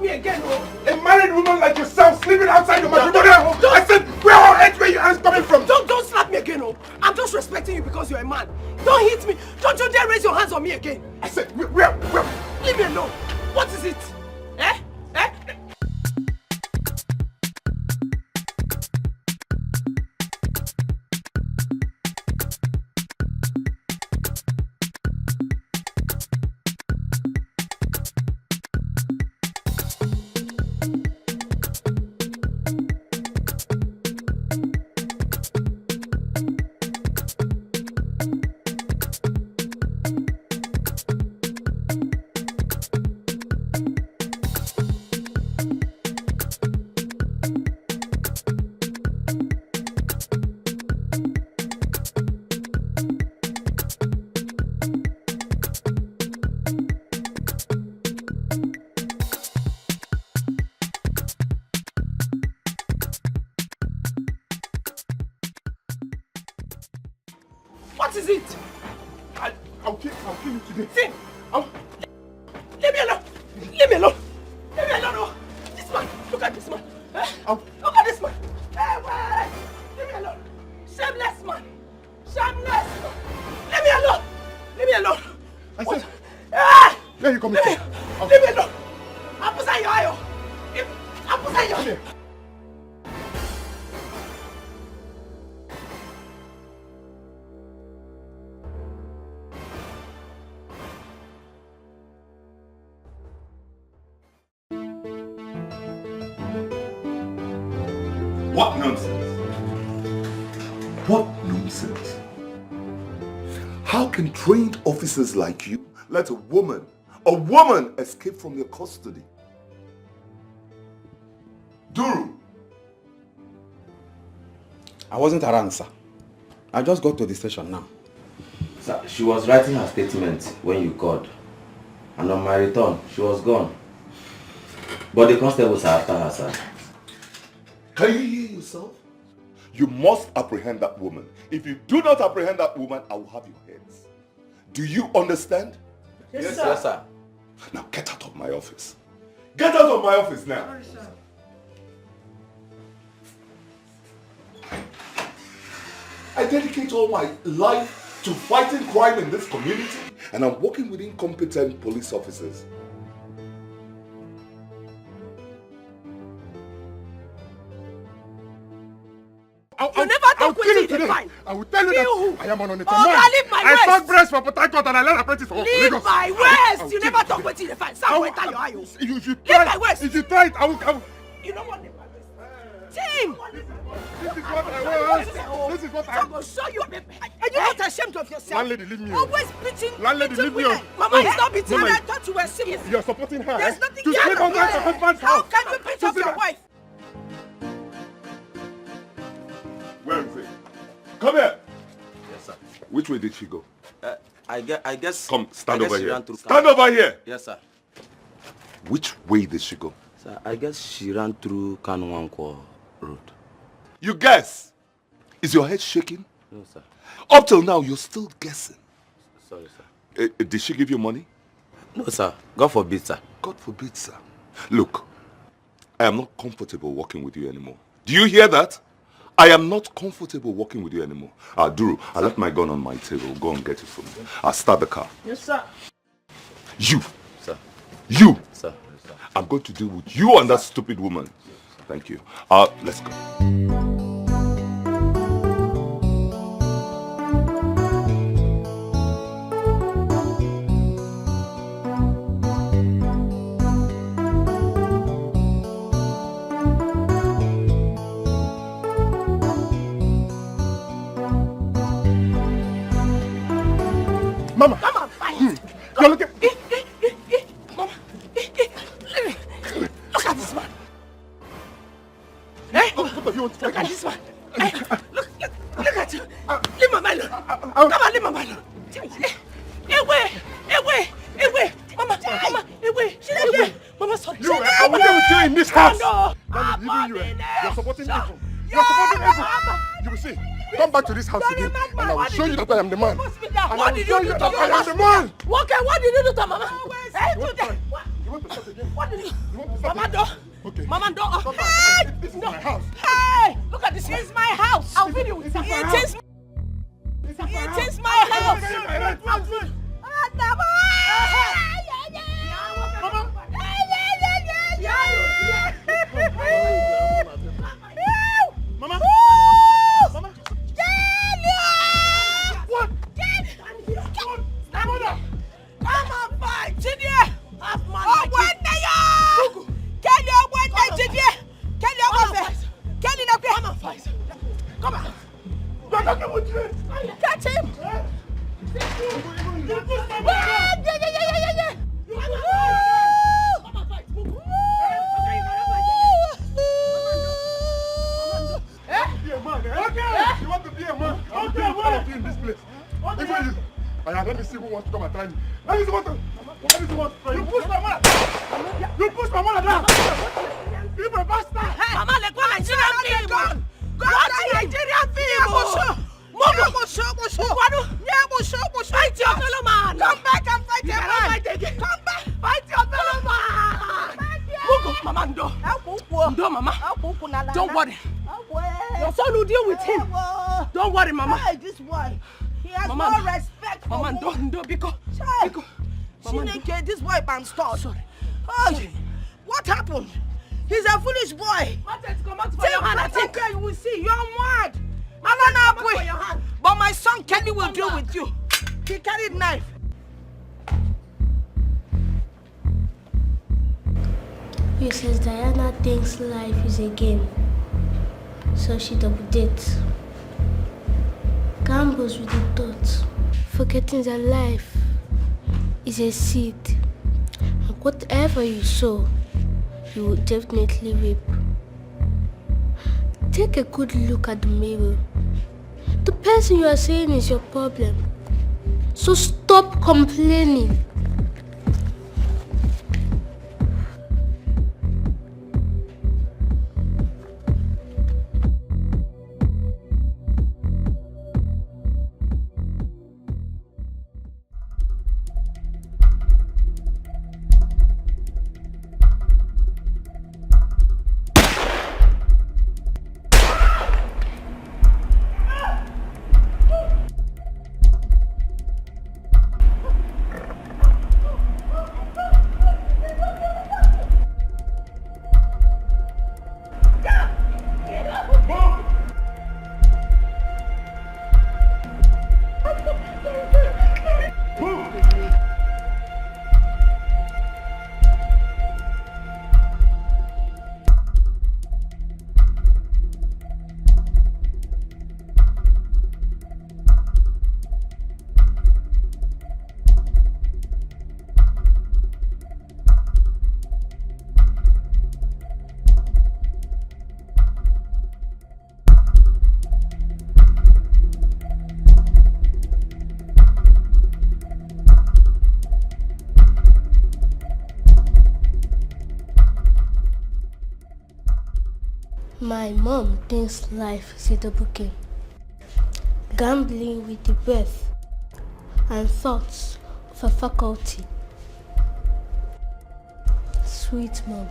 me again, oh. A married woman like yourself sleeping outside your matrimonial home. I said, where on earth were your hands coming from? Don't slap me again, oh. I'm just respecting you because you're a man. Don't hit me. Don't you dare raise your hands on me again. I said, where? Leave me alone. What is it? Eh? What is it? I'll kill you today. See? Leave me alone. Leave me alone. Leave me alone. Oh. This man. Look at this man. Look at this man. Hey, wait. Leave me alone. Shameless man. Shameless man. Leave me alone. Leave me alone. I said. Where you coming from? Leave me alone. I'm beside your eye. I'm beside your eye. What nonsense? What nonsense? How can trained officers like you let a woman escape from your custody? Duru! I wasn't around, sir. I just got to the station now. Sir, she was writing her statement when you called. And on my return, she was gone. But the constables are after her, sir. Can you hear yourself? You must apprehend that woman. If you do not apprehend that woman, I will have your heads. Do you understand? Yes, sir. Yes, sir. Now get out of my office. Get out of my office now. Sorry, sir. I dedicate all my life to fighting crime in this community, and I'm working with incompetent police officers. You never talk with you today. Fine. I will tell you You. that I am on it. Leave my waist. I saw breast for Port Harcourt and I learned apprentice for Leave Lagos. my waist. You never talk with you. Fine. Sam, wait till your eye. If you Leave my waist. If you try it, I will. You don't want leave my waist. Tim! This is what I want. This is what I want. I'm going to show you. Are you not ashamed of yourself? Landlady, leave me alone. Always beating. Landlady, leave me alone. Mama is not beating. I thought you were serious. You're supporting her. There's nothing to sleep on her husband's house. How can you beat up your wife? Where is it? Come here. Yes, sir. Which way did she go? I guess. Come, stand over here. Stand over here. Yes, sir. Which way did she go? Sir, I guess she ran through Kanwankwo Road. You guess? Is your head shaking? No, sir. Up till now, you're still guessing. Sorry, sir. Did she give you money? No, sir. God forbid, sir. God forbid, sir. Look, I am not comfortable working with you anymore. Do you hear that? I am not comfortable working with you anymore. Duru, I left my gun on my table. Go and get it for me. I'll start the car. Yes, sir. You. Sir. You. Sir. Yes, sir. I'm going to deal with you and that stupid woman. Thank you. Let's go. Mama! Mama, fight! You're looking... Mama! Look at this man! Hey! Look at this man! Hey! Look at you! Leave Mama alone! Come on, leave Mama alone! Away! Mama! Away! Mama, sorry! I will deal with you in this house! No! You're supporting evil! You're supporting evil! You will see! Come back to this house again, and I will show you that I am the man. And I will show you that I am the man. Okay, what did you do to Mama? You want want to start again? What did you? You want to start Mama, again? do. Okay. Mama, do. Come back. Hey! This is my house. Hey! Look at this. It's my house. I'll video it. This is my house. It is my house. Mama. Mama. What? Come on, fight, Junior. Oh, when they are. Can you when they Junior? Can you over? Can you not be? Come on, fight. Come on. You're talking with me. Catch him. You push my mother. Yeah. Come on, fight. Move. Be a man, eh? Okay. You want to be a man? I'll be all of you in this place. Even you. Let me see who wants to come and try me. Let me see what. You push my mother. You push my mother down. You a bastard. Mama, let go Nigerian film. Go to Nigerian film. Fight your fellow man. Come back and fight your man. Come back. Fight your fellow man. Mama, do, Mama. Don't worry. Your son will deal with him. Don't worry, Mama. Hey, this boy. He has Mama, no respect for Mama, women. don't, because. Chineke, this boy been stalled. Sorry. Hey, what happened? He's a foolish boy. Take your hand, I think. You will see. You're mad. I don't know, but my son Kenny will deal with you. He carried knife. Princess Diana thinks life is a game, so she double dates. Gambles with the thoughts, forgetting that life is a seed, and whatever you sow, you will definitely reap. Take a good look at the mirror. The person you are saying is your problem, so stop complaining. My mom thinks life is a double game, gambling with the breath and thoughts of a faculty. Sweet mom.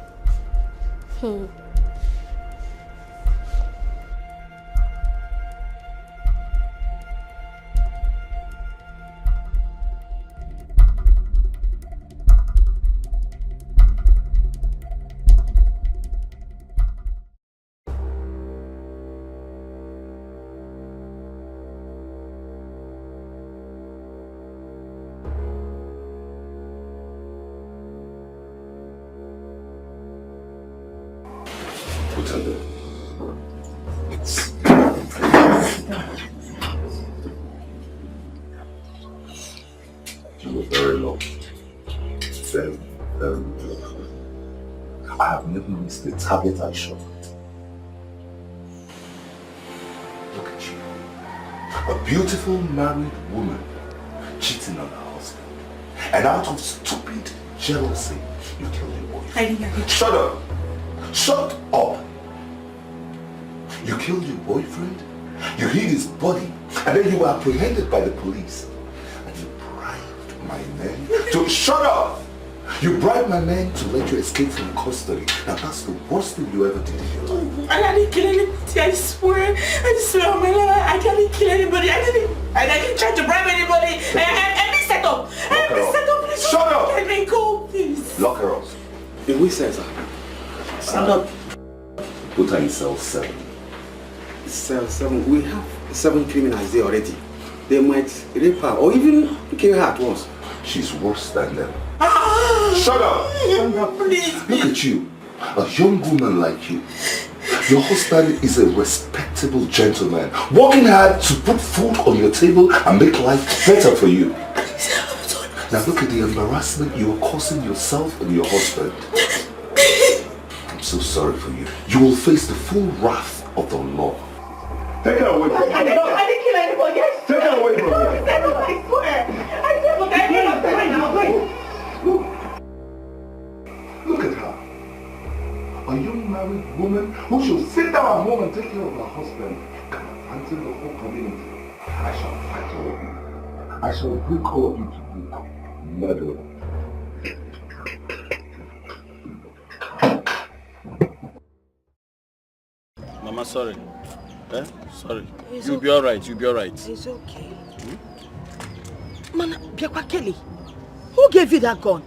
Very low. Very, very low. I have never missed a tablet I shot. Look at you. A beautiful married woman cheating on her husband. And out of stupid jealousy, you killed your boyfriend. I didn't hear you. Shut up! Shut up! You killed your boyfriend, you hid his body, and then you were apprehended by the police. And you bribed my men to shut up! You bribed my man to let you escape from custody. Now that's the worst thing you ever did in your life. I didn't kill anybody, I swear. I swear on my life, I didn't kill anybody. I didn't try to bribe anybody. I been set up. I been set up. Please. Shut up! Let me go, please. Lock her up. In which sense, sir? Stand up. Put her in cell 7. Cell 7. We have 7 criminals there already. They might rape her or even kill her at once. She's worse than them. Shut up! Stand up, please. Look at you. A young woman like you. Your husband is a respectable gentleman, working hard to put food on your table and make life better for you. Now look at the embarrassment you are causing yourself and your husband. I'm so sorry for you. You will face the full wrath of the law. Take her away from me. I didn't kill anybody. Take her away from me. I swear. I swear. Look, I Look at her. A young married woman who should sit down at home and take care of her husband, until the whole community. I shall fight all of you. I shall bring all of you to book. Murder. Mama, sorry. Sorry. You'll be alright, you'll be alright. It's okay. Man, Biakwa Kelly, who gave you that gun?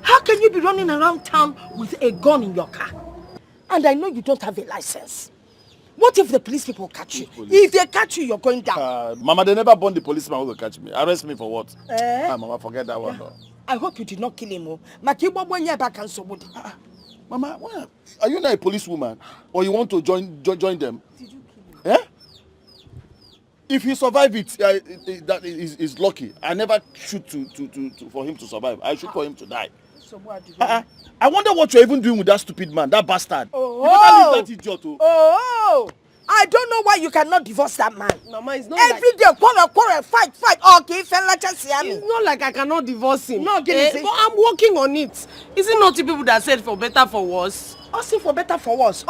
How can you be running around town with a gun in your car? And I know you don't have a license. What if the police people catch you? If they catch you, you're going down. Mama, they never born the policeman who will catch me. Arrest me for what? Mama, forget that one. No. I hope you did not kill him. Mama, are you not a policewoman? Or you want to join them? Did you kill him? If he survive it, that is lucky. I never shoot for him to survive. I shoot for him to die. So what do you I wonder what you're even doing with that stupid man, that bastard. Oh, you better leave that idiot too. Oh, I don't know why you cannot divorce that man. Mama, it's not every day, quarrel, fight. Okay, it's not like I cannot divorce him. No, but I'm working on it. Is it not you people that said for better, for worse? Also for better, for worse.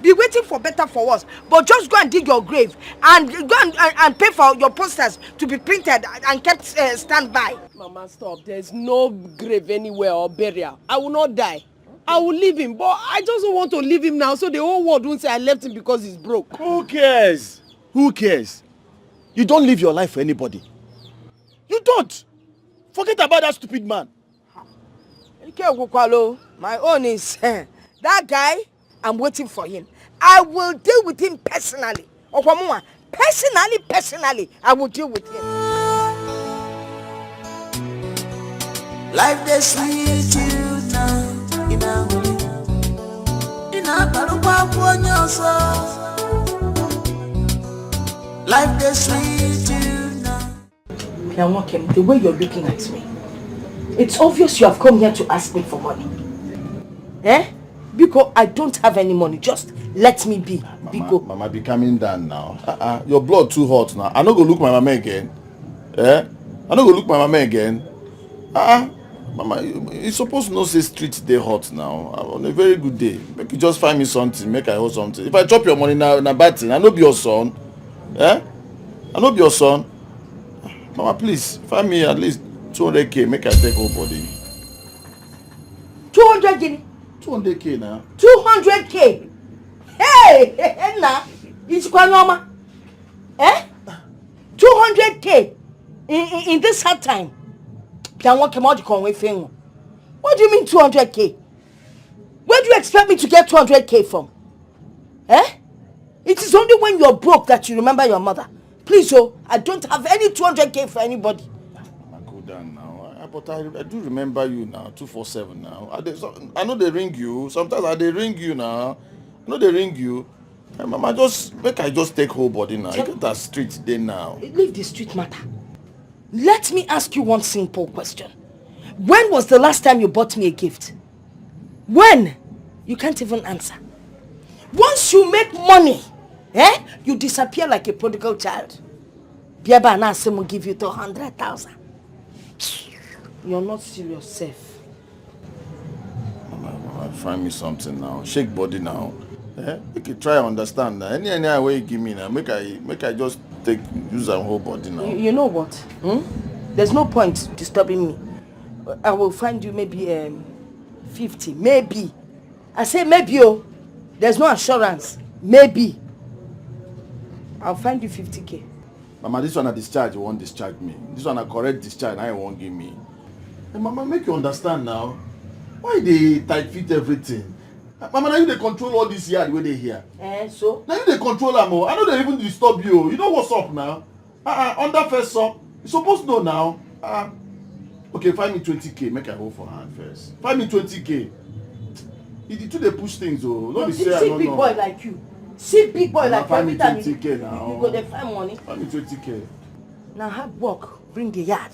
Be waiting for better, for worse. But just go and dig your grave and go and pay for your posters to be printed and kept standby. Mama, stop. There's no grave anywhere or burial. I will not die. I will leave him, but I just don't want to leave him now so the whole world won't say I left him because he's broke. Who cares? Who cares? You don't live your life for anybody. You don't. Forget about that stupid man. My own is that guy. I'm waiting for him. I will deal with him personally. Personally, I will deal with him. Life they sweet you now. In a life they sweet you now. Pianwakem, the way you're looking at me, it's obvious you have come here to ask me for money. Because I don't have any money. Just let me be. Mama, be calming down now. Your blood too hot now. I no go look my mama again. I no go look my mama again. Mama, you supposed to know say street dey hot now. On a very good day. Make you just find me something, make I hold something. If I chop your money now, na bad thing. I no be your son. I no be your son. Mama, please, find me at least 200k, make I take whole body. 200 guinea? 200k now. 200k? Hey, nah. It's quite normal. 200k in this hard time. What do you mean 200k? Where do you expect me to get 200k from? It is only when you're broke that you remember your mother. Please, I don't have any 200k for anybody. Go down now. But I do remember you now, 247 now. I know they ring you. Sometimes they ring you now. I know they ring you. Hey, Mama, I just take whole body now. You get that street day now. Leave the street matter. Let me ask you one simple question. When was the last time you bought me a gift? When? You can't even answer. Once you make money, you disappear like a prodigal child. Biaba and Asim will give you 200,000. You're not serious, safe. Mama, find me something now. Shake body now. Make you try to understand now. Any way you give me now, make I just use our whole body now. You know what? There's no point disturbing me. I will find you maybe 50. Maybe. I say maybe, oh. There's no assurance. Maybe. I'll find you 50K. Mama, this one a discharge, you won't discharge me. This one a correct discharge, now you won't give me. Hey, Mama, make you understand now. Why they tight fit everything? Mama, now you they control all this yard where they here. So? Now you they control them all. I know they even disturb you. You know what's up now? Under first up. You supposed to know now. Okay, find me 20K. Make I hold for hand first. Find me 20K. You do they push things, oh. No, see big boy like you. See big boy like every time you go there find money. Find me 20K. Now hard work, bring the yard.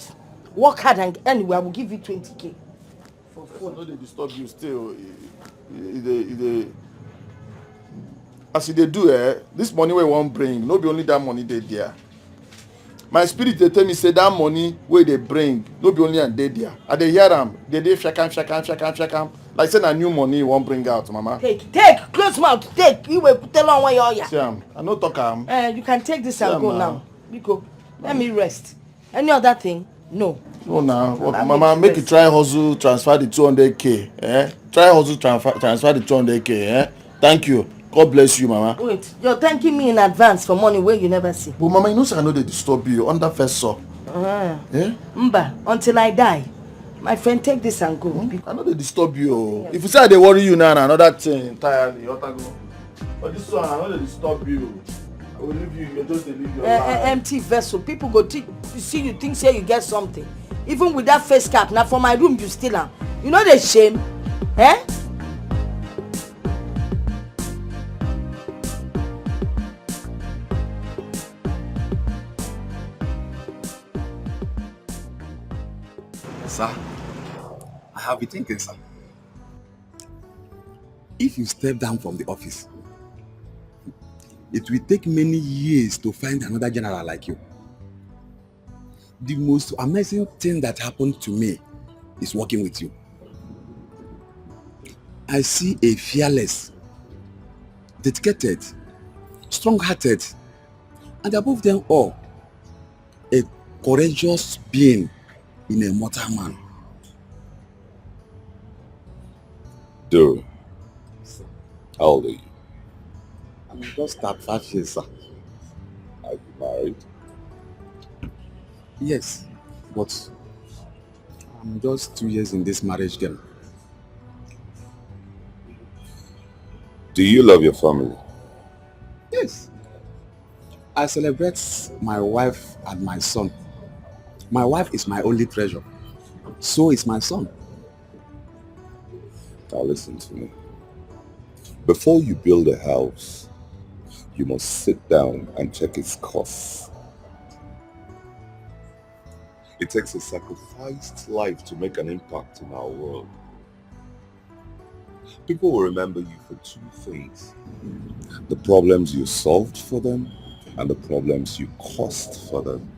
Work hard and anyway I will give you 20K. For phone. No, they disturb you still. As they do, this money we won't bring. No be only that money they there. My spirit they tell me say that money where they bring, no be only and they there. And they hear them, they shakam. Like say na new money you won't bring out, Mama. Take, close mouth, take. You will tell on where you are. See, I no talk you can take this and go now. Because let me rest. Any other thing? No. No now. Mama, make you try hustle, transfer the 200K. Try hustle, transfer the 200K. Thank you. God bless you, Mama. Wait, you're thanking me in advance for money where you never see. But Mama, you know I know they disturb you under first saw. Mba, until I die. My friend, take this and go. I know they disturb you. Yeah. If you say they worry you now, another thing entirely. But this one, I know they disturb you. I will leave you. You're just leave your life. Empty vessel. People go see you think say you get something. Even with that face cap. Now for my room you still am. You know the shame, Sir, I have been thinking, sir. If you step down from the office, it will take many years to find another general like you. The most amazing thing that happened to me is working with you. I see a fearless, dedicated, strong-hearted, and above them all, a courageous being in a mortal man. Dude, how old are you? I'm just 35 years, sir. Are you married? Yes, but I'm just 2 years in this marriage game. Do you love your family? Yes. I celebrate my wife and my son. My wife is my only treasure. So is my son. Now listen to me. Before you build a house, you must sit down and check its costs. It takes a sacrificed life to make an impact in our world. People will remember you for two things: the problems you solved for them and the problems you caused for them.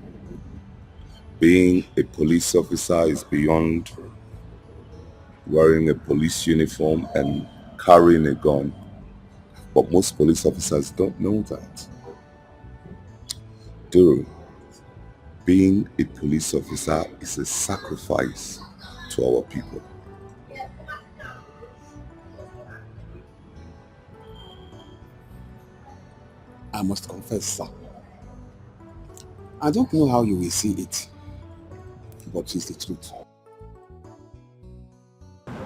Being a police officer is beyond wearing a police uniform and carrying a gun. But most police officers don't know that. Duru, being a police officer is a sacrifice to our people. I must confess, sir. I don't know how you will see it, but it's the truth.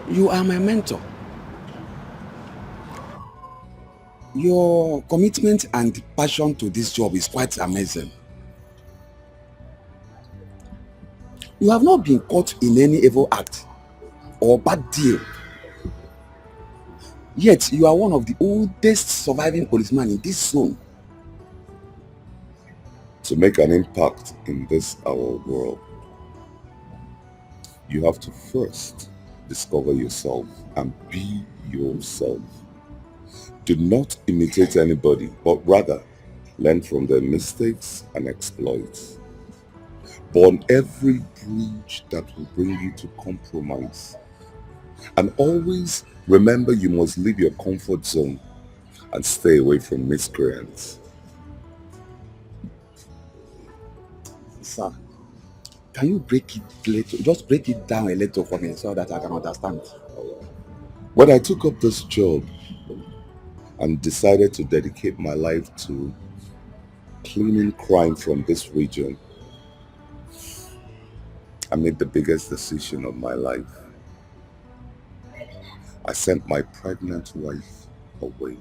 You are my mentor. Your commitment and passion to this job is quite amazing. You have not been caught in any evil act or bad deal. Yet you are one of the oldest surviving policemen in this zone. To make an impact in this our world, you have to first discover yourself and be yourself. Do not imitate anybody, but rather learn from their mistakes and exploits. Burn every bridge that will bring you to compromise. And always remember you must leave your comfort zone and stay away from miscreants. Sir, Can you break it little? Just break it down a little for me so that I can understand. When I took up this job and decided to dedicate my life to cleaning crime from this region, I made the biggest decision of my life. I sent my pregnant wife away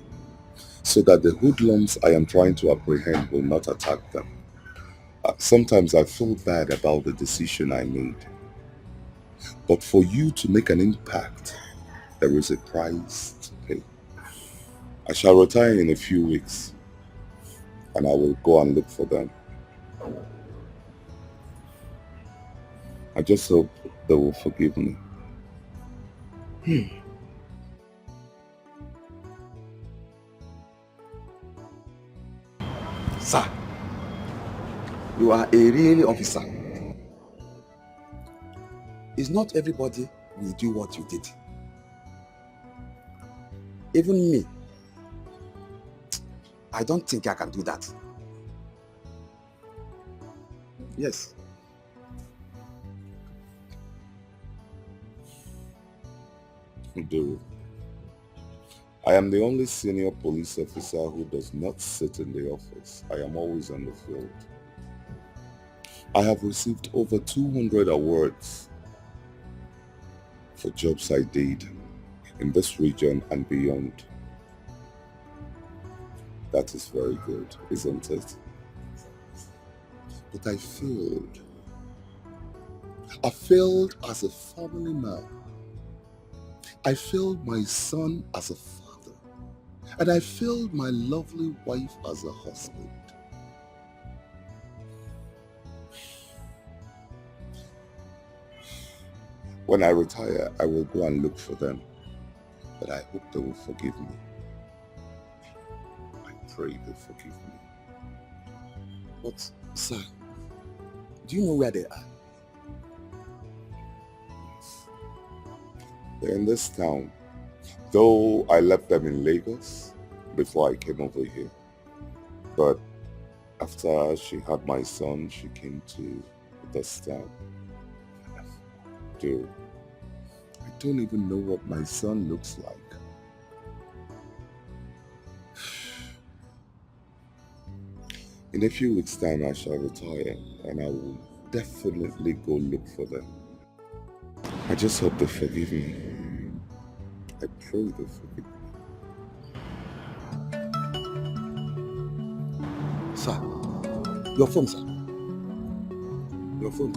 so that the hoodlums I am trying to apprehend will not attack them. Sometimes I feel bad about the decision I made. But for you to make an impact, there is a price to pay. I shall retire in a few weeks, and I will go and look for them. I just hope they will forgive me. Sir, you are a really officer. It's not everybody will do what you did. Even me, I don't think I can do that. Yes. Dude, I am the only senior police officer who does not sit in the office. I am always on the field. I have received over 200 awards for jobs I did in this region and beyond. That is very good, isn't it? But I failed. I failed as a family man. I failed my son as a father. And I failed my lovely wife as a husband. When I retire, I will go and look for them. But I hope they will forgive me. I pray they forgive me. But, sir, do you know where they are? They're in this town. Though I left them in Lagos before I came over here. But after she had my son, she came to this town. Dude, I don't even know what my son looks like. In a few weeks' time, I shall retire and I will definitely go look for them. I just hope they forgive me. I pray they forgive me. Sir, your phone, sir. Your phone.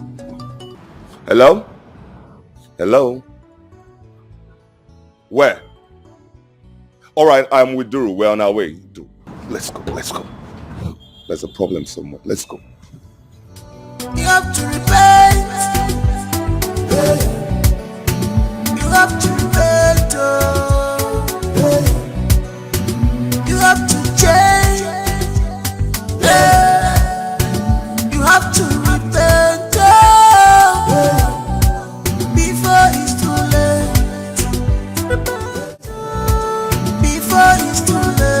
Hello? Hello? Where? Alright, I'm with Duru. We're on our way. Duru, let's go, let's go. There's a problem somewhere. Let's go. You have to repent. You have to repent. You have to change. You have to repent before it's too late. Before it's too late.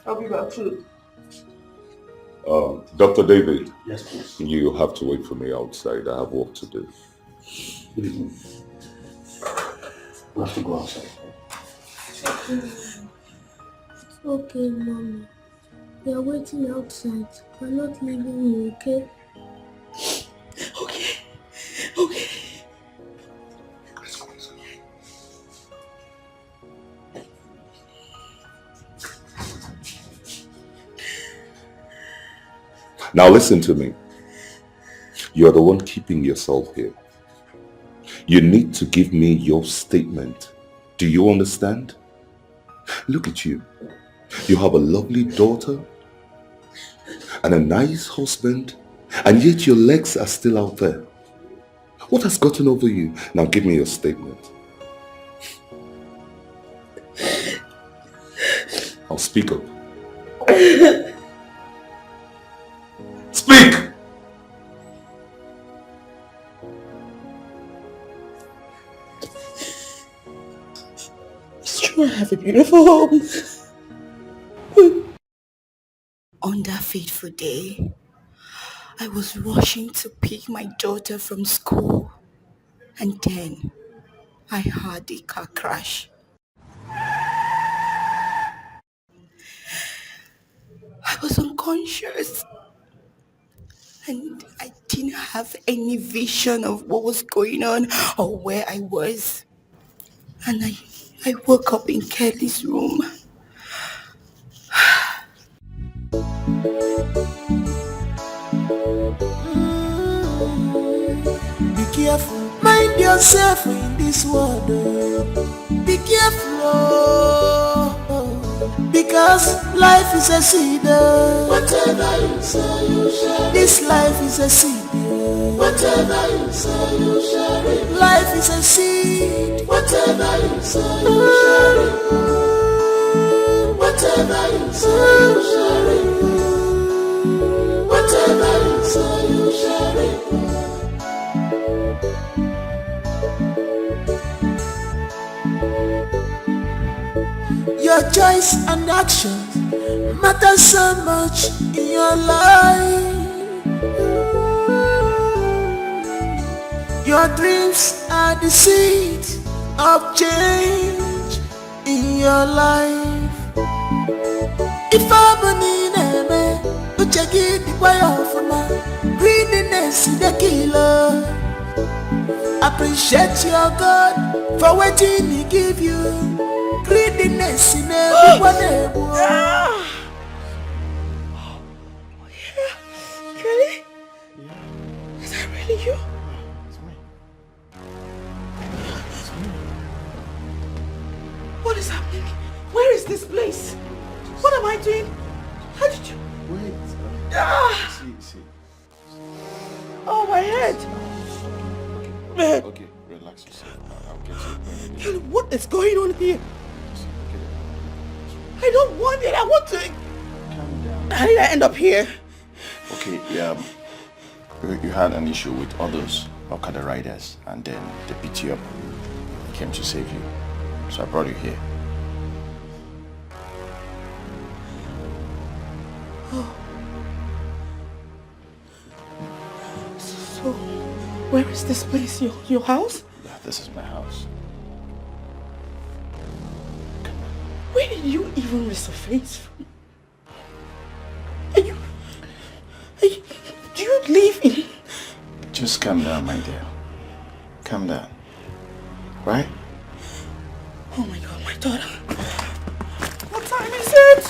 I'll be back soon. Dr. David. Yes, please. You have to wait for me outside. I have work to do. Good evening. We have to go outside. Okay, Mommy. We are waiting outside. We're not leaving you, okay? Okay. Okay. Now listen to me. You're the one keeping yourself here. You need to give me your statement. Do you understand? Look at you. You have a lovely daughter and a nice husband, and yet your legs are still out there. What has gotten over you? Now give me your statement. I'll speak up. Speak! It's true, I have a beautiful home. On that fateful day, I was rushing to pick my daughter from school, and then I heard a car crash. I was unconscious, and I didn't have any vision of what was going on or where I was. And I woke up in Kelly's room. Be careful, mind yourself in this world. Be careful, because life is a seed. Whatever you say, you share. This life is a seed. Whatever you say, you share it. Life is a seed. Whatever you say, you share it. Whatever you say, you share it. Whatever you say, you share it. Your choice and actions matter so much in your life. Your dreams are the seed of change in your life. If I'm an enemy, you check it the way of my greediness is the killer. Appreciate your God for waiting He give you. Greediness in everyone. Kelly? Is that really you? It's me. What is happening? Where is this place? What am I doing? How did you... Wait. See. Oh, my head. Okay, relax yourself. I'll get you. Kelly, what is going on here? I don't want it. I want to... Calm down. How did I end up here? Okay, you had an issue with others Okada riders, and then they beat you up. I came to save you, so I brought you here. Oh. So, where is this place? Your house? Yeah, this is my house. Where did you even resurface from? Do you live in... Just calm down, my dear. Calm down. Right? Oh my God, my daughter. What time is it?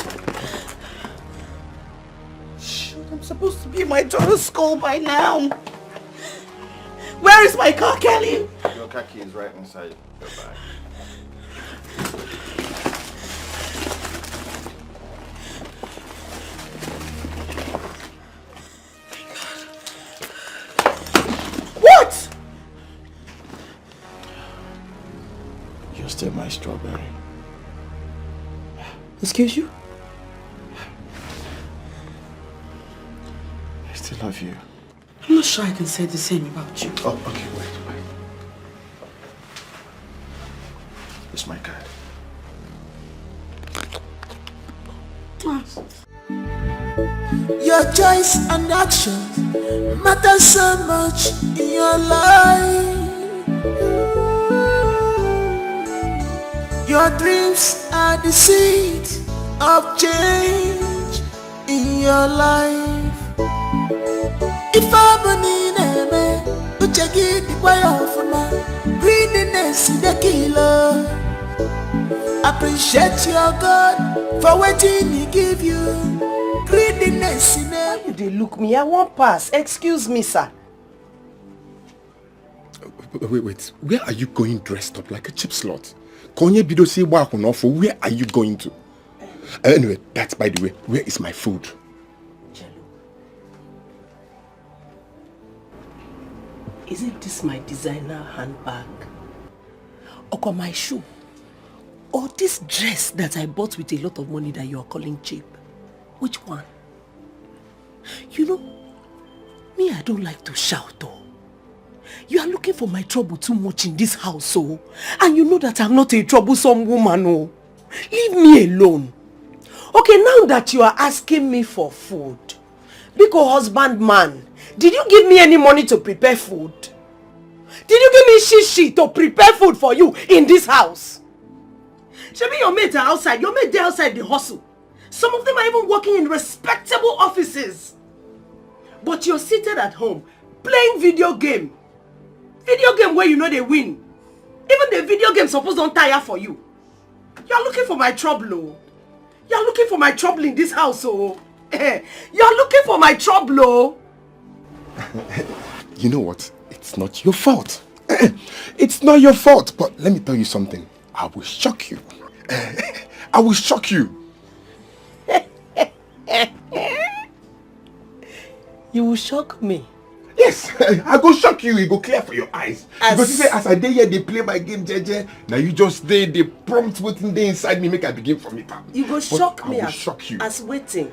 Shoot, I'm supposed to be in my daughter's school by now. Where is my car, Kelly? Your car key is right inside your bag. What? You're still my strawberry. Excuse you? I still love you. I'm not sure I can say the same about you. Oh, okay, wait. It's my card. Your choice and actions matter so much in your life. Your dreams are the seed of change in your life. If I'm an enemy, you check it the way of my greediness is the killer. Appreciate your God for waiting He give you. Greediness in Why you dey look me? I won't pass. Excuse me, sir. Wait. Where are you going dressed up like a cheap slut? Konye bido si wa kuno for where are you going to? Anyway, that's by the way. Where is my food? Jello. Isn't this my designer handbag? Or my shoe? Or this dress that I bought with a lot of money that you are calling cheap? Which one? You know, me, I don't like to shout though. You are looking for my trouble too much in this house, oh. And you know that I'm not a troublesome woman, oh. Leave me alone. Okay, now that you are asking me for food, Biko husband man, did you give me any money to prepare food? Did you give me shishi to prepare food for you in this house? Shebi, your mates are outside. Your mates, they're outside the hustle. Some of them are even working in respectable offices. But you're seated at home, playing video game. Video game where you know they win. Even the video game supposed don't tire for you. You're looking for my trouble, oh. You're looking for my trouble in this house, oh. You're looking for my trouble, oh. You know what? It's not your fault. It's not your fault. But let me tell you something. I will shock you. I will shock you. You will shock me. Yes, I go shock you. You go clear for your eyes. Because you say, as I dey here, they play my game, JJ. Now you just they prompt waiting there inside me, make I begin from it. You go shock me as waiting.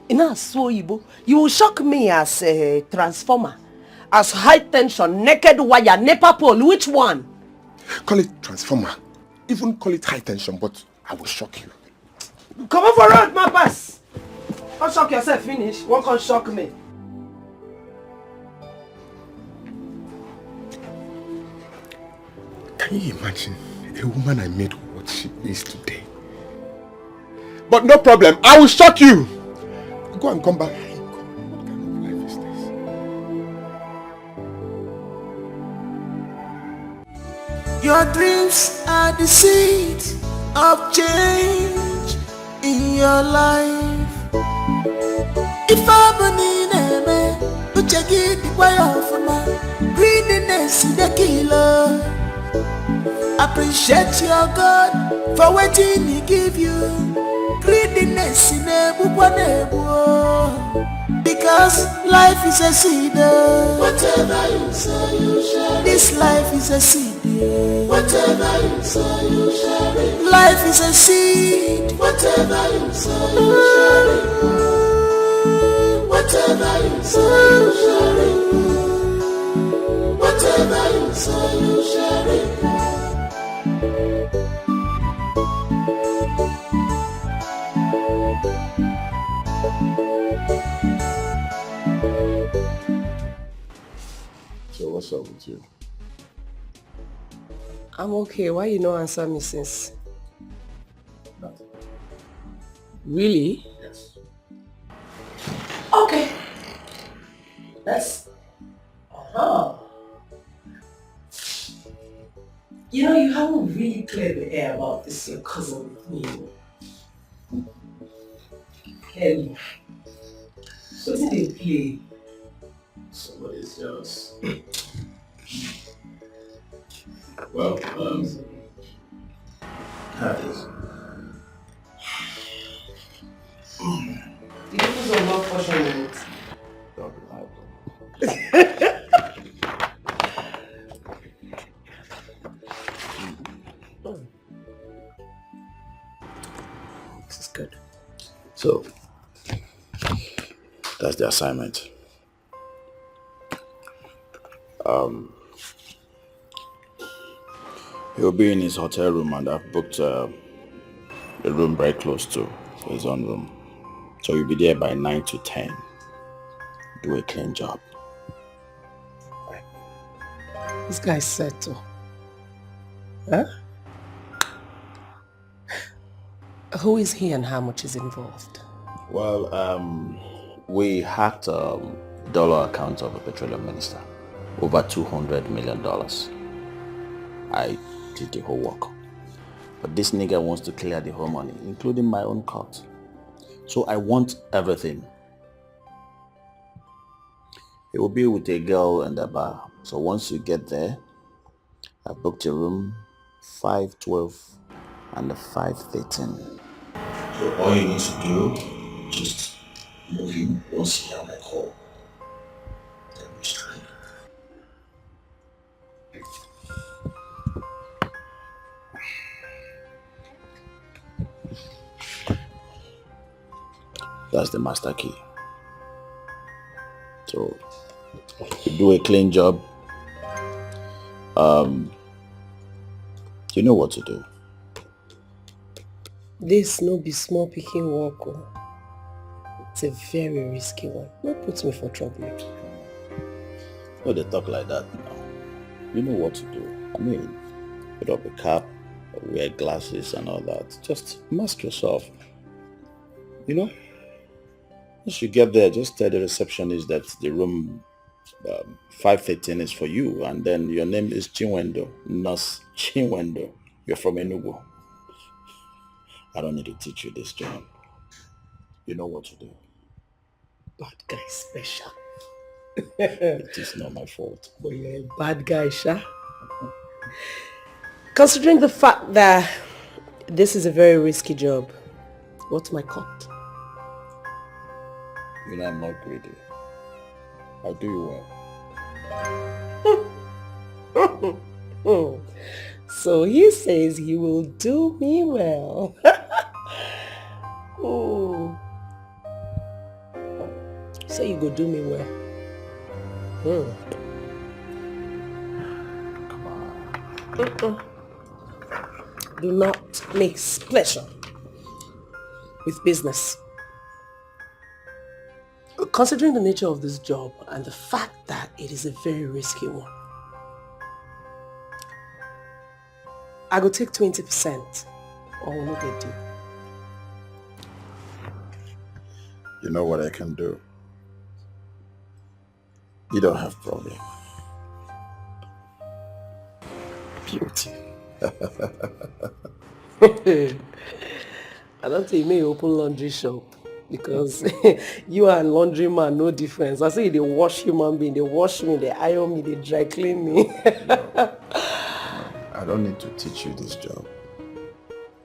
You will shock me as a transformer, as high tension, naked wire, NEPA pole. Which one? Call it transformer. Even call it high tension, but I will shock you. Come on for road, my pass. Don't shock yourself, finish. One can shock me. Can you imagine a woman I made what she is today? But no problem, I will shock you. Go and come back. What kind of life is this? Your dreams are the seed of change in your life. If I'm in a check it the way of greediness in the killer. Appreciate your God for waiting He give you. Greediness in a because life is a seed. Whatever you say, you share. This life is a seed. Whatever you say, you share. Life is a seed. Whatever you say, you share. Whatever you say, you share. Whatever you say, you share. So what's up with you? I'm okay. Why you no answer me since? Nothing. Really? Yes. Okay. That's... You know, you haven't really cleared the air about this your cousin with me. Clearly. So did they play? Somebody's jealous. Well, have this. Did you put some more portion in it? Don't be liable. This is good. So, that's the assignment. He'll be in his hotel room, and I've booked a room very close to his own room. So you'll be there by 9 to 10. Do a clean job. Right. This guy's settled. Huh? Who is he and how much is involved? Well, we hacked a dollar account of a petroleum minister. Over $200 million. I did the whole work. But this nigga wants to clear the whole money, including my own cut. So I want everything. It will be with a girl in the bar. So once you get there, I booked a room 512 and a 513. So all you need to do, just move in once you hear my call. Then we strike. That's the master key. So, you do a clean job. You know what to do. This no be small picking work. Oh. It's a very risky one. No put me for trouble. No, they talk like that now. You know what to do. I mean, put up a cap, wear glasses and all that. Just mask yourself. You know? Once you get there, just tell the receptionist that the room 513 is for you, and then your name is Chinwendo, Nurse Chinwendo. You're from Enugu. I don't need to teach you this, John. You know what to do. Bad guy special. It is not my fault. But you're a bad guy, Sha. Considering the fact that this is a very risky job, what's my cut? You know I'm not greedy. I'll do you well. So he says he will do me well. Oh. So you go do me well. Come on. Do not mix pleasure with business. Considering the nature of this job and the fact that it is a very risky one, I go take 20% or will not get due. You know what I can do? You don't have problem. Beauty. I don't think you may open laundry shop because you and laundry man no difference. I say they wash human being, they wash me, they iron me, they dry clean me. I don't need to teach you this job.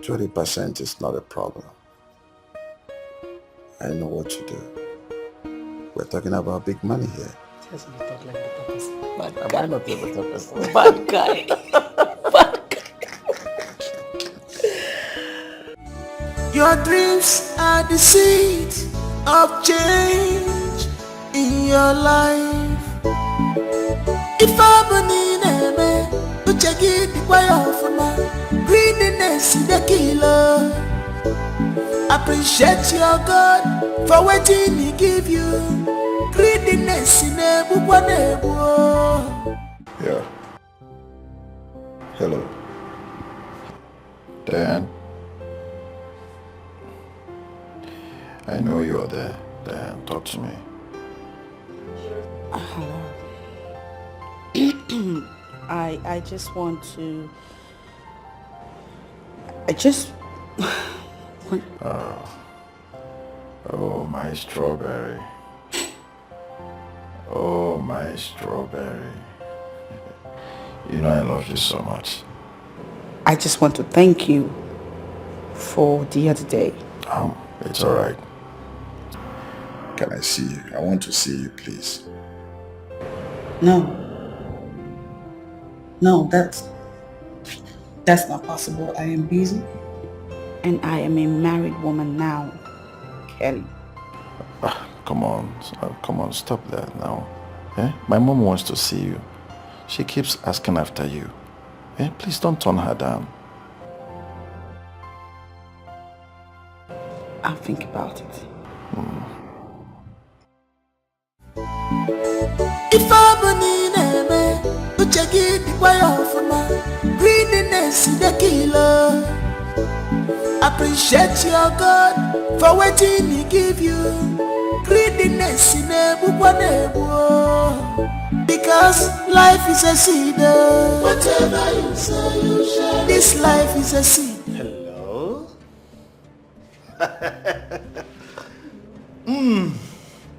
20% is not a problem. I know what to do. We're talking about big money here. Just you talk like a person. Bad Am guy. I not a better person? Bad guy. Bad guy. Your dreams are the seed of change in your life. If I believe in me, you check it the way of my greediness in the killer. Appreciate your God for waiting He give you. Greediness in a book. Yeah. Hello. Dan. I know you're there. Dan, talk to me. I just want to... Oh, my strawberry. Oh, my strawberry. You know I love you so much. I just want to thank you for the other day. It's alright. Can I see you? I want to see you, please. No, that's not possible. I am busy. And I am a married woman now, Kelly. Come on, stop that now. Eh? My mom wants to see you. She keeps asking after you. Eh? Please don't turn her down. I'll think about it. If I believe in me, you check it the way of my greediness in the killer. Appreciate your God for waiting He give you. Greediness in a book. Because life is a seed. Whatever you say, you shall. This life is a seed. Hello?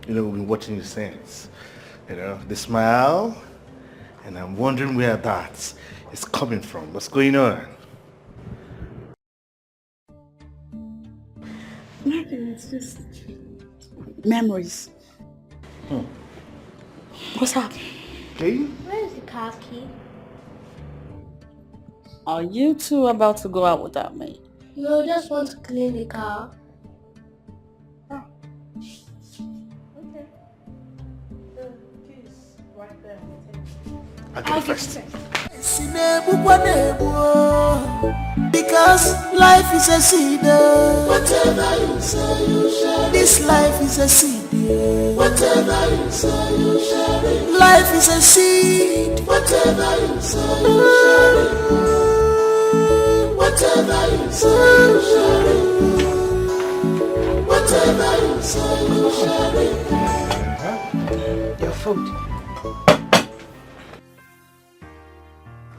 You know, we've been watching you since. You know, the smile, and I'm wondering where that is coming from. What's going on? It's just memories. What's up? Hey? Where is the car key? Are you two about to go out without me? No, I just want to clean the car. I'll get it first. Because life is a seed. Whatever you say, you share. This life is a seed. Whatever you say, you share. Life is a seed. Whatever you say, you share. Whatever you say, you share. Whatever you say, you share. Your food.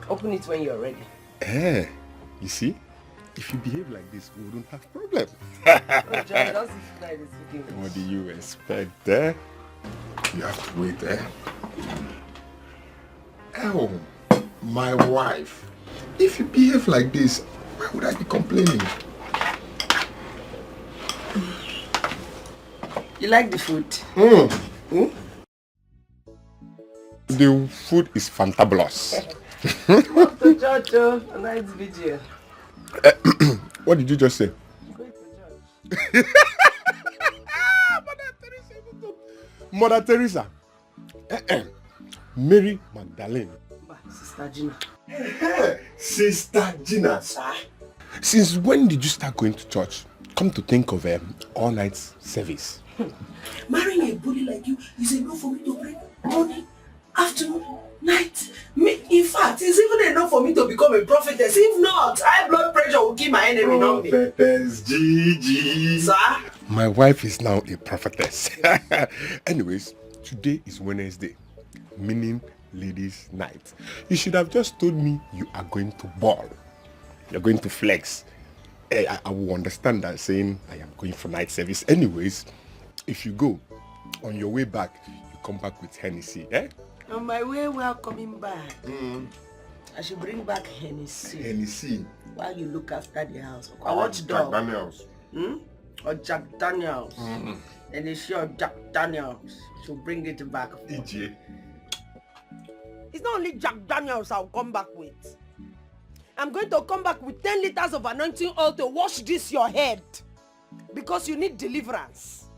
Open it when you're ready. You see? If you behave like this, we wouldn't have problem. Oh, John, don't sit like this again. What do you expect, eh? You have to wait, eh? Oh, my wife. If you behave like this, why would I be complaining? You like the food? The food is fantabulous. Welcome to church, a nice video. What did you just say? Going to church. Mother Teresa. Mary Magdalene. Sister Gina. Sister Gina. Sir? Since when did you start going to church? Come to think of all-night service. Marrying a bully like you is enough for me to pray morning, afternoon, night. In fact, it's even enough for me to become a prophetess. If not, high blood pressure will kill my enemy, not me. Prophetess Gigi. Sir? My wife is now a prophetess. Anyways, today is Wednesday, meaning ladies' night. You should have just told me you are going to ball. You're going to flex. I will understand that saying I am going for night service. Anyways, if you go, on your way back, you come back with Hennessy, eh? On my way, we are coming back. I should bring back Hennessy. Hennessy. While you look after the house. I want Jack Daniels. Or Jack Daniels. And it's sure Jack Daniels should bring it back. EJ. It's not only Jack Daniels I'll come back with. I'm going to come back with 10 liters of anointing oil to wash this your head. Because you need deliverance.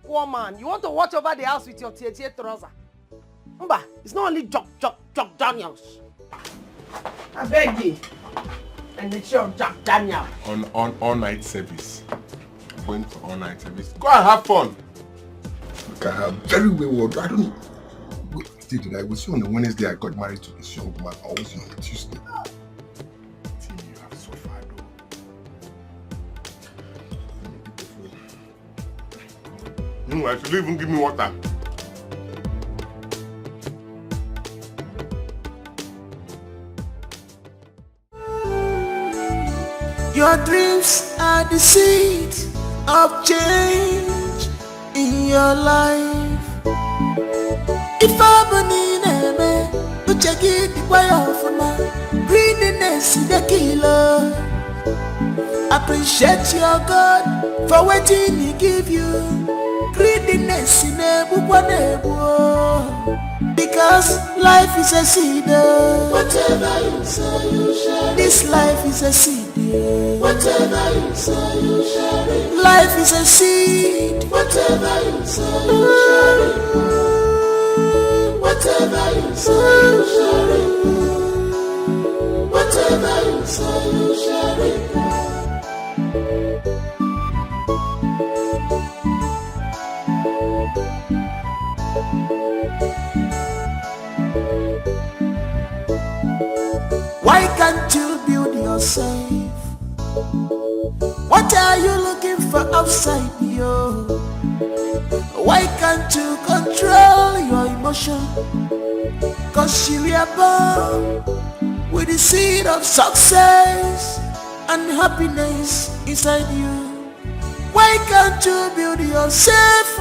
Poor man, you want to watch over the house with your tie trouser. Mba, it's not only Jack Daniels. I beg you. And it's your Jack Daniels. On all-night service. I'm going to all-night service. Go and have fun. Look, I have very wayward. I don't know. Wait, did I was on the Wednesday I got married to this young woman. I was on Tuesday. You have suffered though. I should even give me water. Your dreams are the seed of change in your life. If I believe in me, you check it the way of my greediness is the killer. Appreciate your God for waiting He give you. Greediness in a book. Because life is a seed. Whatever you say, you share. This life is a seed. Whatever you say, you share. Life is a seed. Whatever you say, you share. Whatever you say, you share. Whatever you say, you share. Why can't you build yourself? What are you looking for outside you? Why can't you control your emotion? Cause you are born with the seed of success and happiness inside you. Why can't you build yourself?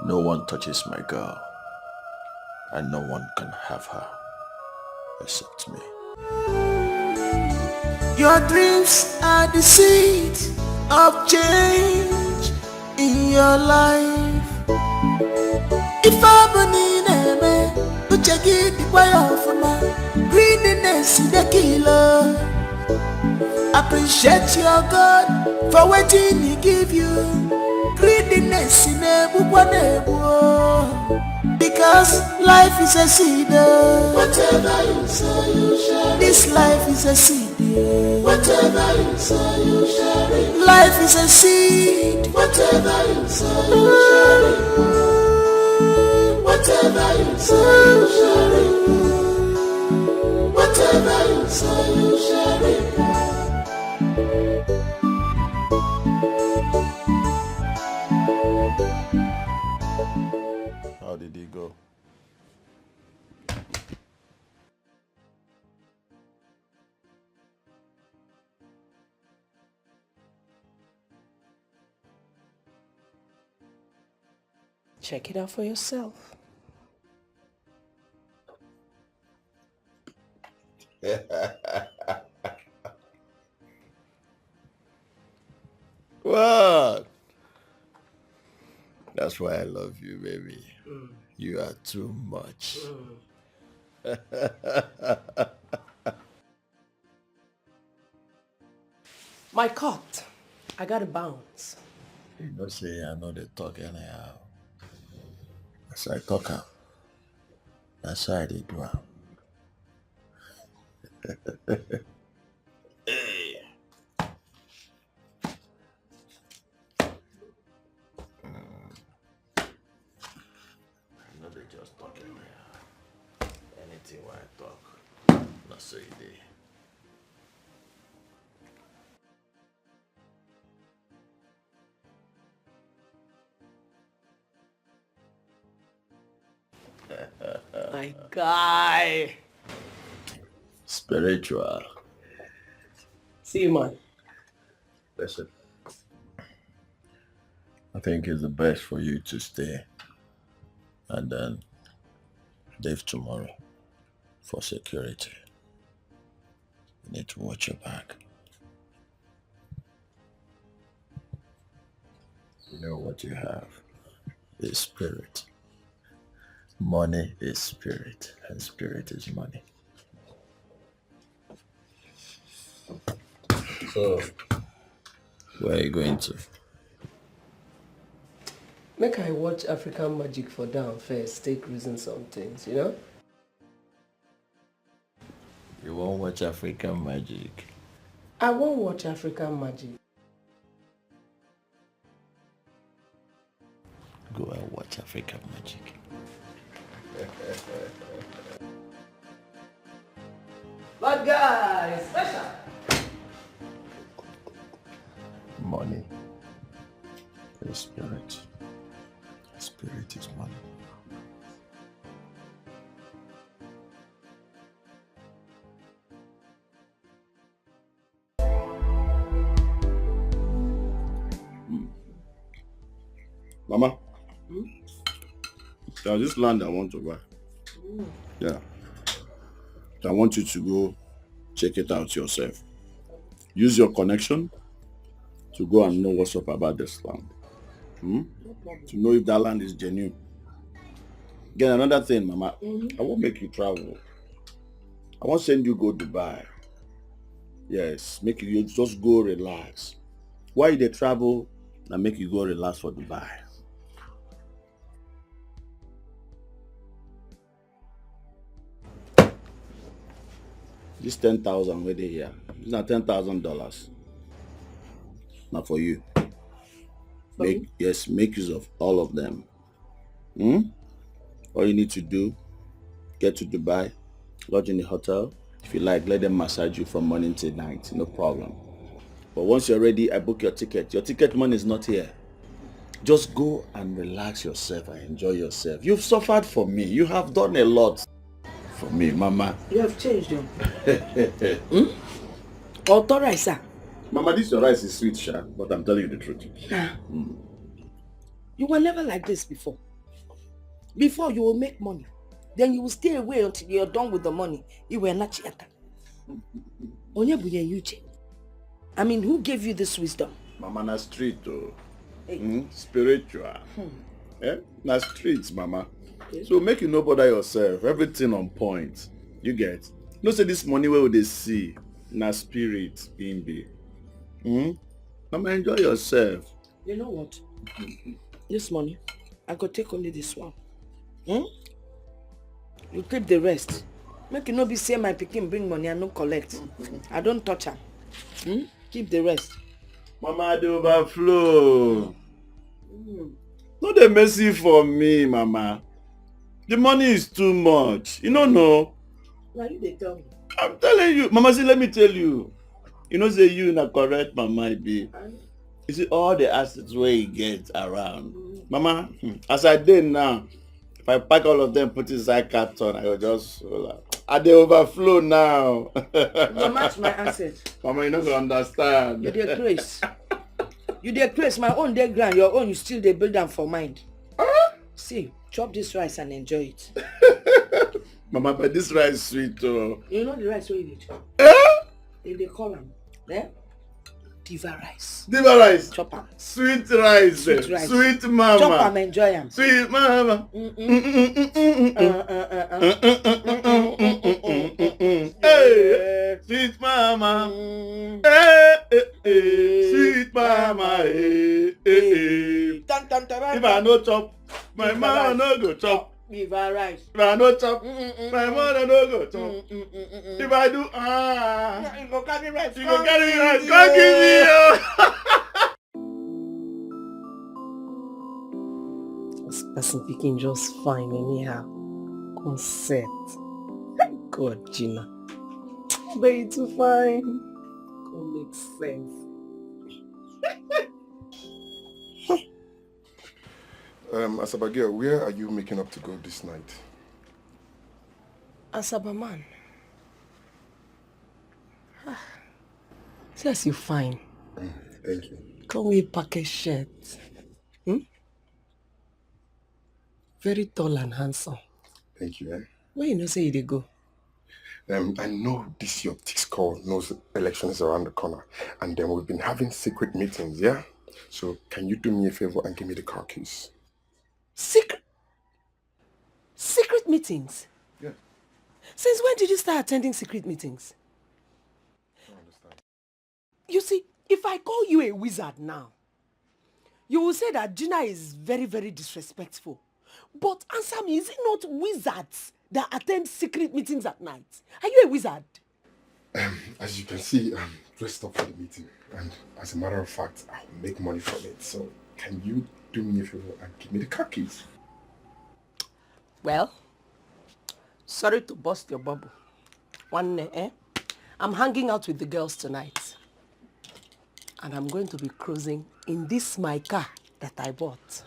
No one touches my girl, and no one can have her except me. Your dreams are the seed of change in your life. If I'm in check it the way of greediness in the killer. Appreciate your God for waiting He give you. Greediness in a because life is a seed. Whatever you sow, you shall. This life is a seed. Whatever you sow, you shall reap. Life is a seed. Whatever you sow, you shall reap. Whatever you sow, you shall reap. Whatever you sow, you shall reap. How did he go? Check it out for yourself. What? That's why I love you, baby. You are too much. My cut. I gotta bounce. You know, say I know they talk anyhow. As I talk am, that's how they do am. Hey. I know they just talk anyhow. Anything when I talk, not so you dey. My guy. Spiritual. See you, man. Listen, I think it's the best for you to stay and then leave tomorrow for security. You need to watch your back. You know what you have is spirit. Money is spirit, and spirit is money. So, where are you going to? Make I watch African Magic for down first, take reason some things, you know? You won't watch African Magic? I won't watch African Magic. Go and watch African Magic. But guys, special. Money is spirit. Spirit is money. Mama, there's this land I want to buy. Yeah. I want you to go check it out yourself. Use your connection to go and know what's up about this land. To know if that land is genuine. Again, another thing, Mama, I won't make you travel. I won't send you go Dubai. Yes, make you just go relax. Why they travel and make you go relax for Dubai? This 10,000 where they here. It's not $10,000. Not for you. Make use of all of them. All you need to do, get to Dubai, lodge in the hotel. If you like, let them massage you from morning till night, no problem. But once you're ready, I book your ticket. Your ticket money is not here. Just go and relax yourself and enjoy yourself. You've suffered for me. You have done a lot for me, Mama. You have changed them. Authorize, sir. Mama, this your rice is sweet, Sha, but I'm telling you the truth. You were never like this before. Before you will make money, then you will stay away until you're done with the money. You were not yet. I mean, who gave you this wisdom? Mama, na street, oh. Hey. Spiritual. Na streets, Mama. Okay. So make you no bother yourself. Everything on point. You get? No say this money where they see. Na spirit being be. Mama, enjoy yourself. You know what? This money, I could take only this one. You keep the rest. Make you no be say my pikin bring money and no collect. I don't touch her. Keep the rest. Mama, the overflow. No dey messy for me, Mama. The money is too much. You don't know. Now you dey tell me. I'm telling you. Mama, see, let me tell you. You know say you na correct Mama I be. You see all the assets where you get around. Mama, as I did now, if I pack all of them, put inside carton, I will just I dey overflow now. You match my assets. Mama, you not gonna understand. You dey craze. You dey craze. My own dey grand. Your own, you still dey build them for mind. See, chop this rice and enjoy it. Mama, but this rice sweet oh. You know the rice where you dey chop? They call them. Diva rice. Diva rice. Chop am. Sweet rice. Sweet rice. Sweet Mama. Chop am, enjoy am. Sweet Mama. Hey, sweet Mama. Sweet Mama. If I no chop, my mama no go chop. Diva rice. If I no chop, my mother no go chop. If I do, you go carry rice. You go carry rice. Come give me This person picking just fine anyhow. Consent. God, Gina. But you too fine. Don't make sense. Asaba girl, where are you making up to go this night? Asaba man. Says you fine. Thank you. Come with package shirt. Very tall and handsome. Thank you, Where you know say you go? I know this your tick call knows election is around the corner. And then we've been having secret meetings, yeah? So can you do me a favor and give me the car keys? Secret meetings? Yeah. Since when did you start attending secret meetings? I don't understand. You see, if I call you a wizard now, you will say that Gina is very, very disrespectful. But answer me, is it not wizards that attend secret meetings at night? Are you a wizard? As you can see, I'm dressed up for the meeting. And as a matter of fact, I'll make money from it. So can you do me a favor and give me the car keys? Well, sorry to burst your bubble. I'm hanging out with the girls tonight. And I'm going to be cruising in this my car that I bought.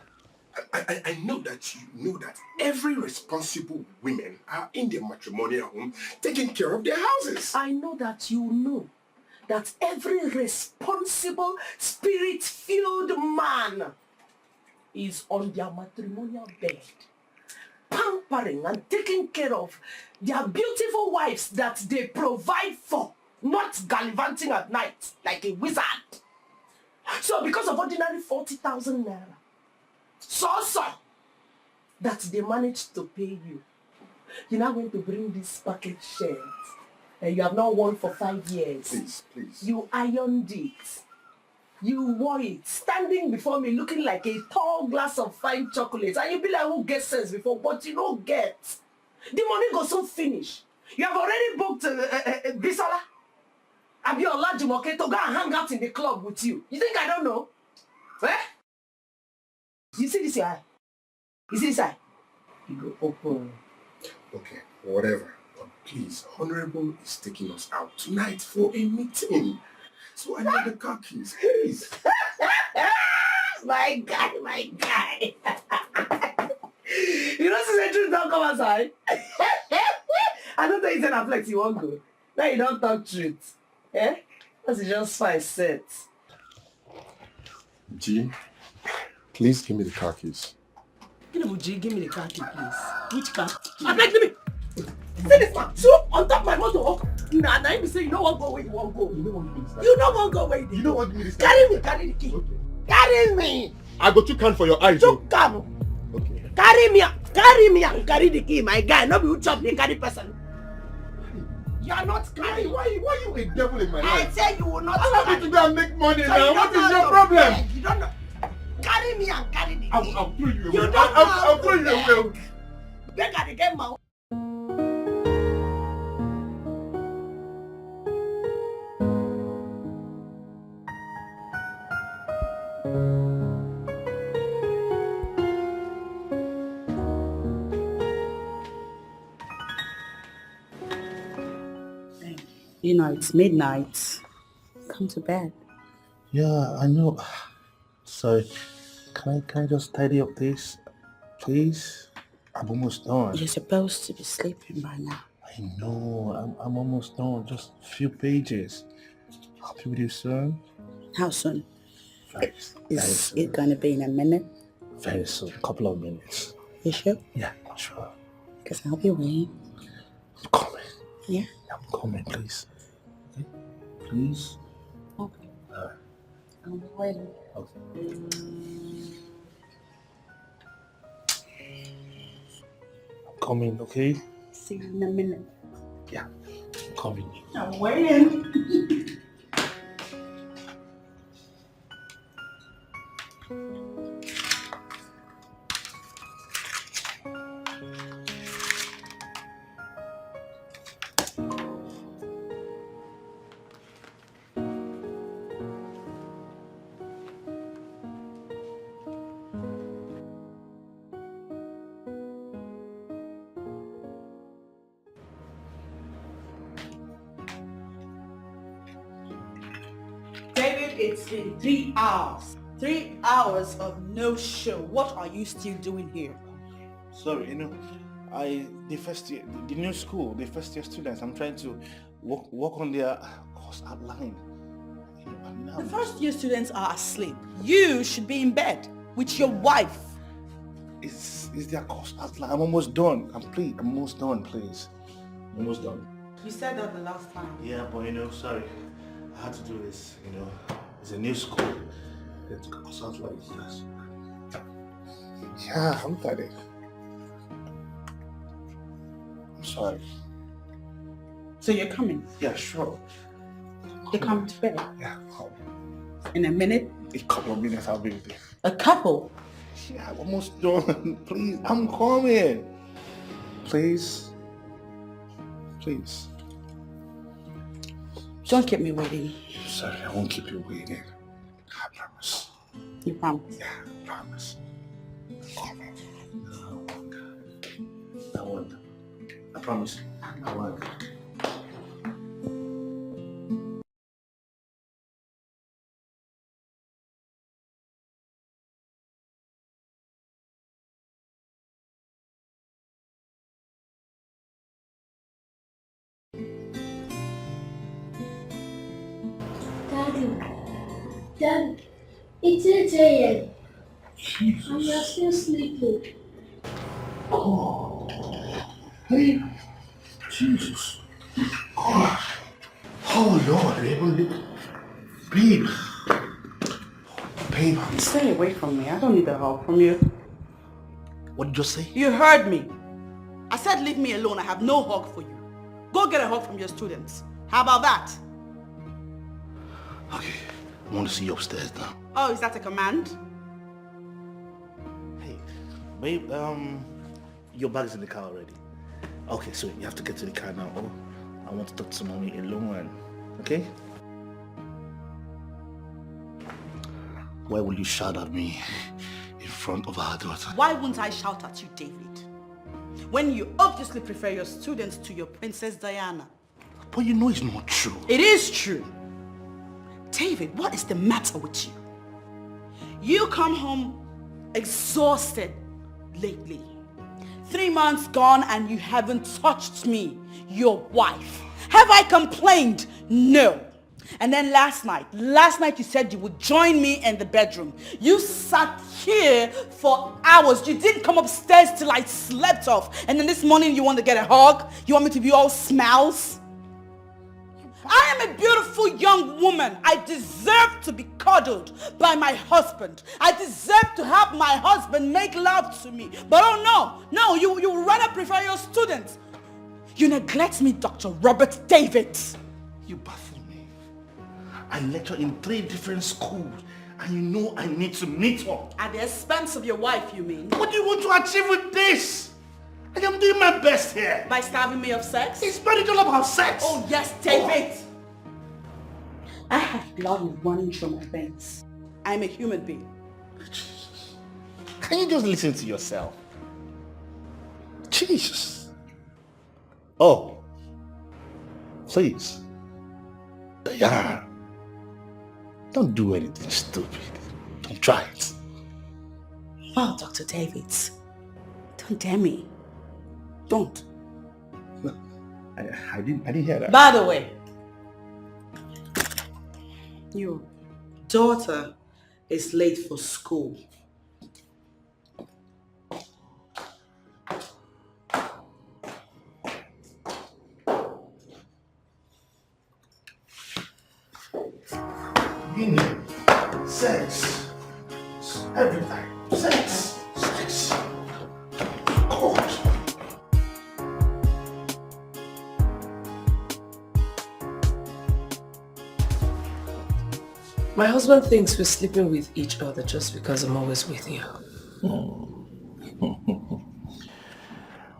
I know that you know that every responsible women are in their matrimonial home taking care of their houses. I know that you know that every responsible, spirit-filled man is on their matrimonial bed, pampering and taking care of their beautiful wives that they provide for, not gallivanting at night like a wizard. So because of ordinary 40,000 naira, so that they managed to pay you, you're now going to bring this package shirt and you have not worn for 5 years. Please. You ironed it. You wore it, standing before me looking like a tall glass of fine chocolate. And you be like, who gets sense before? But you don't get. The money goes so finish. You have already booked Bisola, Abiola, Jumoke to go and hang out in the club with you. You think I don't know? You see this eye? You see this eye? You go open. Okay, whatever. But please, Honorable is taking us out tonight for a meeting. So I need the car keys, please. My guy. You know, since the truth don't come outside. I don't think it's an flex you won't go. Now you don't talk truth. That's just fine, set. G, please give me the car keys. G, give me the car key, please. Which car? I beg, give me. See this man. So on top of my motor. Nah, now you say you don't want to go where you want to go. You don't want to go where you don't want me to carry me, carry the key. Okay. Carry me. I got 2 cans for your eyes. 2 cans. Okay. Carry me and carry the key, my guy. Not be who chop the carry person. You are not carrying. Why you a devil in my life? I say you will not. I want you to go and make money now. What is your problem? You don't know. Carry me and carry the key. I'll throw you away. You don't I'll throw you away. They gotta get my. You know, it's midnight. Come to bed. Yeah, I know. Sorry. Can I just tidy up this? Please? I'm almost done. You're supposed to be sleeping by now. I know. I'm almost done. Just a few pages. I'll be with you soon. How soon? Very soon. It gonna be in a minute? Very soon. A couple of minutes. You sure? Yeah, sure. Because I'll be waiting. I'm coming. Yeah? I'm coming, please. Okay? Please? Okay. I'll be waiting. Okay. I'm coming, okay? See you in a minute. Yeah, I'm coming. I'm waiting. It's been 3 hours. 3 hours of no show. What are you still doing here? Sorry, the first year, the new school, the first year students, I'm trying to work on their course outline. The first year students are asleep. You should be in bed with your wife. It's their course outline. I'm almost done. I'm almost done, please. Almost done. You said that the last time. Yeah, but sorry. I had to do this, It's a new school. It's course outline. Yes. Yeah, I'm tired. I'm sorry. So you're coming? Yeah, sure. You're coming to bed? Yeah, come. In a minute? A couple of minutes, I'll be with you. A couple? Yeah, I'm almost done. Please, I'm coming. Please. Please. Don't keep me waiting. Sorry, I won't keep you waiting. I promise. You promise? Yeah, I promise. Come on. I won't. I promise. I won't. Dad, it's 8 a.m. and you're still sleeping. Oh, hey, Jesus. Oh Lord, babe. Babe. Stay away from me. I don't need the help from you. What did you say? You heard me. I said leave me alone. I have no hug for you. Go get a hug from your students. How about that? Okay, I want to see you upstairs now. Oh, is that a command? Hey, babe, your bag is in the car already. Okay, so you have to get to the car now. Oh, I want to talk to mommy alone, okay? Why will you shout at me in front of our daughter? Why wouldn't I shout at you, David? When you obviously prefer your students to your Princess Diana. But you know it's not true. It is true. David, what is the matter with you? You come home exhausted lately. 3 months gone and you haven't touched me, your wife. Have I complained? No. And then last night you said you would join me in the bedroom. You sat here for hours. You didn't come upstairs till I slept off. And then this morning you want to get a hug? You want me to be all smiles? I am a beautiful young woman. I deserve to be cuddled by my husband. I deserve to have my husband make love to me. But oh no, you rather prefer your students. You neglect me, Dr. Robert David. You baffle me. I lecture in 3 different schools and you know I need to meet her. At the expense of your wife, you mean? What do you want to achieve with this? I am doing my best here. By starving me of sex? It's not all about sex. Oh yes, David. Oh. I have blood running through my veins. I'm a human being. Jesus. Can you just listen to yourself? Jesus. Oh. Please. Diana. Don't do anything stupid. Don't try it. Wow, Dr. David. Don't dare me. Don't. I didn't hear that. By the way, your daughter is late for school. Sex. Everything. Sex. Sex. God. My husband thinks we're sleeping with each other just because I'm always with you.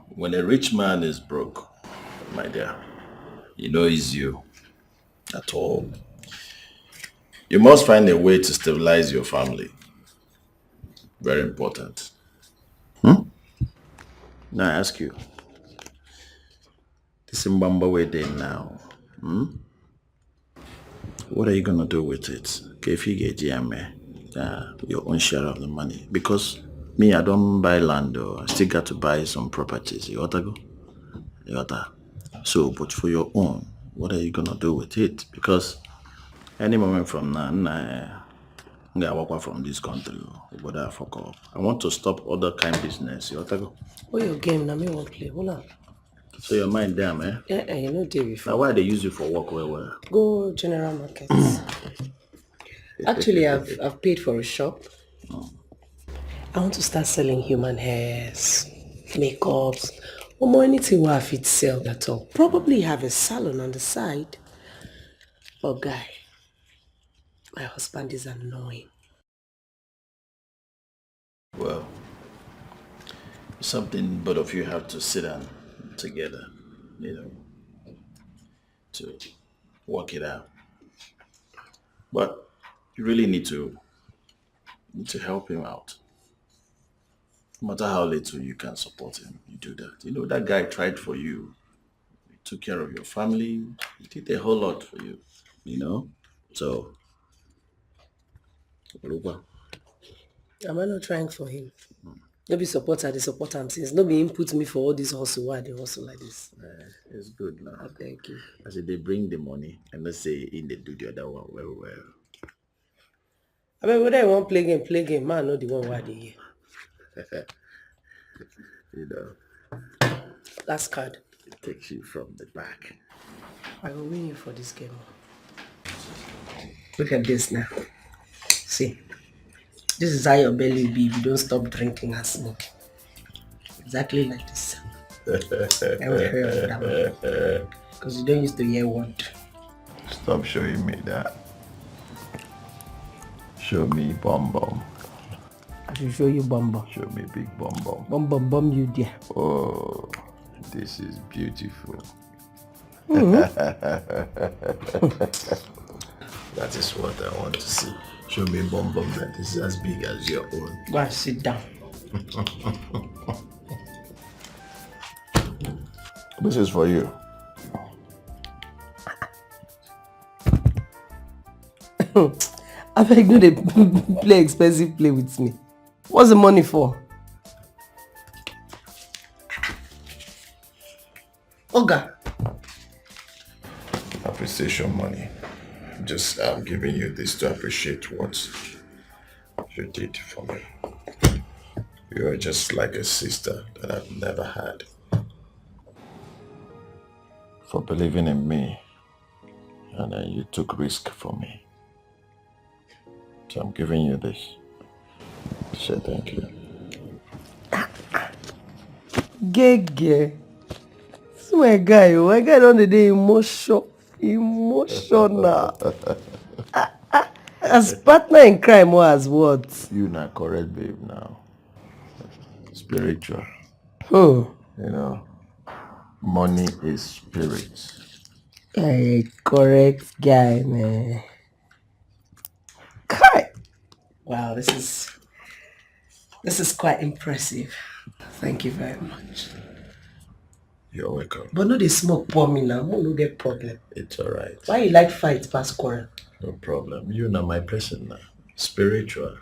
When a rich man is broke, my dear, you know it's you at all. You must find a way to stabilize your family. Very important. Now I ask you, this Mbamba we're doing now, what are you going to do with it? If you get your own share of the money. Because me, I don't buy land though. I still got to buy some properties. You ought to go? You ought to. So, but for your own, what are you going to do with it? Because any moment from now, I'm going to walk out from this country. But I fuck up. I want to stop other kind of business. You ought to go? Oh, your game, now me won't play. Hold on. So your mind there, man? Yeah, you know day before. Now why they use you for work where? Go general markets. Actually, I've paid for a shop. I want to start selling human hairs, makeups, or more anything where I fit sell at all. Probably have a salon on the side. Oh, guy, my husband is annoying. Well, something both of you have to sit down together, to work it out. But you really need to help him out. No matter how little you can support him, you do that. That guy tried for you. He took care of your family. He did a whole lot for you, So, Am I not trying for him? No be supporter, they support him since. No be him put me for all this hustle. Why they hustle like this? It's good now. I beg you. I said they bring the money and let's say in they do the other one very well. I mean, whether you want play game, man, not the one why they here. Last card. It takes you from the back. I will win you for this game. Look at this now. See. This is how your belly will be if you don't stop drinking and smoking. Exactly like this. I will hear that one. Because you don't used to hear word. Stop showing me that. Show me bum bum. I should show you bum bum. Show me big bum bum. Bum bum bum you there. Oh, this is beautiful. That is what I want to see. Show me bum bum that is as big as your own. Go and sit down. This is for you. I beg you to play expensive play with me. What's the money for? Appreciation money. Just giving you this to appreciate what you did for me. You are just like a sister that I've never had. For believing in me, and then you took risk for me. So I'm giving you this to say thank you. Gege. This my guy, my guy on the day emotional. As partner in crime or as what? You not correct, babe, now. Spiritual. You know, money is spirit. A correct guy, man. Kai. Wow, this is quite impressive. Thank you very much. You're welcome. But no, they smoke pour me now. No get problem. It's alright. Why you like fight past quarrel? No problem. You're not my person now. Spiritual.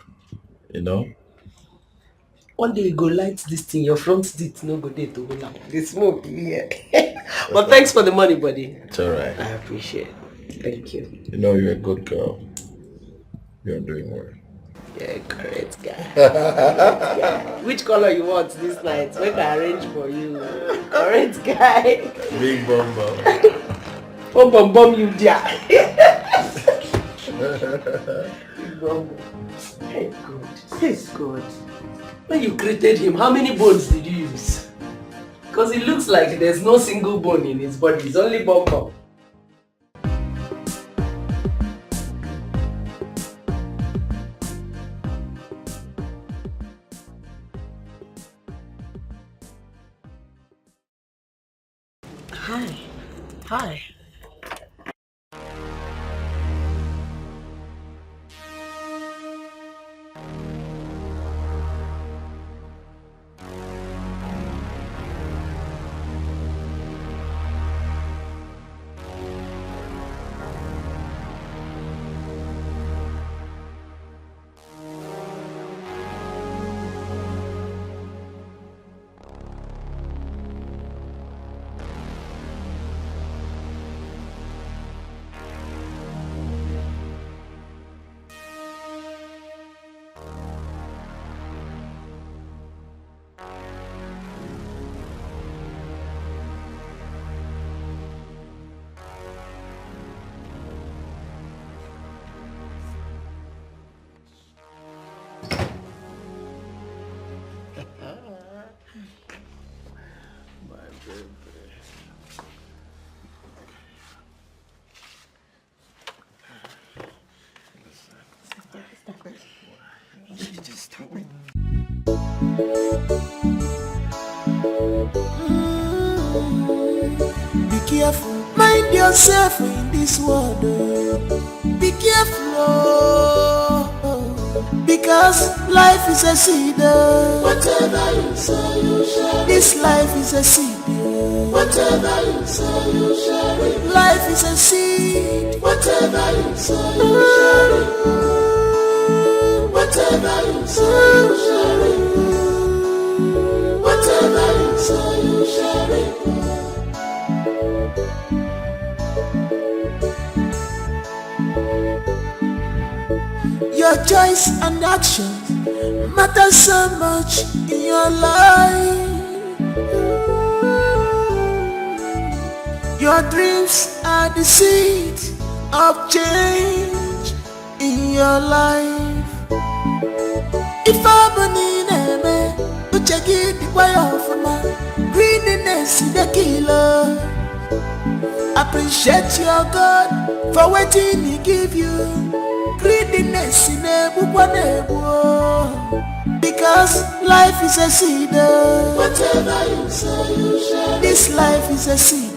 You know? One day you go light this thing, your front teeth no go there to go now. They smoke, yeah. But thanks for the money, buddy. It's alright. I appreciate it. Thank you. You know you're a good girl. You're doing well. Yeah, correct guy. Yeah. Which color you want this night? We can arrange for you. Correct guy. Big bum bum. Bum you there. Big bum. Hey, good. He's good. When you created him, how many bones did you use? Because it looks like there's no single bone in his body. It's only bum. Hi. Be careful, mind yourself in this world. Be careful, because life is a seed. Whatever you sow, you shall. This life is a seed. Whatever you sow, you shall. Life is a seed. Whatever you sow, you shall. Whatever you sow, you shall. Whatever you sow, you shall. Your choice and action matter so much in your life. Your dreams are the seed of change in your life. If I believe in me, you check it the way of my greediness is the killer. Appreciate your God for waiting He give you. Greediness in a because life is a seed. Whatever you sow, you shall. This life is a seed.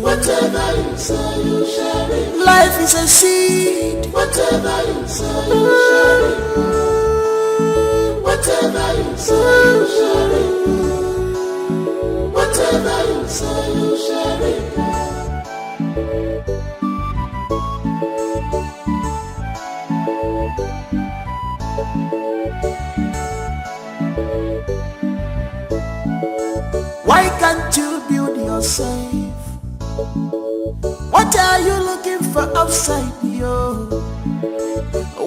Whatever you sow, you shall. Life is a seed. Whatever you sow, you shall. Whatever you sow, you shall. Whatever you sow, you shall. Why can't you build yourself? What are you looking for outside yo.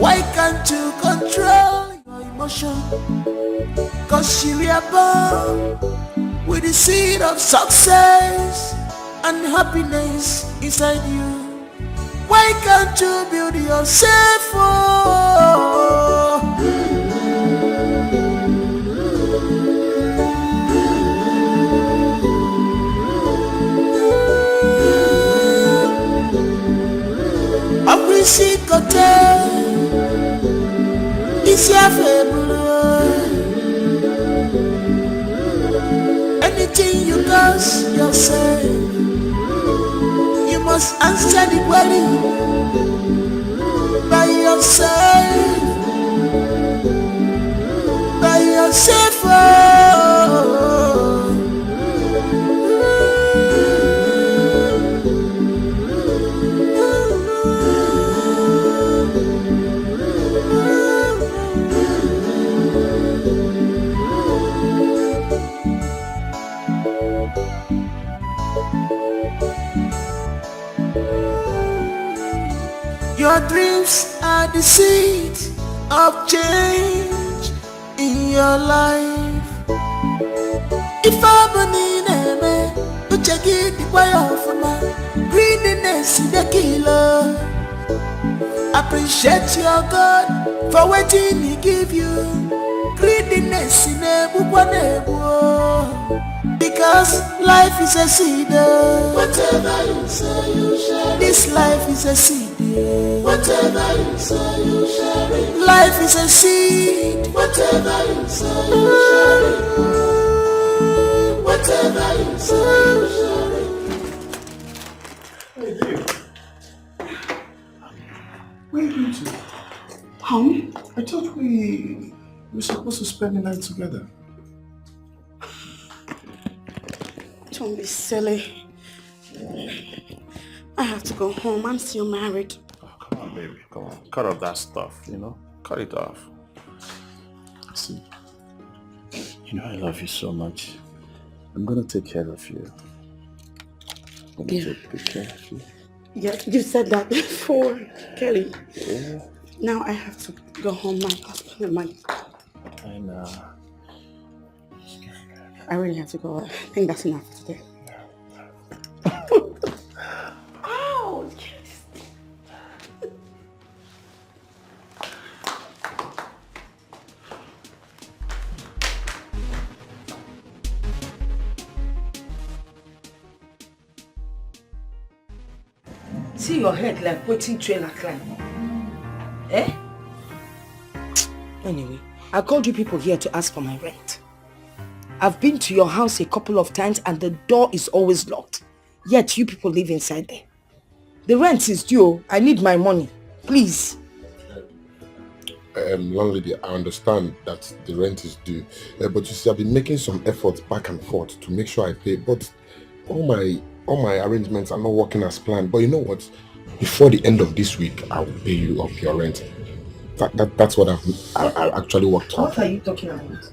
Why can't you control your emotion? Cause you were born with the seed of success and happiness inside you. Why can't you build yourself up? Appreciate it's your favorite. Anything you cause yourself, you must answer the query by yourself. By yourself. Your dreams are the seed of change in your life. If I'm name, you check it the way of my greediness in the killer. Appreciate your God for waiting He give you. Greediness in a because life is a seed. Whatever you say, you share. This life is a seed. Whatever you say, you share it. Life is a seed. Whatever you say, you share it. Whatever you say, you share it. Hey, you. Where are you going to? Home? I thought we were supposed to spend the night together. Don't be silly. I have to go home. I'm still married. Oh, come on, baby. Come on. Cut off that stuff, you know? Cut it off. See, you know I love you so much. I'm gonna take care of you. I'm gonna take care of you. Yeah, you said that before, Kelly. Yeah. Now I have to go home. My husband and my... I know. I really have to go. I think that's enough for today. Oh, yes. See your head like waiting trailer climb. Eh? Anyway, I called you people here to ask for my rent. I've been to your house a couple of times and the door is always locked. Yet you people live inside there. The rent is due. I need my money. Please. Landlady, I understand that the rent is due. But you see, I've been making some efforts back and forth to make sure I pay. But all my arrangements are not working as planned. But you know what? Before the end of this week, I will pay you up your rent. That's what I actually worked on. What are you talking about?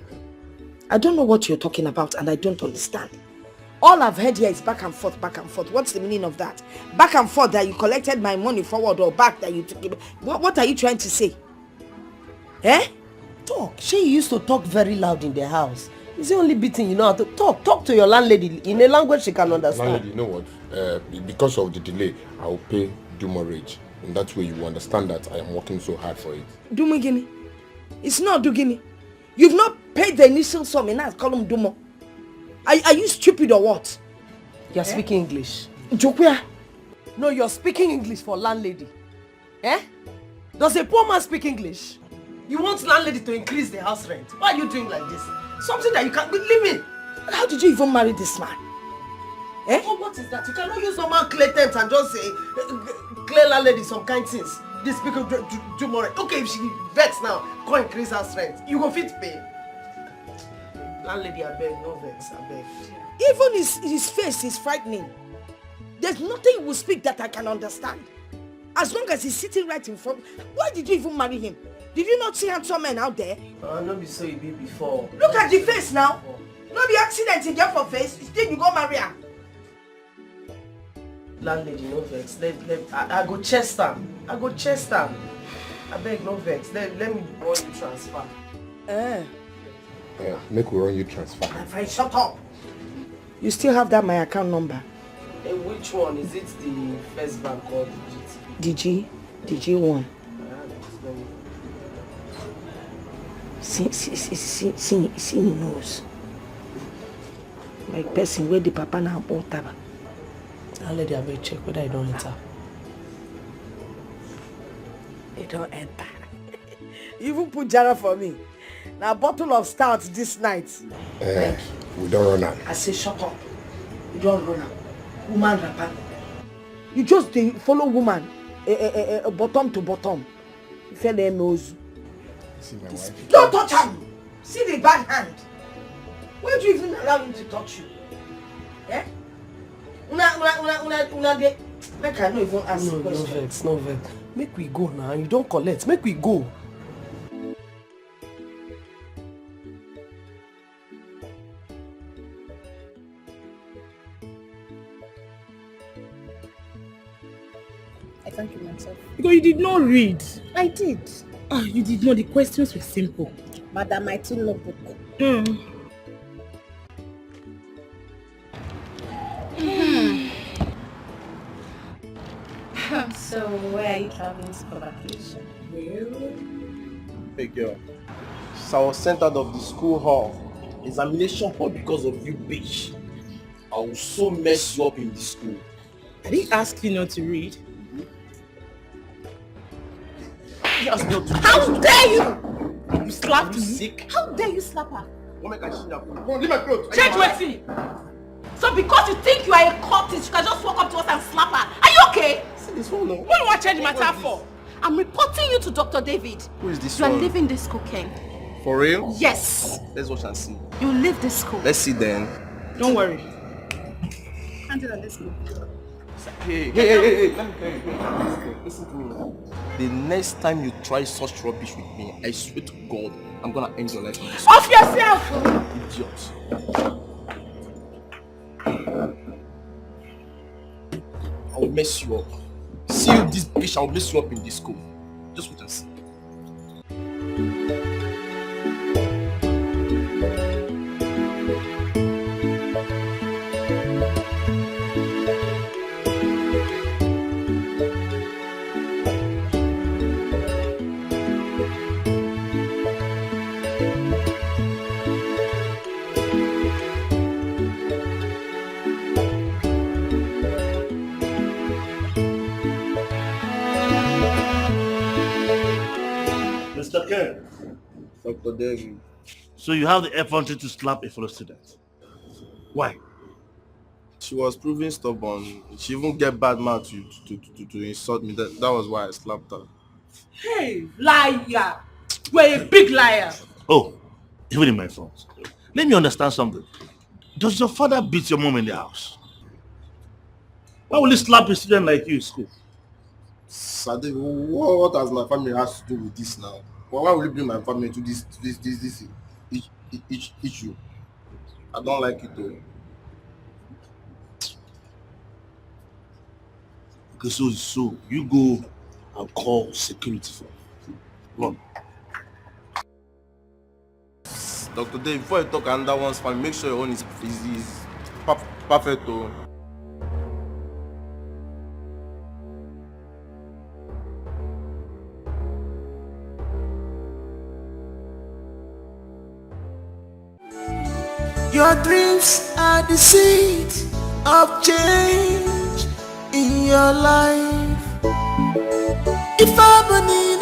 I don't know what you're talking about and I don't understand. All I've heard here is back and forth, back and forth. What's the meaning of that? Back and forth that you collected my money forward or back that you took it. What are you trying to say? Eh? Talk. She used to talk very loud in the house. It's the only bit you know how to talk. Talk to your landlady in a language she can understand. Landlady, you know what? Because of the delay, I will pay demurrage. And that way you will understand that I am working so hard for it. Dumigini? It's not Dugini. You've not paid the initial sum and now call him Dumo. Are you stupid or what? You're speaking English. Jokwea? No, you're speaking English for landlady. Eh? Does a poor man speak English? You want landlady to increase the house rent. Why are you doing like this? Something that you can't believe in. How did you even marry this man? Eh? Oh, what is that? You cannot use normal clear terms and just say clear landlady some kind things. This people do more. Okay, if she vex now, go increase house rent. You go fit pay. Landlady, I beg, no vex, I beg. Even his face is frightening. There's nothing he will speak that I can understand. As long as he's sitting right in front. Why did you even marry him? Did you not see handsome men out there? No be so you be before. Look at the face now. No be accident you get for face. Still you go marry her. Landlady, no vex. I go chest am. I go chase them. I beg, no vex. Let me run you transfer. Make we run you transfer. If I shut up. You still have that my account number? Which one? Is it the first bank or the GT? DG1. See knows. Like person where the papa now bought taba. I'll let you check whether I don't enter. It don't enter. You even put Jara for me. Now a bottle of stout this night. Thank you. We don't run out. I say shut up. You don't run out. Woman rapper. You just follow woman. Bottom to bottom. You feel their nose. See my wife. Don't touch her. See the bad hand. Why do you even allow him to touch you? Eh? Una de. Make I no even ask No question. vex, no vex. Make we go now. You don't collect. Make we go. I thank you myself. Because you did not read. I did. You did not. The questions were simple. Madam, I took notebook. So, where are you traveling for vacation? Hey girl, so I was sent out of the school hall, examination hall because of you bitch. I will so mess you up in the school. I didn't ask you not to read. Yes, not to How dare you! You slapped me? Sick? How dare you slap her? What make I see that? Come on, leave my clothes. Change wetin. So because you think you are a cultist, you can just walk up to us and slap her. Are you okay? See this one now. What do you want to change matter for? I'm reporting you to Dr. David. Who is this You are one? leaving this school, Ken. For real? Yes. Let's watch and see. You leave this school. Let's see then. Don't worry. Angela, let's go. Hey. Let me tell you. Listen to me now. The next time you try such rubbish with me, I swear to God, I'm gonna end your life in this. Off yourself! Idiot. I'll mess you up. See you this bitch, I'll mess you up in this school. Just wait and see. Mr. Ken. Dr. David. So you have the effrontery to slap a fellow student. Why? She was proving stubborn. She even get bad mouth to insult me. That was why I slapped her. Hey, liar! You're a big liar! Oh, even in my front. Let me understand something. Does your father beat your mom in the house? Why will he slap a student like you in school? Sadiq, what has my family has to do with this now? Why will you bring my family to this issue? I don't like it though. Okay, so you go and call security for me. Come on. Dr. Dave, before you talk another one's family, make sure your own is perfect though. Your dreams are the seed of change in your life. If I'm in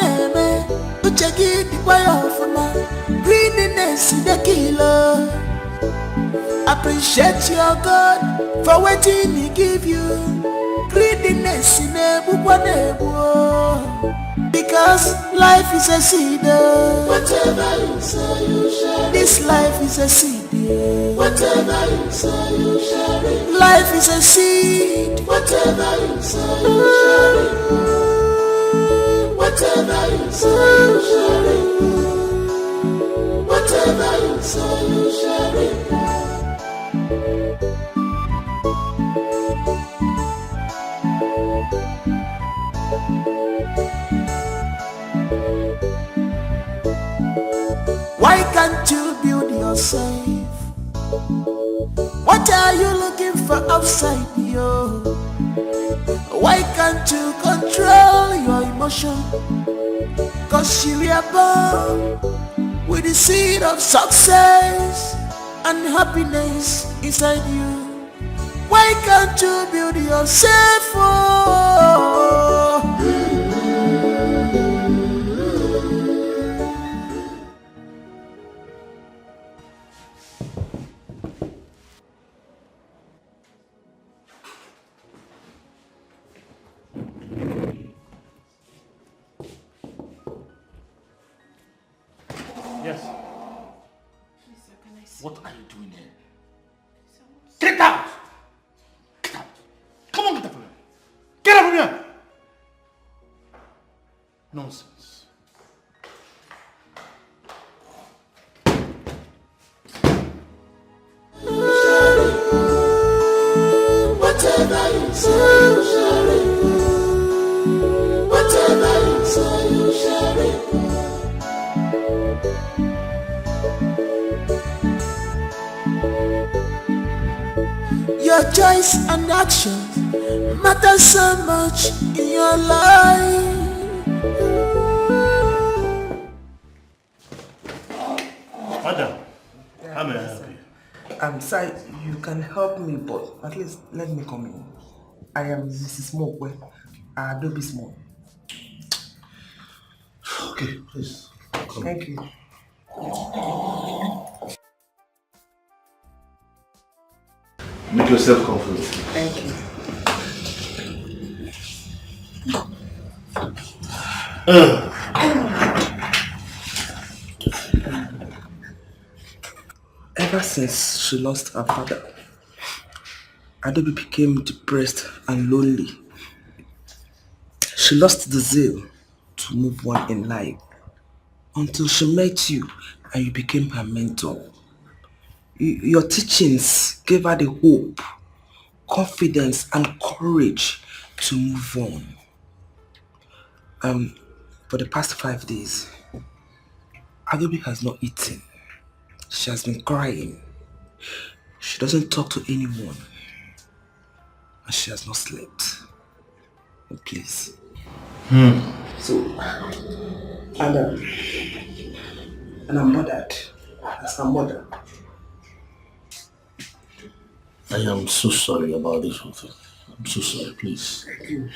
uche gị dịkwa ya ọfụma, greediness the killer. Appreciate your God for wetin he give you. Greediness na-egbukwa na-egbu. Because life is a seed. Whatever you say, you share. This life is a seed. Whatever you say, you share it. Life is a seed. Whatever you say, you share it. Whatever you say, you share it. Whatever you say, you share it. What are you looking for outside, yo? Why can't you control your emotion? Cause you were born with the seed of success and happiness inside you. Why can't you build yourself up? Yes. What are you doing here? Get out! Get out! Come on, get out from here! Get out from here! Nonsense. Whatever you say, you shall reap. Whatever you say, you shall reap. Your choice and action matter so much in your life. Madam, how may I help you? I'm sorry, you can help me, but at least let me come in. I am Mrs. Mokwe, Adobe Small. Okay, please. Come. Thank you. Make yourself comfortable. Thank you. Ever since she lost her father, Adobe became depressed and lonely. She lost the zeal to move on in life until she met you and you became her mentor. Your teachings gave her the hope, confidence and courage to move on. For the past 5 days, Adobe has not eaten. She has been crying. She doesn't talk to anyone. And she has not slept. Oh, please. So, and I'm bothered as her mother. I am so sorry about this whole thing. I'm so sorry, please. Thank you.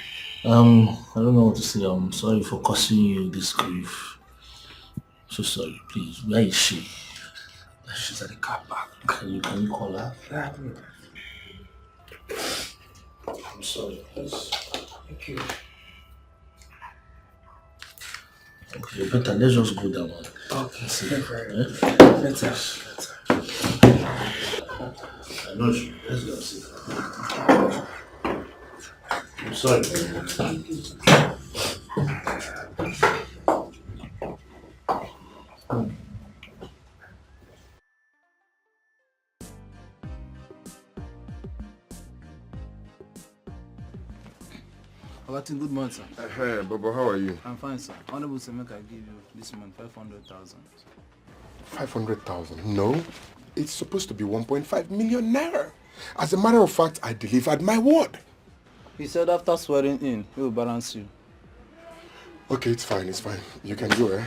I don't know what to say. I'm sorry for causing you this grief. So sorry, please. Where is she? She's at the car park. Can you call her? Yeah. I'm sorry, please. Thank you. Okay, better. Let's just go down. Okay. See. Better. I know you. Let's go see. I'm sorry. Watchin, good morning, sir. Hey, Bobo, how are you? I'm fine, sir. Honorable sir, make I give you this month 500,000. 500,000? No, it's supposed to be 1.5 million naira. As a matter of fact, I delivered my word. He said after swearing in, he will balance you. Okay, it's fine, it's fine. You can go, eh?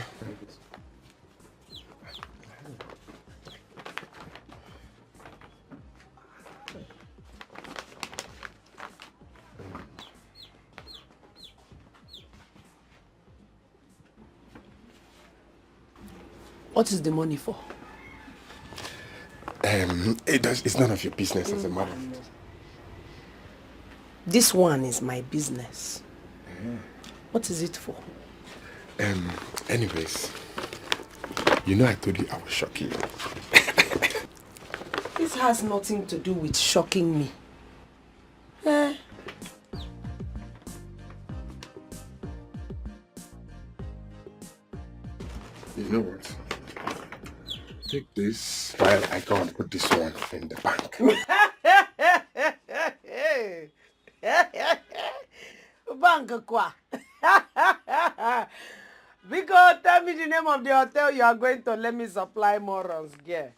What is the money for? It's none of your business as a matter of fact. This one is my business. What is it for? Anyways, you know I told you I was shocking you. This has nothing to do with shocking me. Eh? You know what? Take this while I go and put this one in the bank. Bank kwa. Because tell me the name of the hotel you are going to let me supply more runs, girl.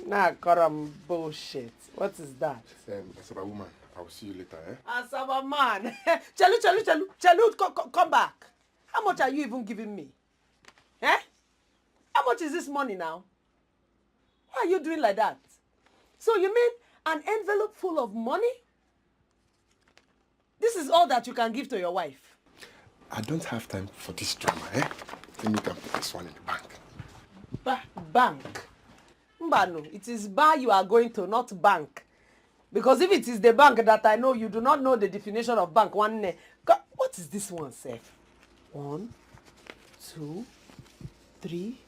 Nah, Karam bullshit. What is that? Asaba woman, I will see you later, eh? Asaba man. Chalu, come back. How much are you even giving me? Eh? How much is this money now? Why are you doing like that? So you mean an envelope full of money? This is all that you can give to your wife? I don't have time for this drama, eh? Let me go and put this one in the bank. Bank? Mbano, it is bar you are going to, not bank. Because if it is the bank that I know, you do not know the definition of bank. What is this one, Seth? 1, 2, 3,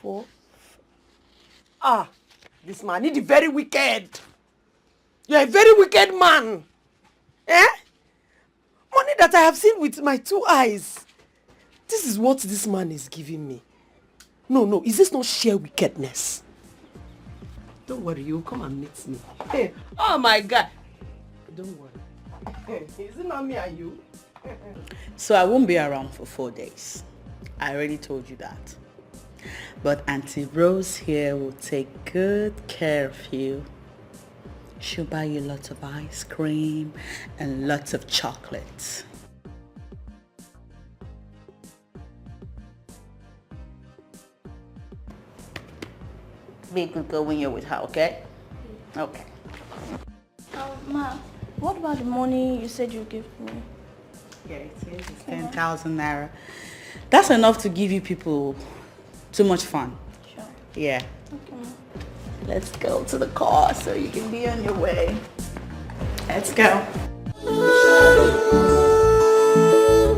4. Ah, this man is very wicked. You're a very wicked man. Eh? Money that I have seen with my 2 eyes. This is what this man is giving me. No, is this not sheer wickedness? Don't worry, you'll come and meet me. Hey, oh my God. Don't worry. Is it not me and you? So I won't be around for 4 days. I already told you that. But Auntie Rose here will take good care of you. She'll buy you lots of ice cream and lots of chocolates. Be a good girl when you're with her, okay? Okay. Ma, what about the money you said you'd give me? Yeah, it's 10,000 naira. That's enough to give you people too much fun. Sure. Yeah. Okay, Ma. Let's go to the car so you can be on your way. Let's go.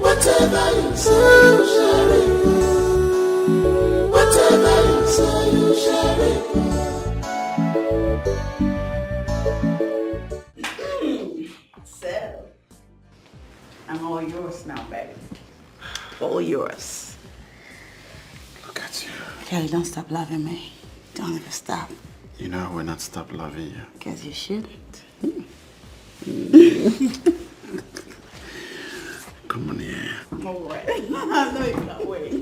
Whatever you say, you share it. Whatever you say, you share it. So, I'm all yours now, baby. All yours. Look at you. Kelly, don't stop loving me. Don't ever stop. You know I will not stop loving you. Because you shouldn't. Come on here. All right. I know you can't wait.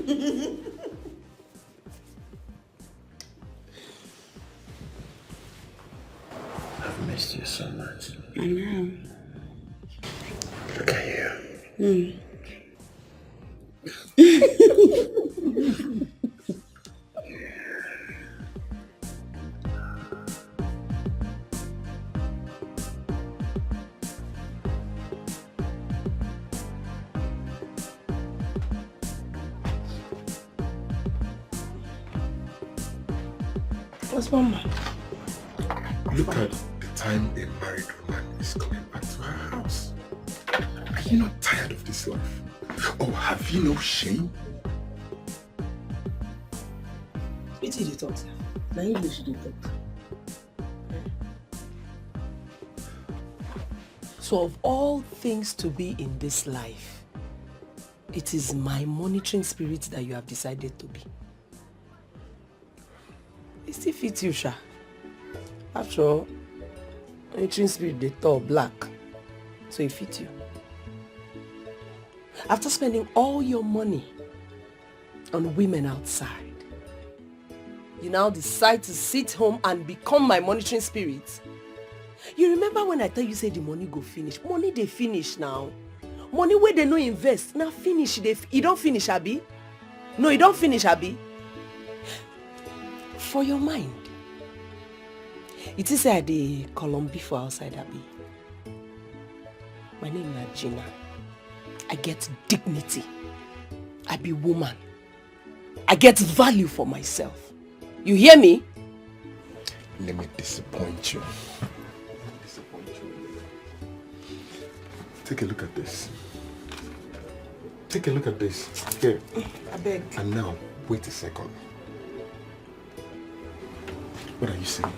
I've missed you so much. I know. Look at you. What's wrong, man? Look at the time a married woman is coming back to her house. Are you not tired of this life? Or have you no shame? What did you talk, sir? Now English you talk. So of all things to be in this life, it is my monitoring spirit that you have decided to be. It still fits you, Sha. After all, monitoring spirit they talk black, so it fits you. After spending all your money on women outside, you now decide to sit home and become my monitoring spirit. You remember when I tell you say the money go finish? Money they finish now. Money where they no invest, now finish. You don't finish, Abi? No, you don't finish, Abi? For your mind, it is at the Colombi for outside, Abi. My name is Gina. I get dignity. I be woman. I get value for myself. You hear me? Let me disappoint you. Take a look at this. Take a look at this. Here. I beg. And now, wait a second. What are you saying?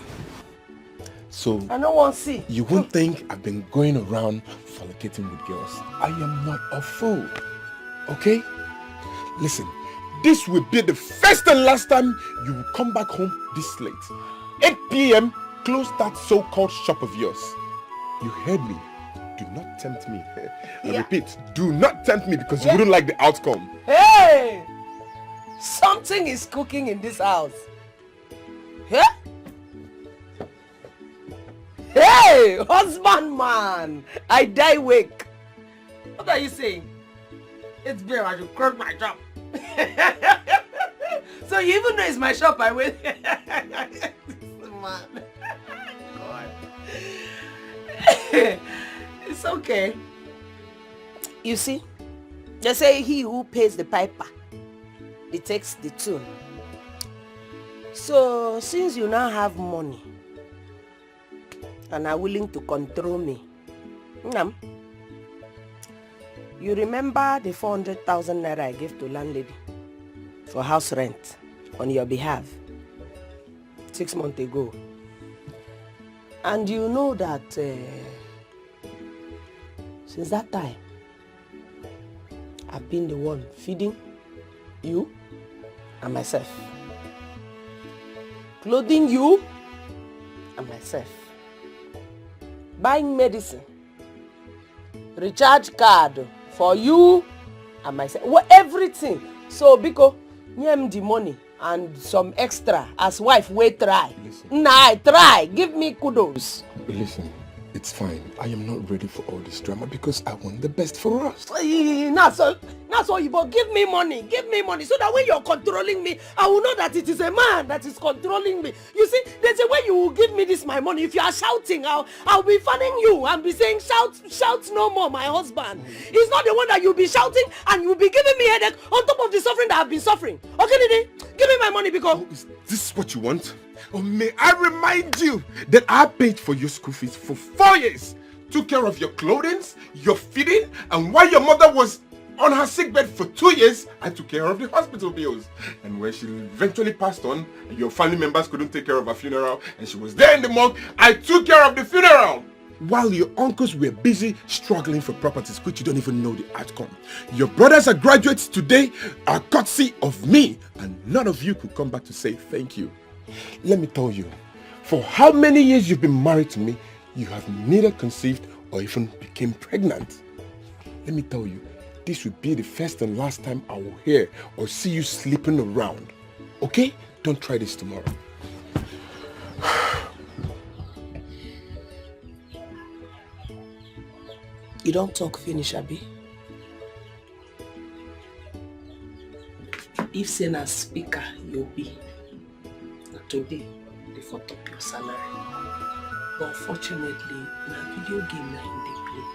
So, I don't want to see. You won't think I've been going around fornicating with girls. I am not a fool. Okay? Listen, this will be the first and last time you will come back home this late. 8 p.m., close that so-called shop of yours. You heard me. Do not tempt me. I repeat, do not tempt me because you wouldn't like the outcome. Hey! Something is cooking in this house. Hey! Hey, husband man, I die wake. What are you saying? It's brave, I should close my shop. So you even know it's my shop, I wait. Man. God. It's okay. You see, they say he who pays the piper, he takes the tune. So since you now have money and are willing to control me, you remember the 400,000 naira I gave to landlady for house rent on your behalf 6 months ago? And you know that since that time, I've been the one feeding you and myself, clothing you and myself, buying medicine, recharge card for you and myself, well, everything. So Biko, give the money and some extra as wife we try. Nah, try. Give me kudos. Listen, it's fine. I am not ready for all this drama because I want the best for us. That's all you, but give me money so that when you're controlling me, I will know that it is a man that is controlling me. You see, there's a way you will give me this my money. If you are shouting, I'll be fanning you and be saying, shout no more, my husband. He's not the one that you'll be shouting and you'll be giving me headache on top of the suffering that I've been suffering. Okay, Didi? Give me my money because... Is this what you want? Or may I remind you that I paid for your school fees for 4 years, took care of your clothing, your feeding, and while your mother was on her sickbed for 2 years, I took care of the hospital bills. And when she eventually passed on, your family members couldn't take care of her funeral, and she was there in the morgue, I took care of the funeral. While your uncles were busy struggling for properties, which you don't even know the outcome. Your brothers are graduates today, are courtesy of me, and none of you could come back to say thank you. Let me tell you, for how many years you've been married to me, you have neither conceived or even became pregnant. Let me tell you, this will be the first and last time I will hear or see you sleeping around. Okay? Don't try this tomorrow. You don't talk finish, Abi. If say na speaker, you'll be. Today, they for top your salary. But unfortunately, na video game na in dey play.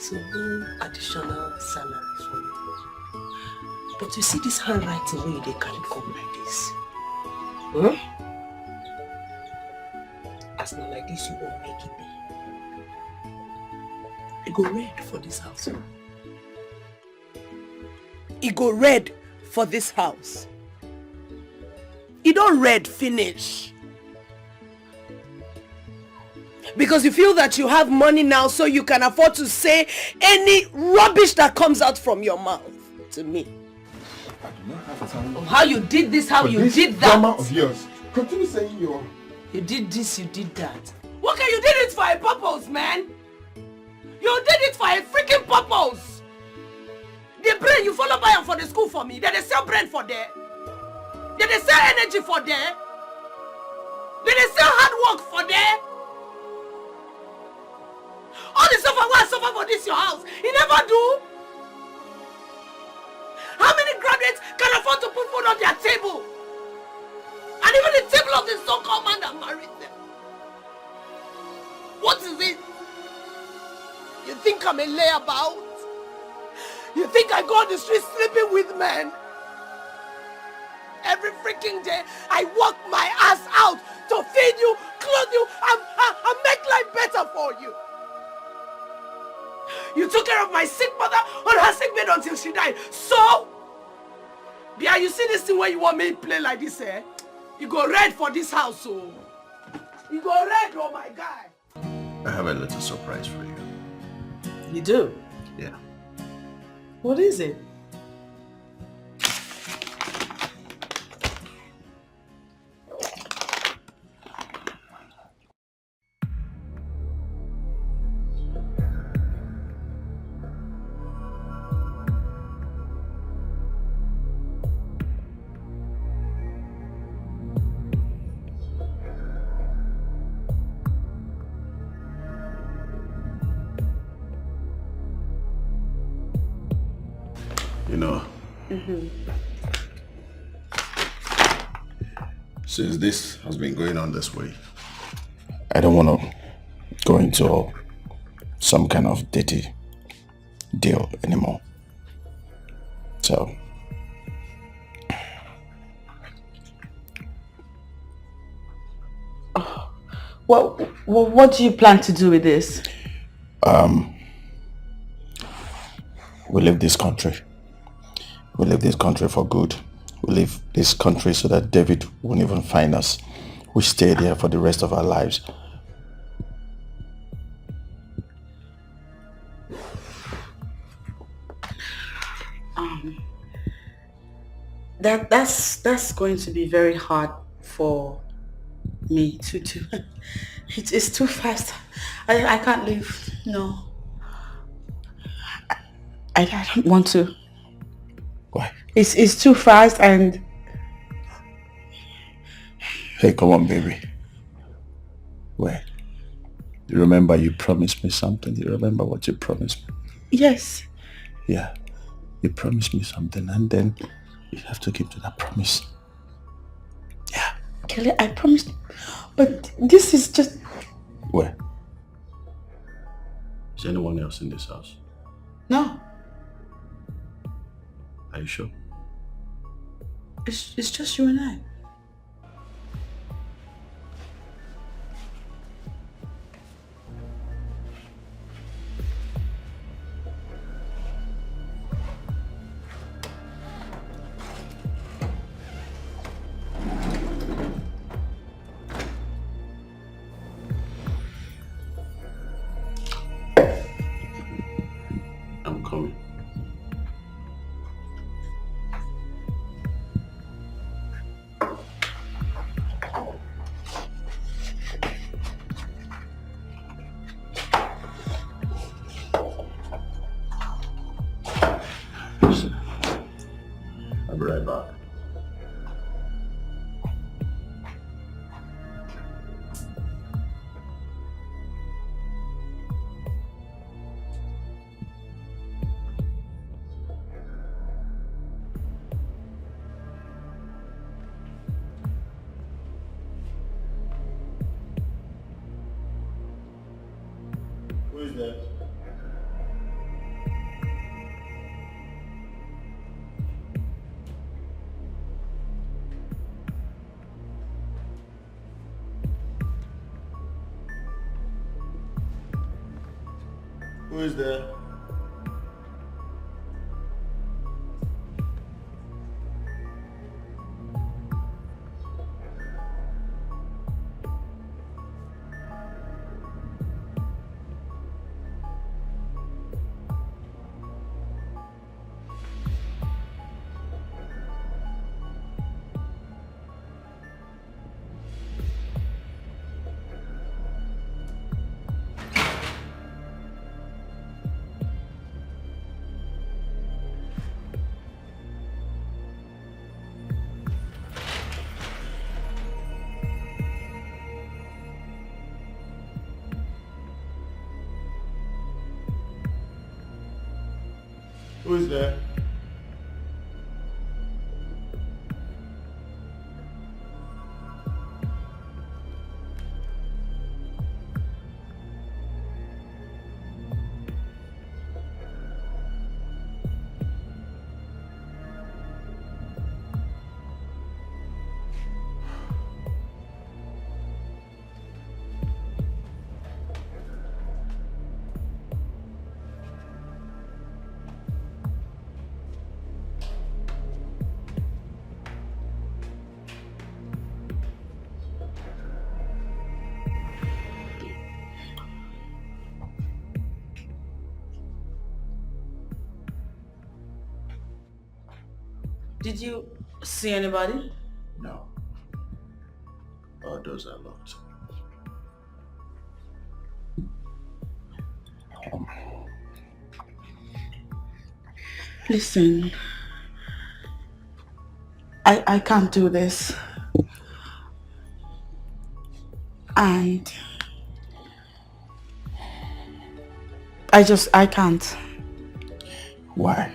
So no additional salary for you. But you see this handwriting wey they carry come like this. As not like this, you won't make it be. It go red for this house. It go red for this house. It don't red finish. Because you feel that you have money now so you can afford to say any rubbish that comes out from your mouth to me. I do not have time. How you did this, how you did that. Drama of yours. Continue saying your... You did this, you did that. Okay, you did it for a purpose, man. You did it for a freaking purpose. The brain, you follow buy for the school for me. They sell brain for there. They sell energy for there. They sell hard work for there. All the suffer, why suffer for this your house? You never do. How many graduates can afford to put food on their table? And even the table of the so-called man that married them. What is it? You think I'm a layabout? You think I go on the street sleeping with men? Every freaking day, I work my ass out to feed you, clothe you, and make life better for you. You took care of my sick mother on her sick bed until she died. So, yeah, you see this thing where you want me to play like this, eh? You go red for this house, oh. You go red, oh my guy. I have a little surprise for you. You do? Yeah. What is it? You know, since this has been going on this way, I don't want to go into some kind of dirty deal anymore. So, what do you plan to do with this? we leave this country. We leave this country for good. We leave this country so that David won't even find us. We stay there for the rest of our lives. That's going to be very hard for me to do. It's too fast. I can't leave. No. I don't want to. Why? It's too fast and... Hey, come on, baby. Wait. You remember you promised me something? You remember what you promised me? Yes. Yeah. You promised me something and then you have to keep to that promise. Kelly, I promised. But this is just... Where? Is anyone else in this house? No. Are you sure? It's just you and I. I'm coming. I'll be right back. Who is that? Who is there? Who is there? Did you see anybody? No. All doors are locked. Listen, I can't do this. And I can't. Why?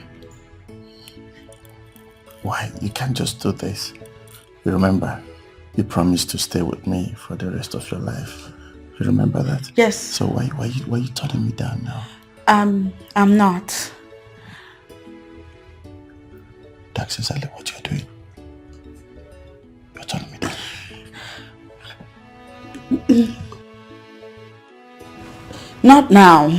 Why? You can't just do this. You remember, you promised to stay with me for the rest of your life. You remember that? Yes. So why you turning me down now? I'm not. That's exactly what you're doing. You're turning me down. Not now.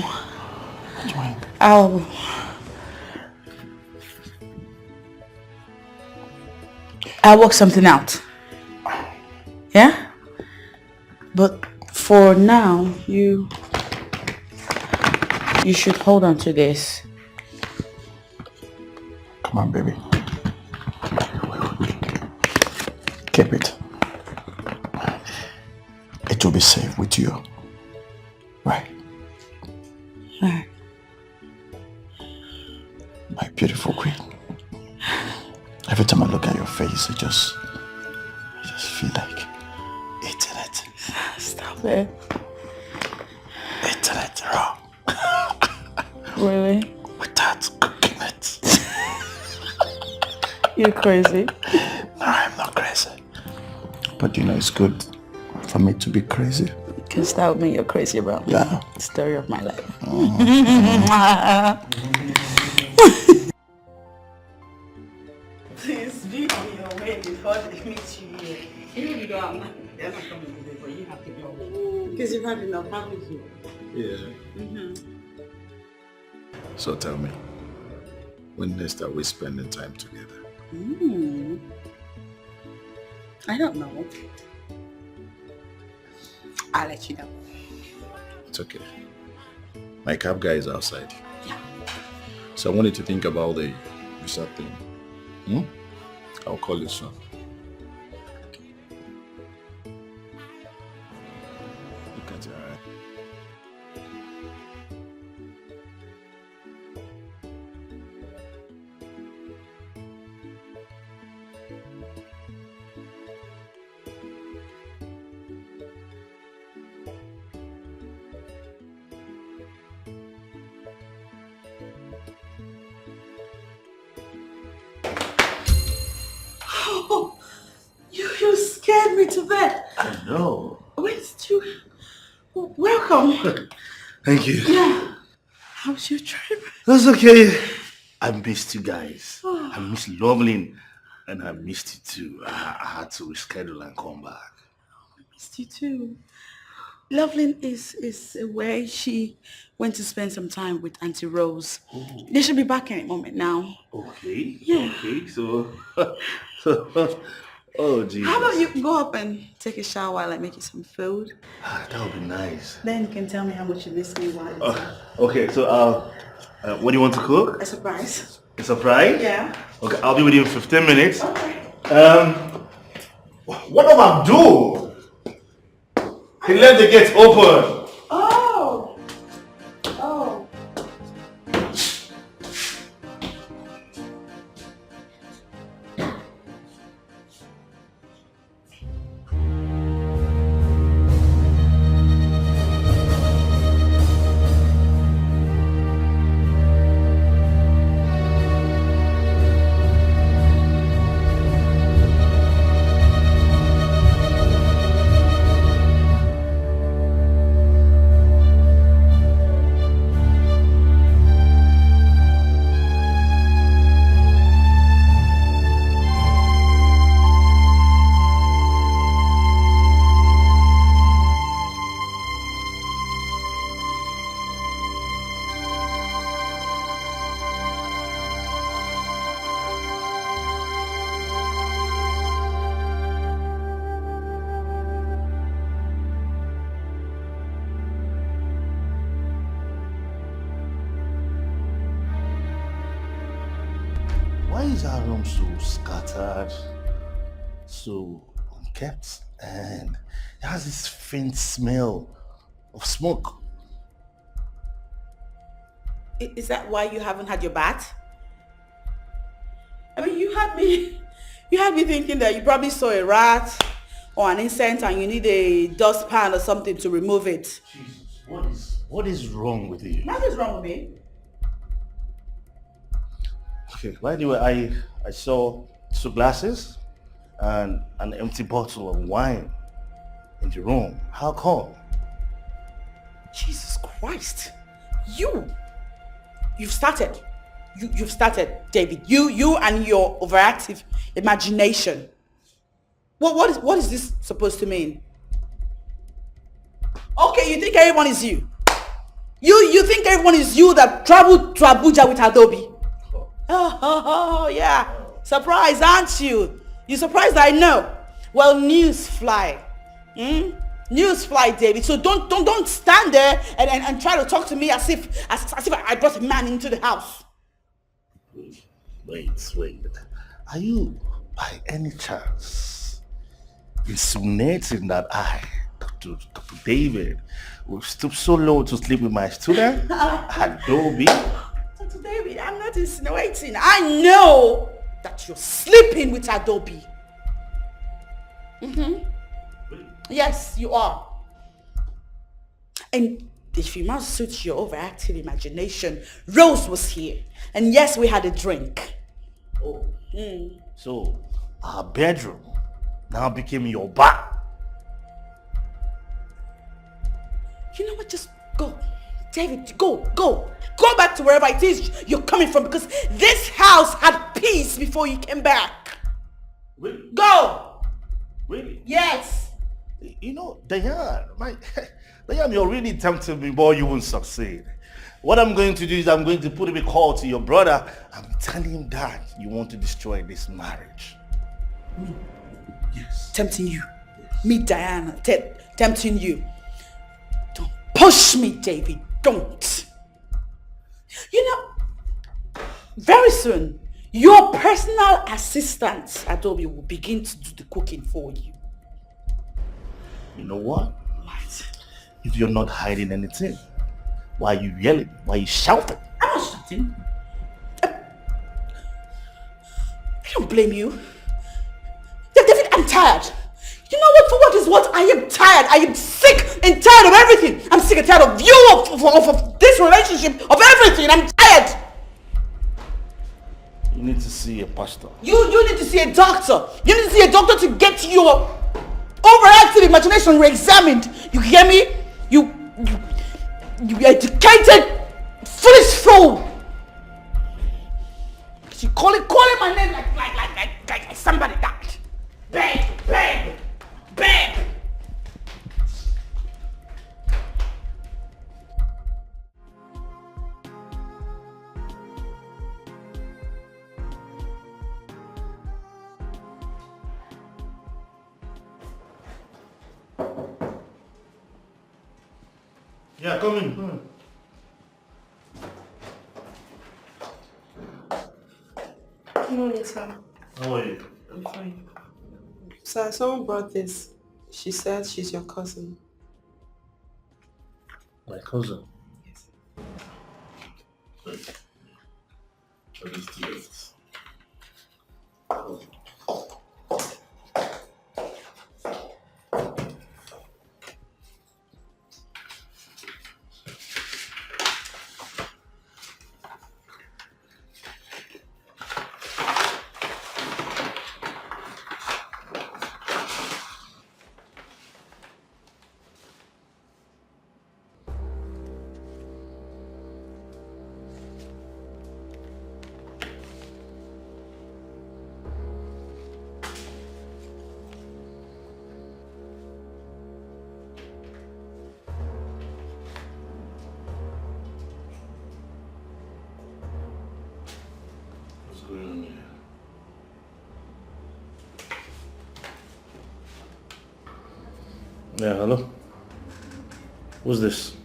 I'll work something out. Yeah? But for now, you should hold on to this. Come on, baby. Keep it. It will be safe with you. Right? Right. My beautiful queen. Every time I look at your face, I just feel like eating it. Stop it. Eating it raw. Really? Without cooking it. You're crazy. No, I'm not crazy. But you know, it's good for me to be crazy. Because that would mean you're crazy about me. Yeah. Story of my life. Please leave me away before they meet you here. Even if they're not coming today, but you have to go. Because you've had enough, haven't you? Yeah. So tell me, when next are we spending time together? I don't know. I'll let you know. It's okay. My cab guy is outside. Yeah. So I wanted to think about the visa thing. I'll call you soon. Look at you, alright? Oh, you scared me to death. I know. Where did you... Welcome. Thank you. Yeah. How's your trip? That's okay. I missed you guys. Oh. I missed Loveling, and I missed you too. I had to reschedule and come back. I missed you too. Loveling is away. She went to spend some time with Auntie Rose. Oh. They should be back any moment now. Okay. Yeah. Okay. So, oh Jesus. How about you go up and take a shower while I make you some food? That would be nice. Then you can tell me how much you miss me while it's Okay. So, what do you want to cook? a surprise. A surprise? Yeah. Okay. I'll be with you in 15 minutes. Okay. What do I do? He left the gate open. Oh. Oh. Why is our room so scattered, so unkept, and it has this faint smell of smoke? Is that why you haven't had your bath? I mean, you had me thinking that you probably saw a rat or an insect and you need a dustpan or something to remove it. Jesus, what is wrong with you? Nothing's wrong with me. Okay, by the way, I saw 2 glasses and an empty bottle of wine in the room. How come? Jesus Christ. You've started. You've started, David. You and your overactive imagination. What is this supposed to mean? Okay, you think everyone is you. You think everyone is you that traveled to Abuja with Adobe. Oh, yeah. Surprised, aren't you? You surprised, I know. Well, news fly. News fly, David. So don't stand there and try to talk to me as if I brought a man into the house. Wait. Are you, by any chance, insinuating that I, Dr. David, will stoop so low to sleep with my student, Adobe? Dr. David, I'm not insinuating. I know that you're sleeping with Adobe. Yes, you are. And if you must suit your overactive imagination, Rose was here. And yes, we had a drink. Oh. So, our bedroom now became your bar. You know what? Just go. David, go. Go back to wherever it is you're coming from, because this house had peace before you came back. Really? Go! Really? Yes. You know, Diane, you're really tempting me, boy, you won't succeed. What I'm going to do is I'm going to put a call to your brother and tell him that you want to destroy this marriage. Me? Yes. Tempting you. Me, Diana, tempting you. Don't push me, David. Don't. You know, very soon, your personal assistant, Adobe, will begin to do the cooking for you. You know what? What? If you're not hiding anything, why are you yelling? Why are you shouting? I'm not shouting. I don't blame you. David, I'm tired. You know what? For what is what? I am tired. I am sick and tired of everything. I'm sick and tired of you, of this relationship, of everything. I'm tired. You need to see a pastor. You need to see a doctor. You need to see a doctor to get your overactive imagination re-examined. You hear me? You educated, foolish fool. You calling my name like somebody died. Babe. Yeah, come in. Good morning, sir. How are you? I'm fine. Sir, someone brought this. She said she's your cousin. My cousin? Yes. Wait. What is this? Yeah, hello? Who's this?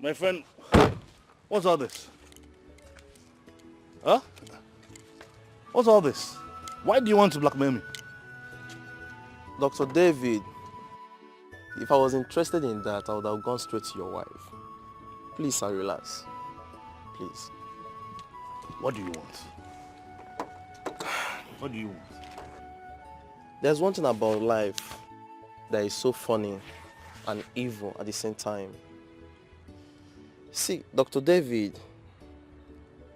My friend, what's all this? Huh? What's all this? Why do you want to blackmail me? Dr. David, if I was interested in that, I would have gone straight to your wife. Please, sir, relax. Please. What do you want? What do you want? There's one thing about life that is so funny and evil at the same time. See, Dr. David,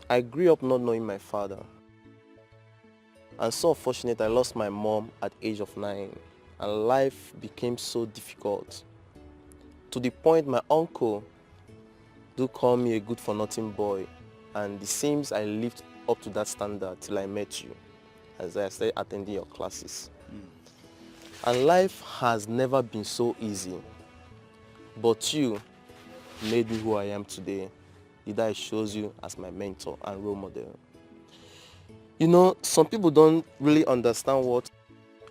I grew up not knowing my father. And so fortunate I lost my mom at age of 9. And life became so difficult. To the point my uncle do call me a good-for-nothing boy. And it seems I lived up to that standard till I met you, as I started attending your classes. And life has never been so easy. But you made me who I am today. Either I chose you as my mentor and role model. You know, some people don't really understand what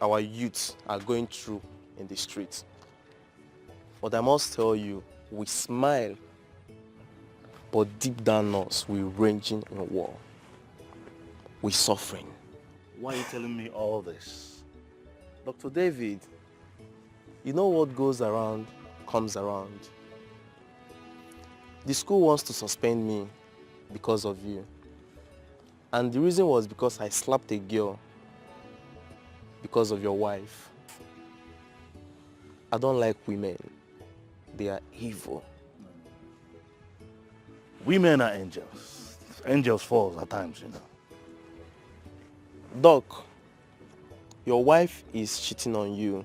our youths are going through in the streets. But I must tell you, we smile, but deep down us, we're raging in war. We're suffering. Why are you telling me all this? Dr. David, you know what goes around comes around. The school wants to suspend me because of you. And the reason was because I slapped a girl because of your wife. I don't like women. They are evil. Women are angels. Angels fall at times, you know. Doc, your wife is cheating on you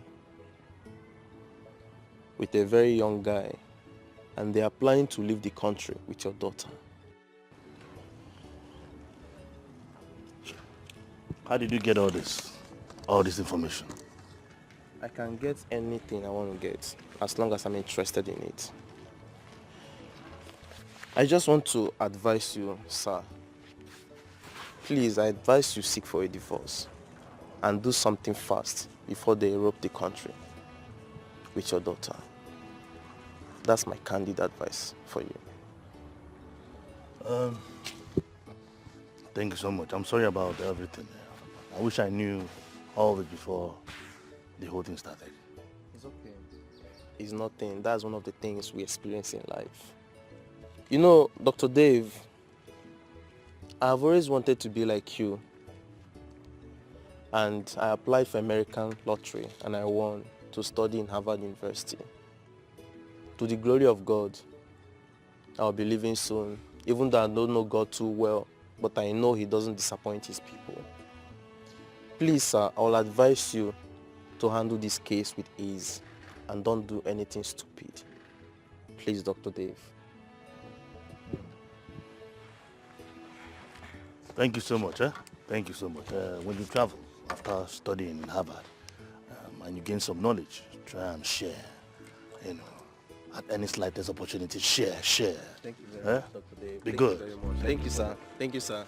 with a very young guy, and they are planning to leave the country with your daughter. How did you get all this information? I can get anything I want to get as long as I'm interested in it. I just want to advise you, sir. Please, I advise you seek for a divorce and do something fast before they erupt the country with your daughter. That's my candid advice for you. Thank you so much. I'm sorry about everything. I wish I knew all of it before the whole thing started. It's okay. It's nothing. That's one of the things we experience in life. You know, Dr. Dave, I've always wanted to be like you. And I applied for American lottery and I won to study in Harvard University. To the glory of God, I'll be leaving soon. Even though I don't know God too well, but I know He doesn't disappoint His people. Please, sir, I will advise you to handle this case with ease and don't do anything stupid. Please, Dr. Dave. Thank you so much. Thank you so much. When you travel after studying in Harvard and you gain some knowledge, try and share. You know, at any slightest opportunity, share. Thank you very much, Dr. Dave. Be good. Thank you very much. Thank you, sir. Thank you, sir.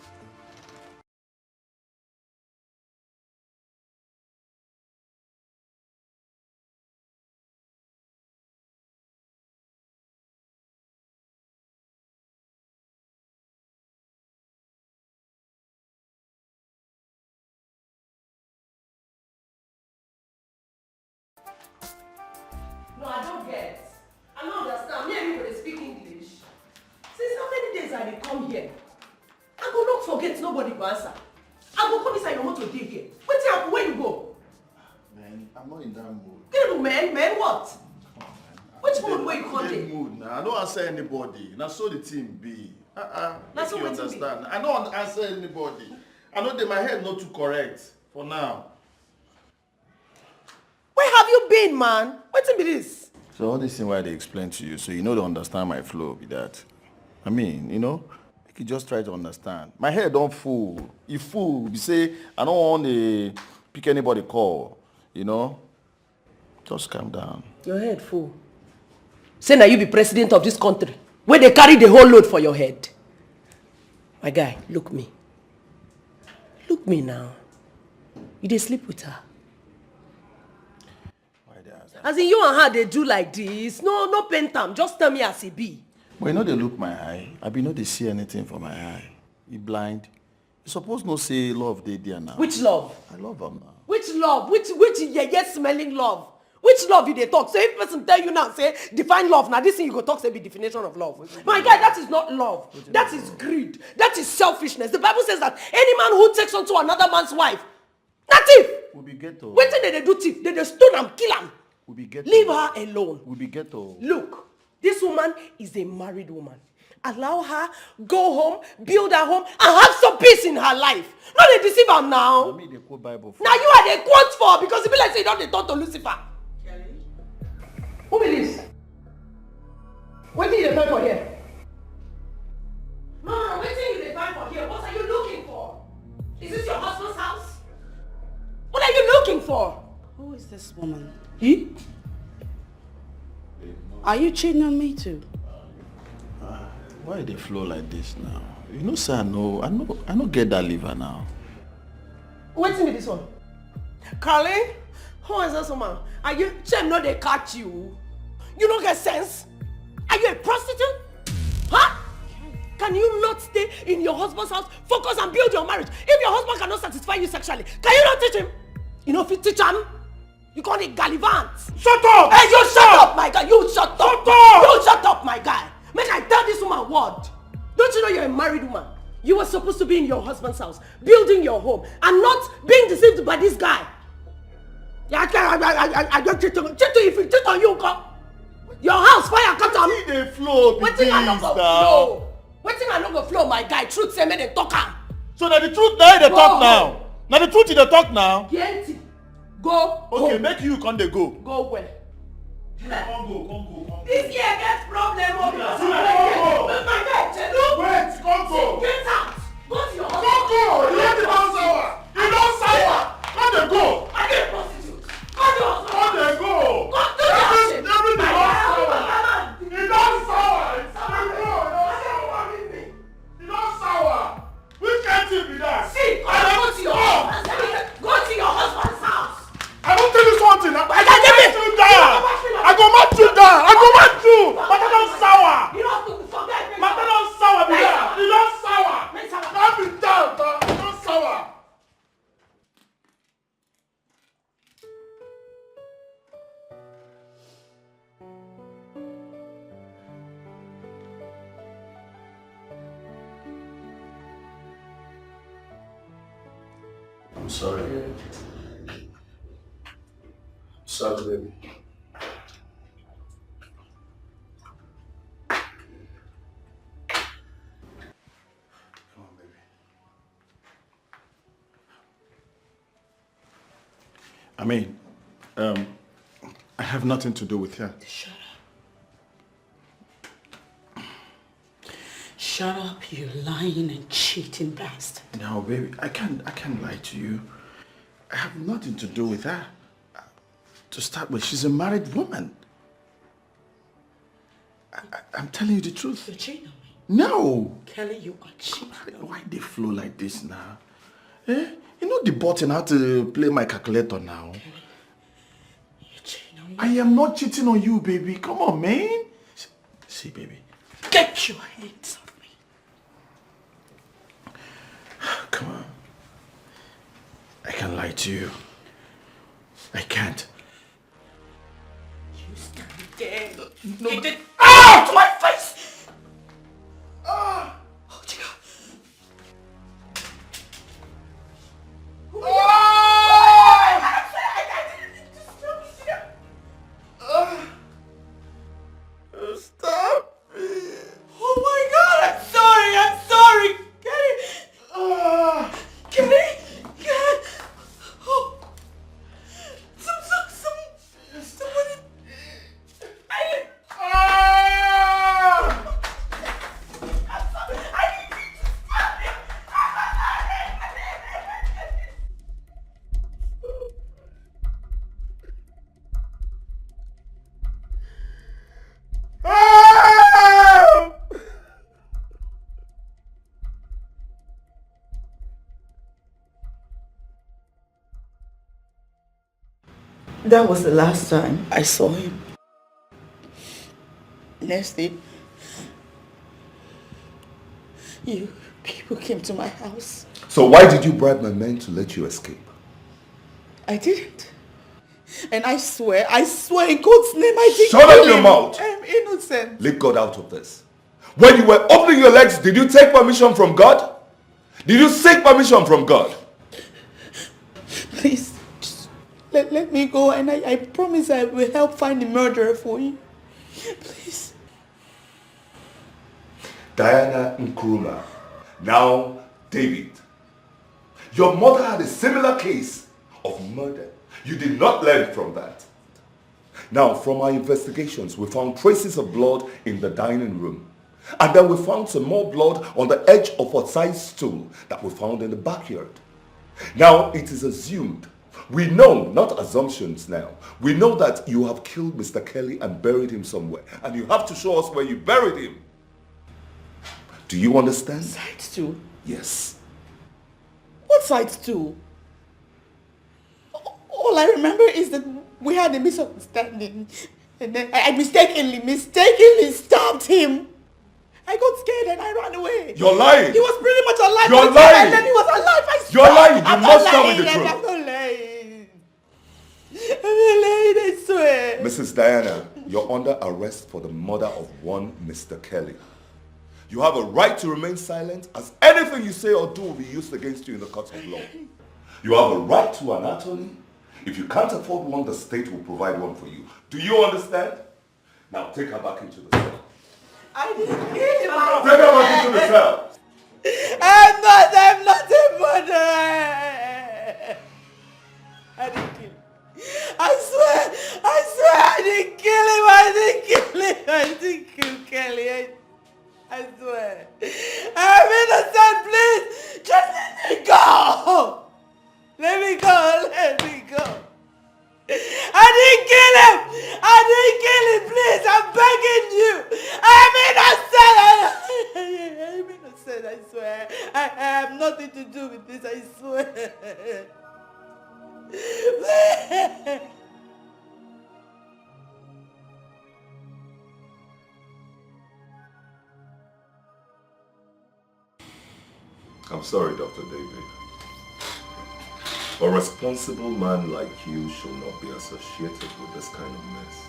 No, I don't get. I don't understand. Me and you will speak English. Since how many days I dey come here? I go not forget nobody go answer. I go come inside your motor dey here. Wetin happen? Where you go? Man, I'm not in that mood. Get man, what? Which mood where you come dey? Mood now. I don't answer anybody. Now so the team be. Na Make so you wetin be? understand. I don't answer anybody. I know that my head not too correct for now. Where have you been, man? Wetin be this? So all this thing why they explain to you, so you know to understand my flow with that. I mean, you know, you can just try to understand. My head don't fool. You fool. You say I don't want to pick anybody call. You know, just calm down. Your head full. Say now you be president of this country, where they carry the whole load for your head. My guy, look me. Look me now. You dey sleep with her. As in you and her, they do like this. No paint am. Just tell me as it be. But you know they look my eye. I be know they see anything for my eye. You blind. You suppose no say love they there now. Which love? I love them now. Which love? Which yes smelling love? Which love you they talk? So if person tell you now, say define love. Now this thing you go talk say be definition of love. My guy, that is not love. That is greed. That is selfishness. The Bible says that any man who takes onto another man's wife, not thief. We be ghetto. Wait till they do thief. They stone and kill him. We be ghetto. Leave her alone. We be ghetto. Look, this woman is a married woman. Allow her, go home, build her home, and have some peace in her life. Not they deceive her now. Me they quote Bible for. Now you are the quote for because it be like say you don't they talk to Lucifer. Who be this? What did you find for here? No, what did you find for here? What are you looking for? Is this your husband's house? What are you looking for? Who is this woman? He? Are you cheating on me too? Why they flow like this now? You know, sir, I know get that liver now. What's in this one? Carly? Who is this woman? Are you shame not they catch you? You don't get sense? Are you a prostitute? Huh? Can you not stay in your husband's house, focus and build your marriage? If your husband cannot satisfy you sexually, can you not teach him? You know if you teach him, you call it gallivant. Shut up! Hey, you shut up, my guy! You shut up! Shut up! You shut up, my guy! Make I tell this woman what? Don't you know you're a married woman? You were supposed to be in your husband's house, building your home, and not being deceived by this guy. I don't cheat on you. If you cheat on you, come. Your house fire cut on. See they flow. What thing I don't go flow? What thing I don't go flow, my guy? Truth say me they talk am. So now the truth now they talk now. Now the truth is they talk now. Get go. Okay, home. make you come they go. Go where? Come go. This year gets problem. Come go. My guy, look. Wait, come go. Get out. Go to your house. Come go. You don't sour. You don't sour. Come they go. I get prostitute. Go to your house. Come they go. Go to your house. Everything don't sour. You don't sour. You don't sour. Which can't you be that? See, go to your house. Go to your husband's house. I don't tell you something. I I go match you down. Matter don't sour. You don't have to forget me. Matter don't sour be that. You don't sour. Don't be down, man. You don't sour. I'm sorry. Sorry, baby. Come on, baby. I mean, I have nothing to do with her. Shut up. Shut up, you lying and cheating bastard. No, baby, I can't lie to you. I have nothing to do with her. To start with, she's a married woman. I'm telling you the truth. You're cheating on me. No. Kelly, you are cheating. Why they flow like this now? Eh? You know the button how to play my calculator now. Kelly, you're cheating on me. I am not cheating on you, baby. Come on, man. See, baby. Get your hands off me. Come on. I can't lie to you. I can't. You stand there. No. You did. Ah! To my face! Ah! Oh, dear. Stop me. Oh my God, I'm sorry. Kenny, oh. Somebody. That was the last time I saw him. Next day, You people came to my house. So why did you bribe my men to let you escape? I didn't. And I swear in God's name, I didn't Shut kill up your him. mouth. I'm innocent. Leave God out of this. When you were opening your legs, did you take permission from God? Did you seek permission from God? Please, just let me go, and I promise I will help find the murderer for you. Please. Diana Nkrumah. Now, David. Your mother had a similar case of murder. You did not learn from that. Now, from our investigations, we found traces of blood in the dining room. And then we found some more blood on the edge of a side stool that we found in the backyard. Now, it is assumed, we know, not assumptions now, we know that you have killed Mr. Kelly and buried him somewhere. And you have to show us where you buried him. Do you understand? Side stool? Yes. What side stool? All I remember is that we had a misunderstanding. And then I mistakenly stabbed him. I got scared and I ran away. You're lying. He was pretty much alive. You're and lying. then he was alive. I You're swear. lying. You I'm must not tell me lying. the truth. I'm not lying. I'm not lying, I swear. Mrs. Diana, you're under arrest for the murder of one Mr. Kelly. You have a right to remain silent, as anything you say or do will be used against you in the court of law. You have a right to an attorney. If you can't afford one, the state will provide one for you. Do you understand? Now take her back into the cell. I didn't kill him. Take her back into the cell. I'm not a murderer. I didn't kill him. I swear, I didn't kill him. I didn't kill Kelly. I swear. I'm innocent, please. Just let me go. Let me go. I didn't kill him, please. I'm begging you. I'm innocent, I swear. I have nothing to do with this, I swear. I'm sorry, Dr. David. A responsible man like you should not be associated with this kind of mess.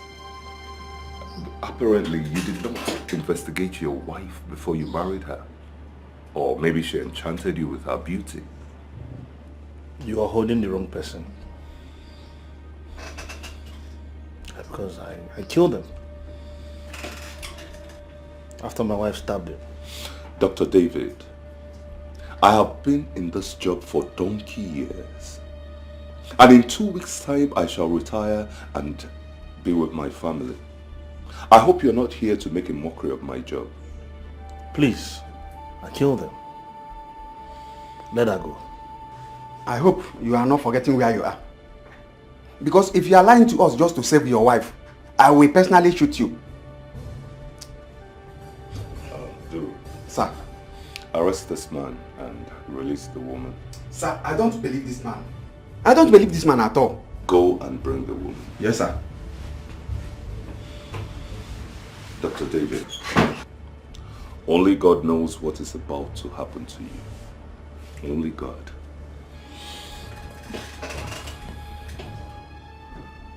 Apparently, you did not investigate your wife before you married her. Or maybe she enchanted you with her beauty. You are holding the wrong person. Because I killed him. After my wife stabbed him. Dr. David, I have been in this job for donkey years. And in 2 weeks' time, I shall retire and be with my family. I hope you're not here to make a mockery of my job. Please, I killed him. Let her go. I hope you are not forgetting where you are. Because if you are lying to us just to save your wife, I will personally shoot you. Do. Sir. Arrest this man and release the woman. Sir, I don't believe this man. I don't believe this man at all. Go and bring the woman. Yes, sir. Dr. David, only God knows what is about to happen to you. Only God.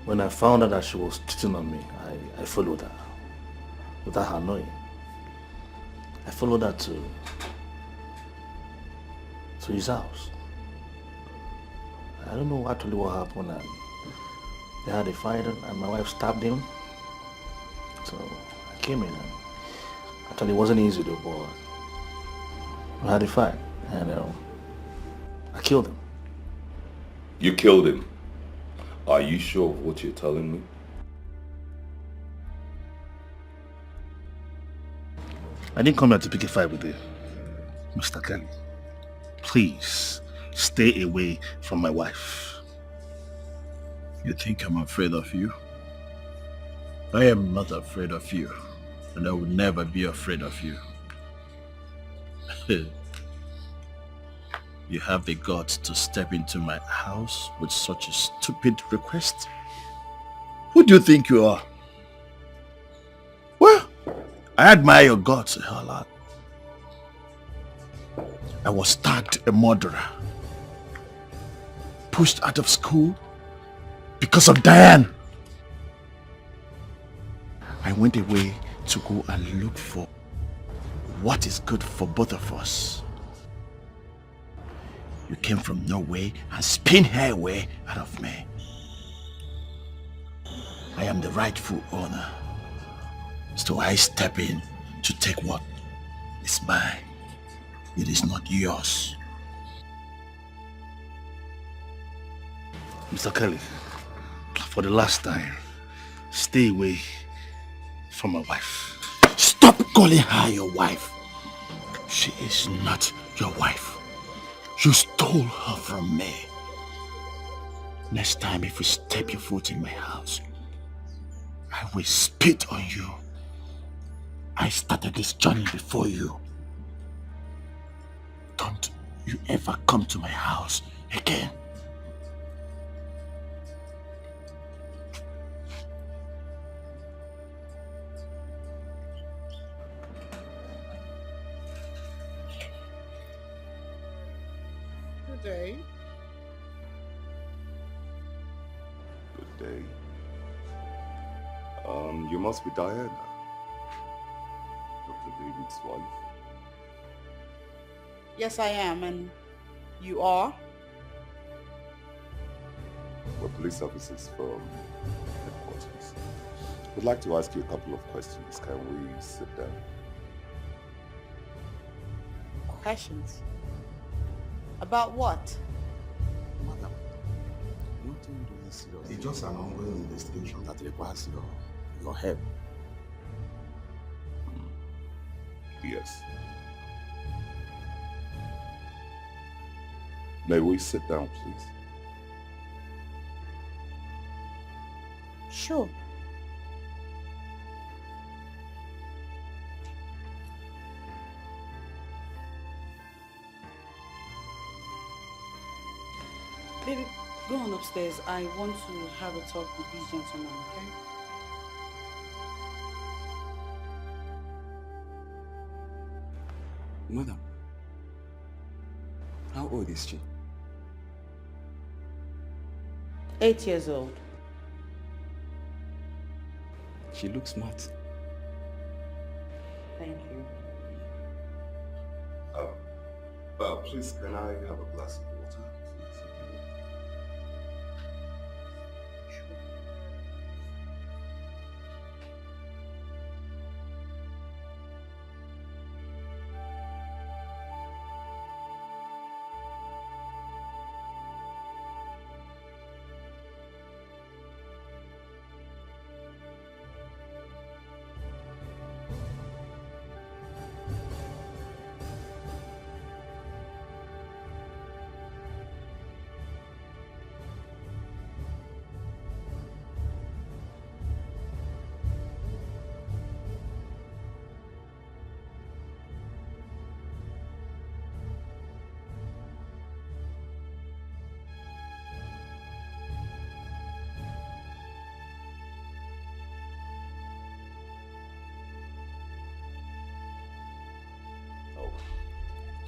When I found out that she was cheating on me, I followed her. Without her knowing. I followed her to his house. I don't know actually what happened. And they had a fight and my wife stabbed him. So I came in and actually it wasn't easy though, but we had a fight and I killed him. You killed him? Are you sure of what you're telling me? I didn't come here to pick a fight with you, Mr. Kelly. Please, stay away from my wife. You think I'm afraid of you? I am not afraid of you, and I will never be afraid of you. You have the guts to step into my house with such a stupid request? Who do you think you are? Well, I admire your guts a whole lot. I was tagged a murderer. Pushed out of school because of Diane. I went away to go and look for what is good for both of us. You came from Norway and spin her away out of me. I am the rightful owner. So I step in to take what is mine. It is not yours. Mr. Kelly, for the last time, stay away from my wife. Stop calling her your wife. She is not your wife. You stole her from me. Next time if you step your foot in my house, I will spit on you. I started this journey before you. Don't you ever come to my house again. Good day. Good day. You must be Diana, Dr. David's wife. Yes, I am, and you are? We're police officers from headquarters. We'd like to ask you a couple of questions. Can we sit down? Questions? About what? Madam, nothing really serious. It's just an ongoing investigation that requires your help. Yes. May we sit down, please? Sure. Baby, go on upstairs. I want to have a talk with these gentlemen, okay? Madam, how old is she? 8 years old. She looks smart. Thank you. Please, can I have a glass of water?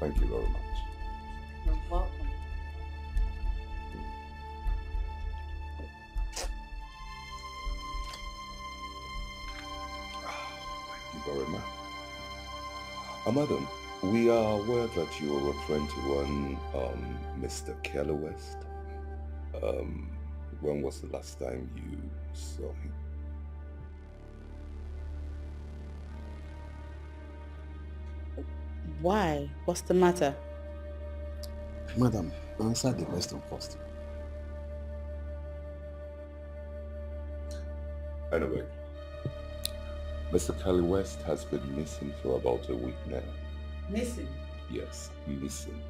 Thank you very much. You're welcome. Thank you very much. Madam, we are aware that you are referring to one Mr. Kelly West. When was the last time you saw him? Why? What's the matter? Madam, answer the question first. Anyway, Mr. Kelly West has been missing for about a week now. Missing? Yes, missing.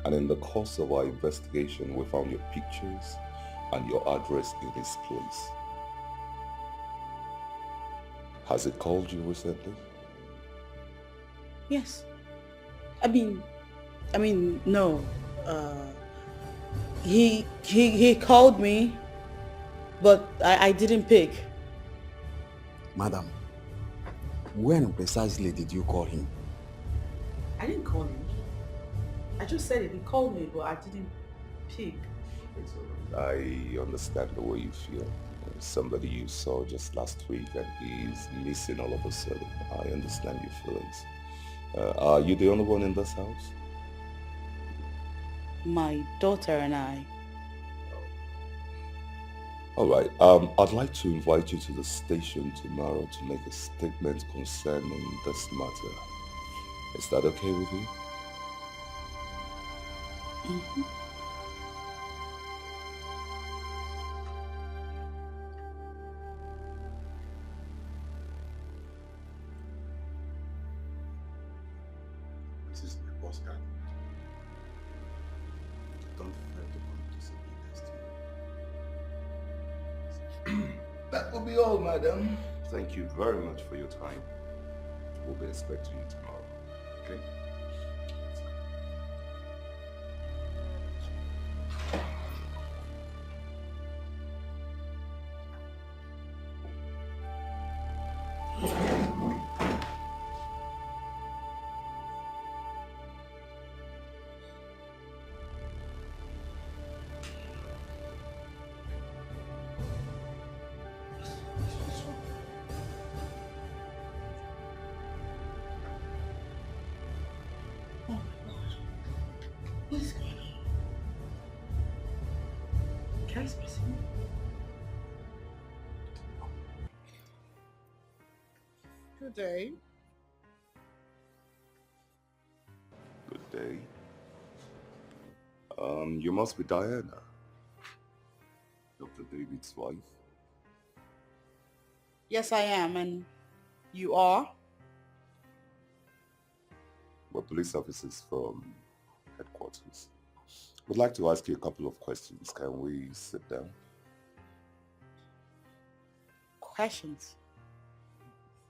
And in the course of our investigation, we found your pictures and your address in his place. Has he called you recently? Yes. I mean, no. He called me, but I didn't pick. Madam, when precisely did you call him? I didn't call him. I just said it. He called me, but I didn't pick. I understand the way you feel. Somebody you saw just last week and he's missing all of a sudden. I understand your feelings. Are you the only one in this house? My daughter and I. All right. I'd like to invite you to the station tomorrow to make a statement concerning this matter. Is that okay with you? Mm-hmm. This is my boss card. Don't forget to come to see me next week. That will be all, madam. Thank you very much for your time. We'll be expecting you tomorrow. Okay? What is going on? Can I speak to you? Good day. Good day. You must be Diana, Dr. David's wife. Yes, I am. And you are? We're police officers from headquarters. We'd like to ask you a couple of questions. Can we sit down? Questions?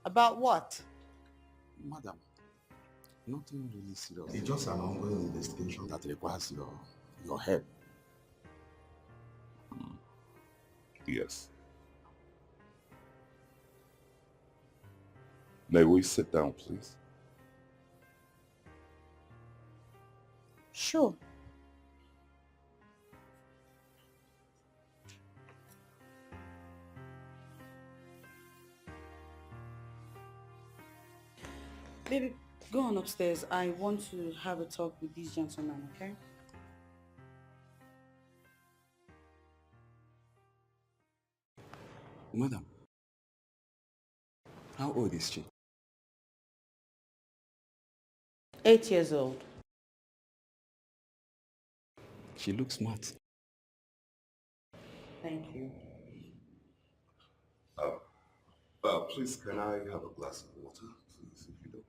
About what? Madam, nothing really serious. It's just an ongoing investigation that requires your help. Yes. May we sit down, please? Sure. Baby, go on upstairs. I want to have a talk with these gentlemen, okay? Madam, how old is she? 8 years old. She looks smart. Thank you. Please, can I have a glass of water, please, if you don't mind?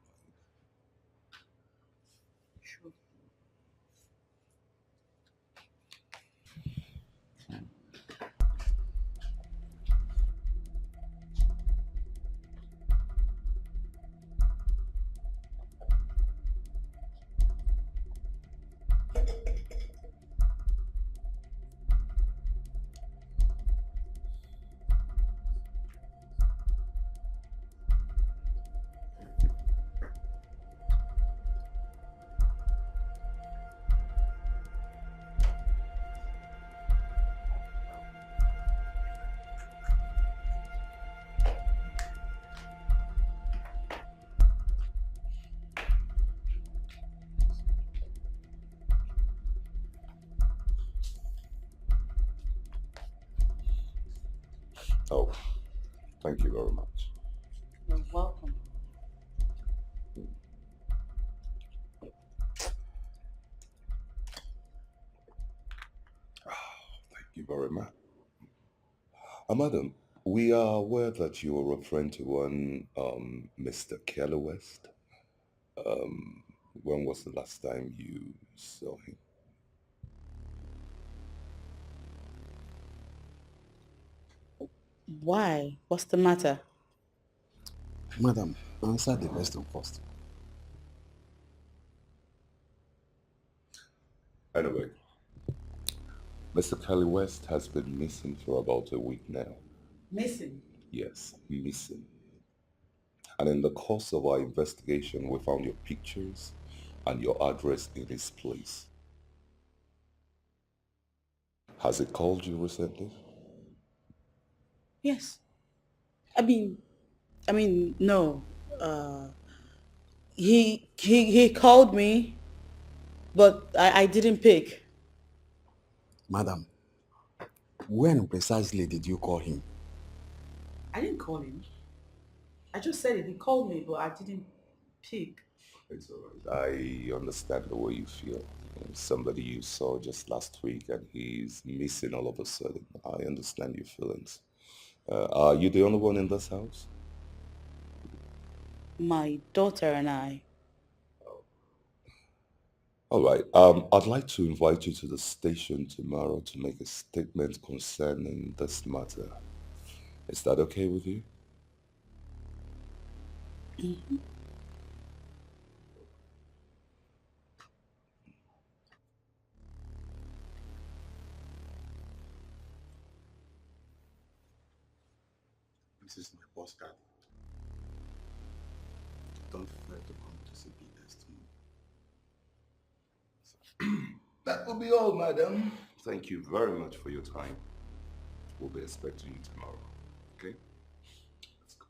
Sure. Oh, thank you very much. You're welcome. Thank you very much. Madam, we are aware that you are referring to one Mr. Kelly West. When was the last time you saw him? Why? What's the matter? Madam, answer the question first. Anyway, Mr. Kelly West has been missing for about a week now. Missing? Yes, missing. And in the course of our investigation, we found your pictures and your address in his place. Has he called you recently? Yes. I mean, no. He called me, but I didn't pick. Madam, when precisely did you call him? I didn't call him. I just said it. He called me, but I didn't pick. It's alright. I understand the way you feel. Somebody you saw just last week and he's missing all of a sudden. I understand your feelings. Are you the only one in this house? My daughter and I. All right. I'd like to invite you to the station tomorrow to make a statement concerning this matter. Is that okay with you? Mm-hmm. This is my postcard. Don't fail to come to see me next month. That will be all, madam. Thank you very much for your time. We'll be expecting you tomorrow. Okay? Let's go.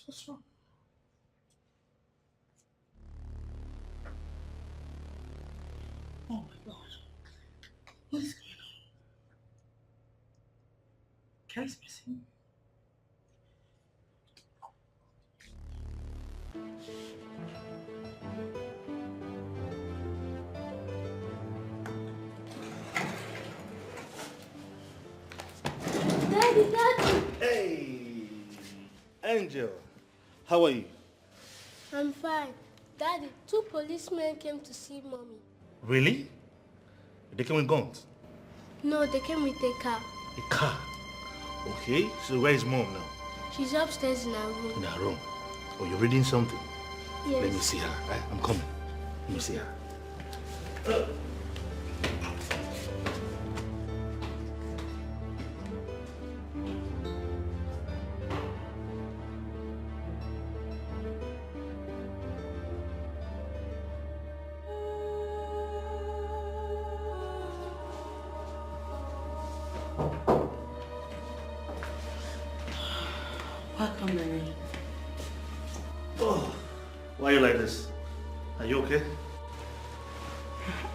What's wrong? Oh my God. What is going on? Kelly's missing. Daddy! Hey, Angel, how are you? I'm fine. Daddy, 2 policemen came to see Mommy. Really? They came with guns? No, they came with a car. A car? Okay, so where is Mom now? She's upstairs in her room. In her room. Oh, you're reading something? Yes. Let me see her, right? I'm coming. Let me see her. Welcome, Mary. Oh, why are you like this? Are you okay?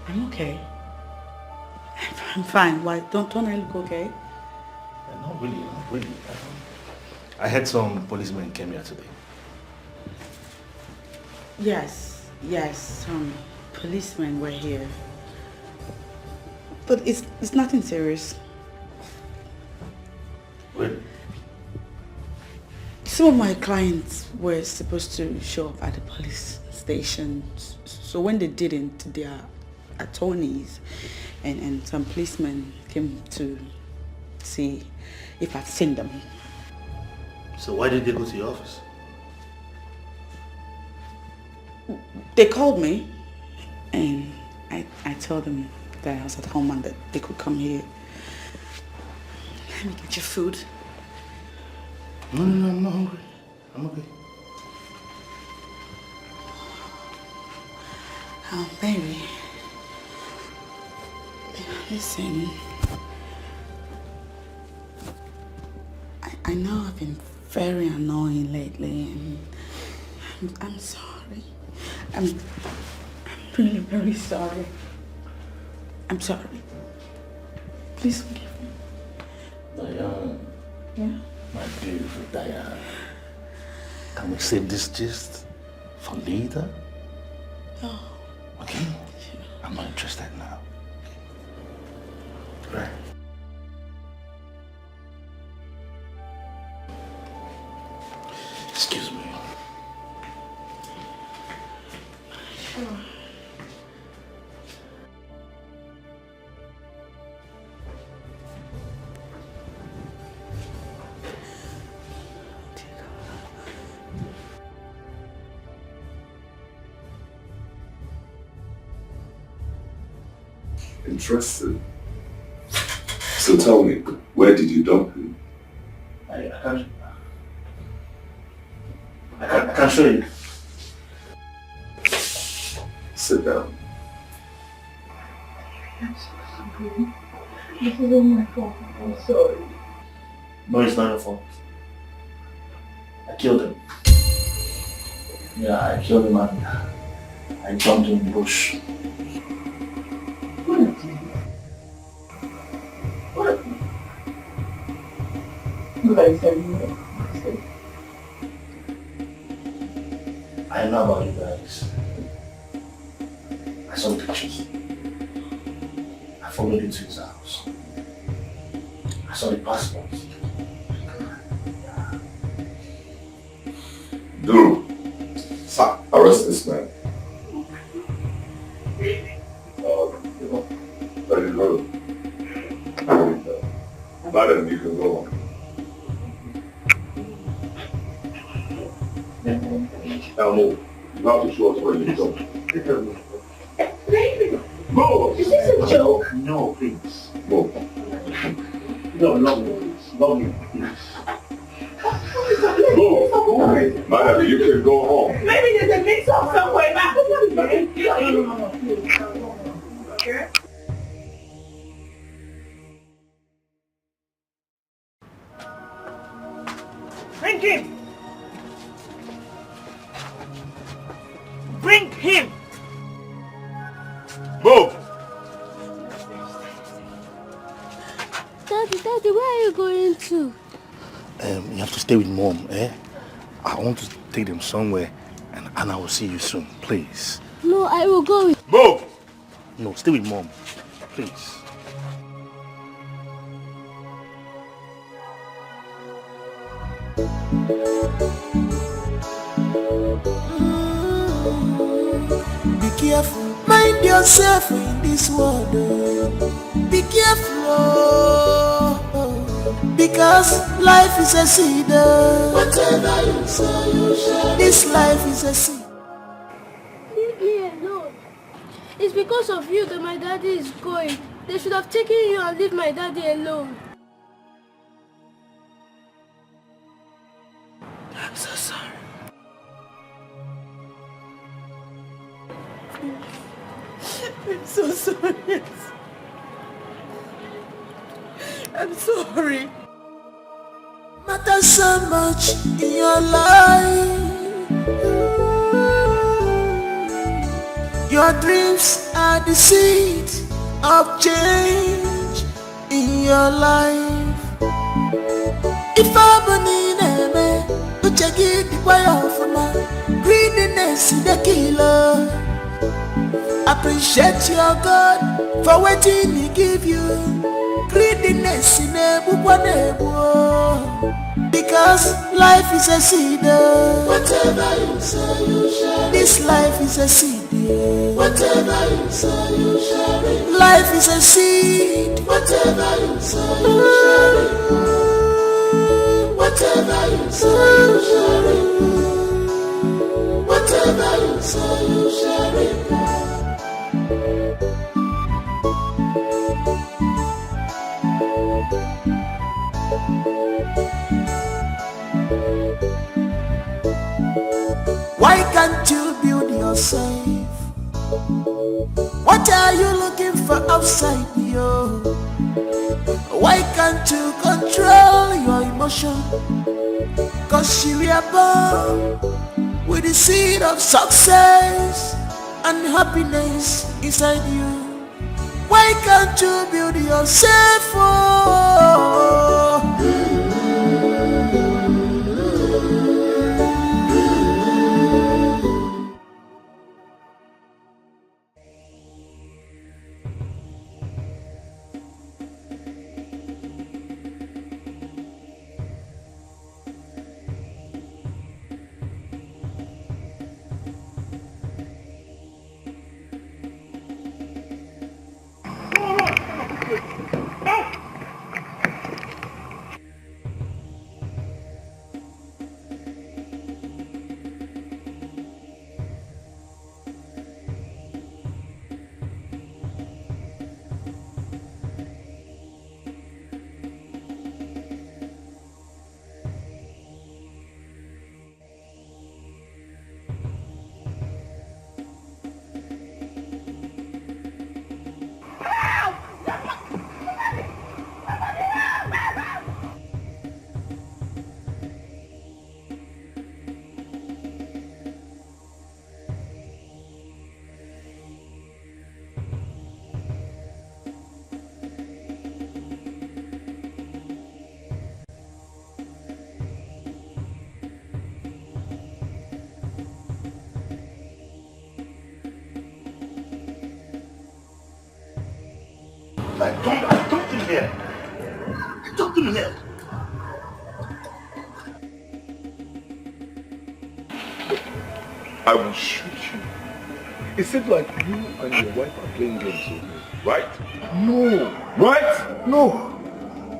I'm okay. I'm fine. Why? Don't I look okay? Not really, not really. I heard some policemen came here today. Yes, some policemen were here. But it's nothing serious. Really? Some of my clients were supposed to show up at the police station. So when they didn't, their attorneys and some policemen came to see if I'd seen them. So why did they go to your office? They called me and I told them that I was at home and that they could come here. Let me get your food. No, I'm not hungry. I'm okay. Oh, baby. Listen. I know I've been very annoying lately and I'm sorry. I'm really very sorry. I'm sorry. Please forgive me. Diane. Yeah? My beautiful Diane. Can we save this gist for later? Oh. Okay? I'm not interested now. Right. Excuse me. Sure. Interesting. So tell me, where did you dump him? I can show you. Sit down. This is all my fault. I'm sorry. No, it's not your fault. I killed him. Yeah, I killed him and I jumped in the bush. I know about you guys. I saw the pictures. I followed you to his house. I saw the passport. Duru, sir, arrest this man. Let it go. Madam, you can go on. Now move. You have to show us where you go. Move! Is this a joke? No, please. Move. No, love me, please. Move! Madam, you can go home. Maybe there's a mix-up somewhere. No. Okay? Bring him! Bring him! Move! Daddy, where are you going to? You have to stay with Mom, eh? I want to take them somewhere and I will see you soon, please. No, I will go with... Move! No, stay with Mom, please. Be careful, mind yourself in this world. Be careful, because life is a seed. Whatever you sow, you shall. This life is a seed. Leave me alone. It's because of you that my daddy is going. They should have taken you and leave my daddy alone. I'm so sorry. I'm so sorry. I'm sorry. Matters so much in your life. Your dreams are the seed of change in your life. If I believe in me, you check it the way of my greediness is the killer. Appreciate your God for waiting He give you. Greediness in a because life is a seed. Whatever you sow, you shall. This life is a seed. Whatever you sow, you shall reap. Life is a seed. Whatever you sow, you shall reap. Whatever you sow, you shall reap. Whatever you sow, you shall reap. Why can't you build yourself? What are you looking for outside you? Why can't you control your emotion? Cause you are born with the seed of success and happiness inside you. Why can't you build yourself? I dumped him here. I dumped him here. I will shoot you. It seems like you and your wife are playing games with me, right? No. Right? No.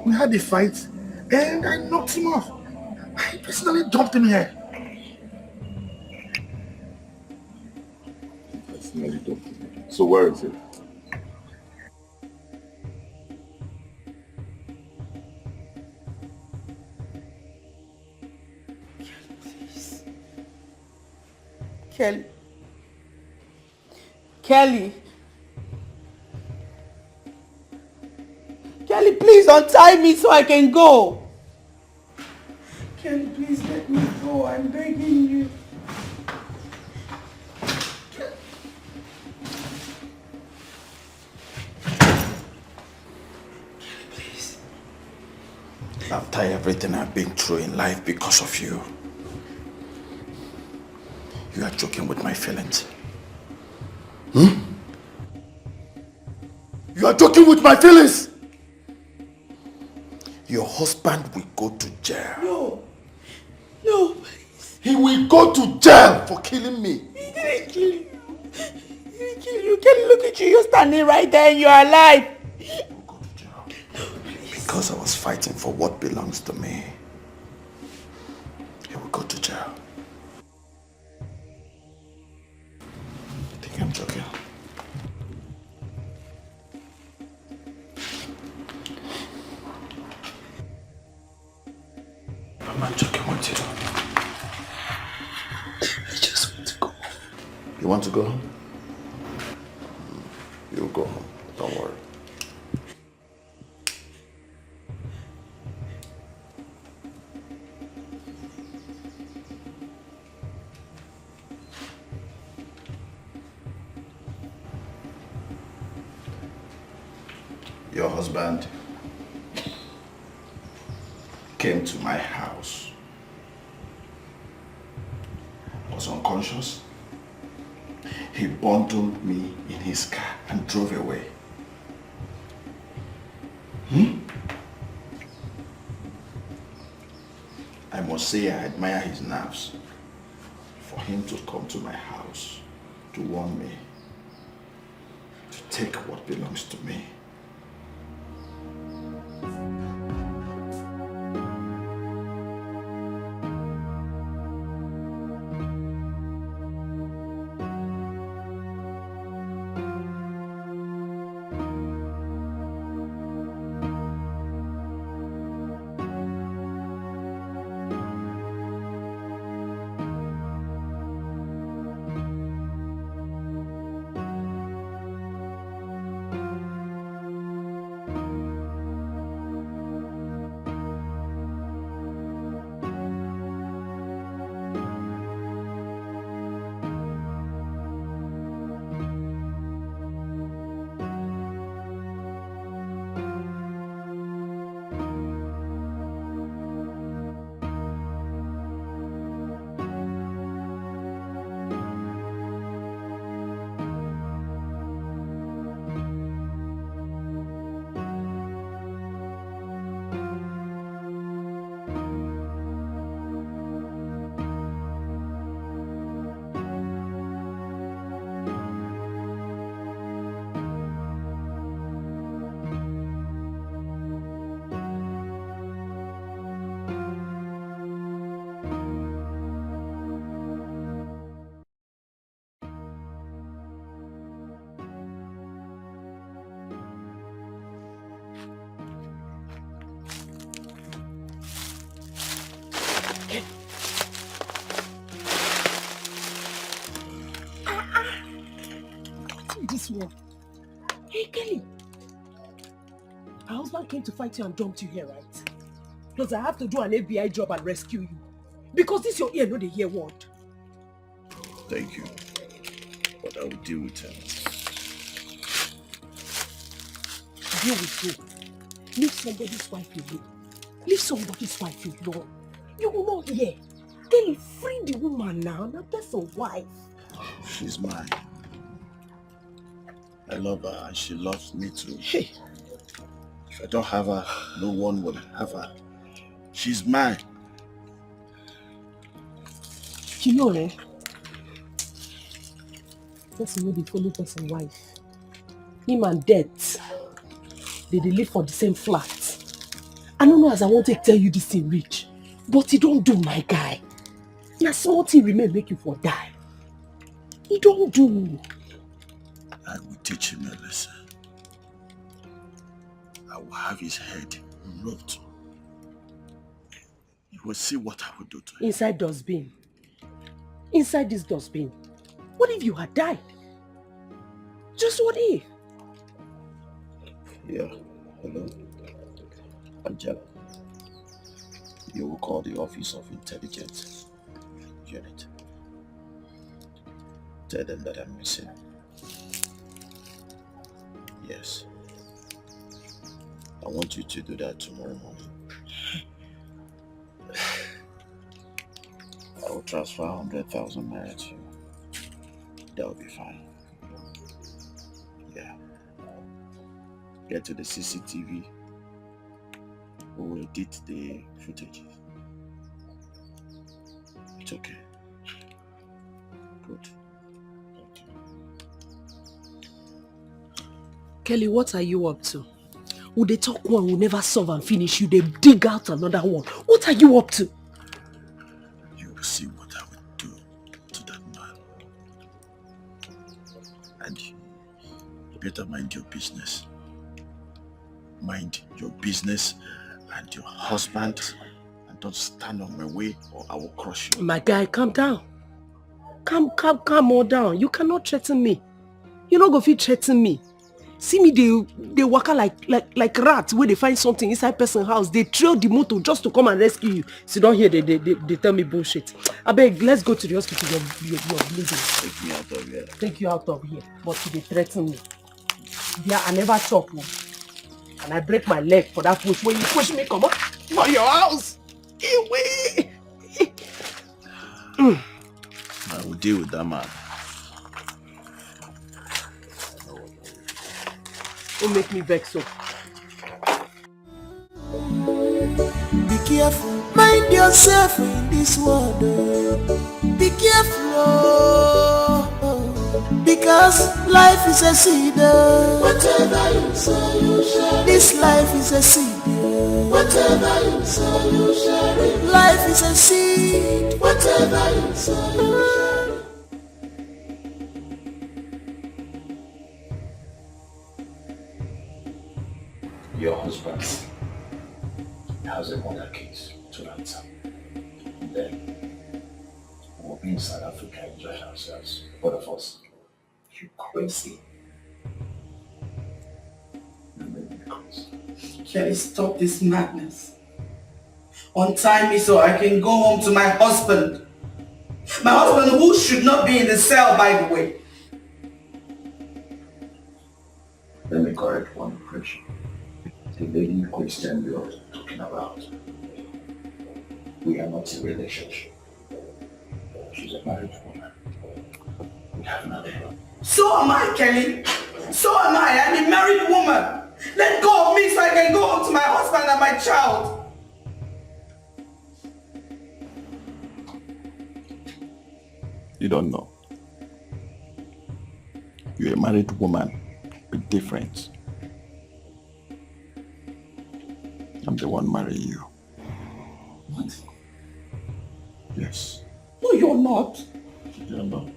We had a fight and I knocked him off. I personally dumped him here. Personally dumped him. So where is it? Kelly. Kelly. Kelly, please untie me so I can go. Kelly, please let me go. I'm begging you. Please. After everything I've been through in life because of you, you are joking with my feelings. You are joking with my feelings. Your husband will go to jail. No. No, please. He will go to jail for killing me. He didn't kill you. He didn't kill you. Kelly, look at you. You're standing right there and you're alive. He will go to jail. No, please. Because I was fighting for what belongs to me. He will go to jail. I think I'm joking. I'm not joking with you. I just want to go. You want to go home? You'll go home. Don't worry. Your husband came to my house, was unconscious. He bundled me in his car and drove away. I must say I admire his nerves for him to come to my house to warn me, to take what belongs to me. This one. Hey, Kelly. My husband came to fight you and dumped you here, right? Because I have to do an FBI job and rescue you. Because this your ear, no they hear word. Thank you. But I will deal with him. Deal with you. Leave somebody's wife alone. Leave somebody's wife alone. You will not hear. Kelly, free the woman now. Now that's a wife. She's mine. I love her and she loves me too. Hey. If I don't have her, no one will have her. She's mine. You know, eh? Person wey dey follow person wife. Him and death. They live for the same flat. I don't know as I want to tell you this thing reach. But you don't do, my guy. Na small thing remain make you for die. You don't do. I will teach him a lesson. I will have his head roped. You will see what I will do to him. Inside dustbin. Inside this dustbin. What if you had died? Just what if? Yeah, hello. Angela. You will call the Office of Intelligence Unit. Tell them that I'm missing. Yes. I want you to do that tomorrow morning. I will transfer 100,000 naira to you. That will be fine. Yeah. Get to the CCTV. We will edit the footage. It's okay. Good. Kelly, what are you up to? Would they talk one will never solve and finish you? They dig out another one. What are you up to? You will see what I will do to that man. And you better mind your business. Mind your business and your husband. And don't stand on my way or I will crush you. My guy, calm down. Calm more down. You cannot threaten me. You not go fit threaten me. See me, they waka like rats where they find something inside person's house. They trail the motor just to come and rescue you. So don't hear they tell me bullshit. I beg, let's go to the hospital. You're bleeding. Take me out of here. Take you out of here. But they threaten me. Yeah, I never chop one. And I break my leg for that push. When you push me, come on, for your house. Away. I will deal with that man. Don't make me vex so. Be careful, mind yourself in this world. Be careful, because life is a seed. Whatever you sow, you share. This life is a seed. Whatever you sow, you share. Life is a seed. Whatever you sow, you share. Your husband has a murder case to answer. Then we'll be in South Africa enjoying ourselves, both of us. You crazy. You made me crazy. Kelly, stop this madness. Untie me so I can go home to my husband. My husband who should not be in the cell, by the way. Let me correct one impression. The lady Christian we are talking about. We are not in a relationship. She's a married woman. We have nothing. So am I, Kelly. So am I. I'm a married woman. Let go of me so I can go home to my husband and my child. You don't know. You're a married woman with difference. I'm the one marrying you. What? Yes. No, you're not. You don't know.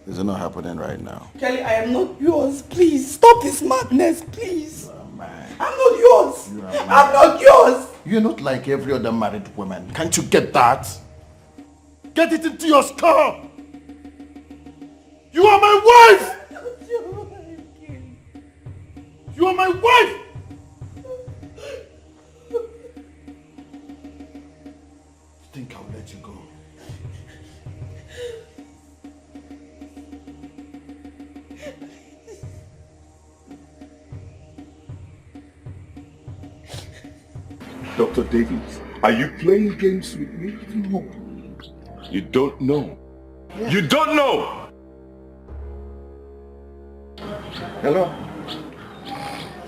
It's not happening right now. Kelly, I am not yours. Please, stop this madness, please. I'm not yours. I'm not yours. You're not like every other married woman. Can't you get that? Get it into your skull. You are my wife. You are my wife. Think I'll let you go? Dr. Davis, are you playing games with me? No. You don't know. Yeah. You don't know! Hello?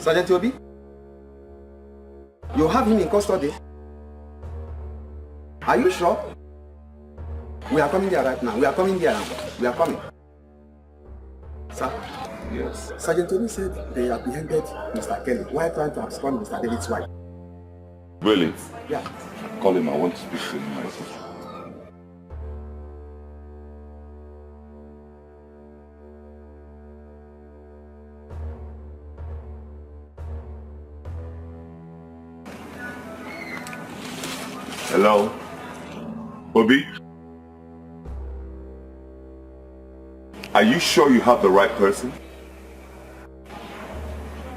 Sergeant Obi, you have him in custody. Are you sure? We are coming there right now. We are coming there now. We are coming. Sir? Yes. Sergeant Obi said they apprehended Mr. Kelly while trying to abscond Mr. David's wife. Really? Yeah. Call him. I want to speak to him myself. Hello? Obi? Are you sure you have the right person?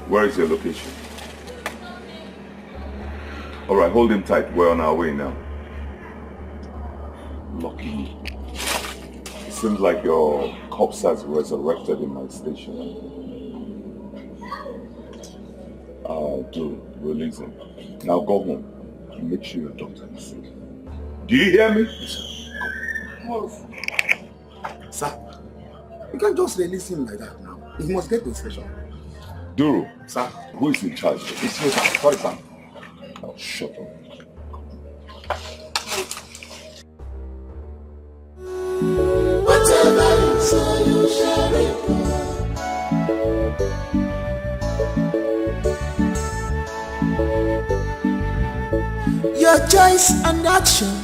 Where is your location? Alright, hold him tight. We're on our way now. Lucky me. It seems like your corpse has resurrected in my station. Do release him. Now go home. And make sure your doctor is safe. Do you hear me? Sir, you can't just release him like that now. He must get to the station. Duru. Sir. Who is in charge? It's you, sir. Sorry, sir. Oh, shut up. Whatever you say, you shall reap. Your choice and action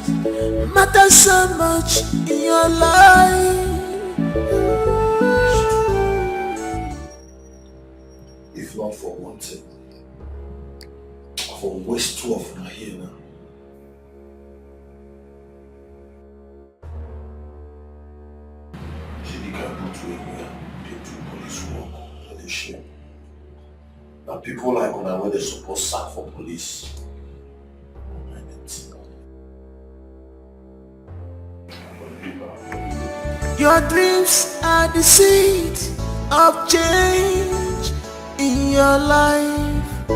matter so much in your life. If not for one thing, for waste two of my here now. She can put to where they do police work and they share. Now people like when they support sack for police. Your dreams are the seed of change in your life.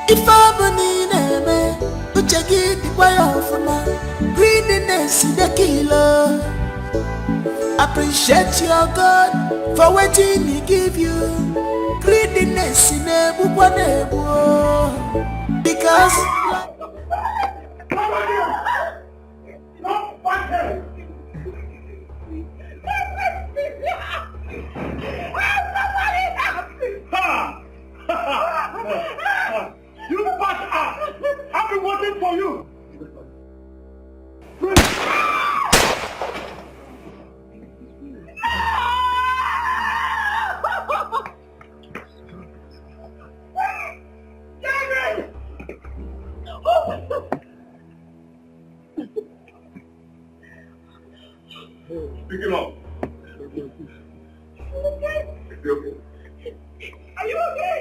If I'm in a but you get the way off my greediness in the killer. Appreciate your God for waiting He give you. Greediness in a book, because You bastard! I've been waiting for you! Pick him up. Are you okay?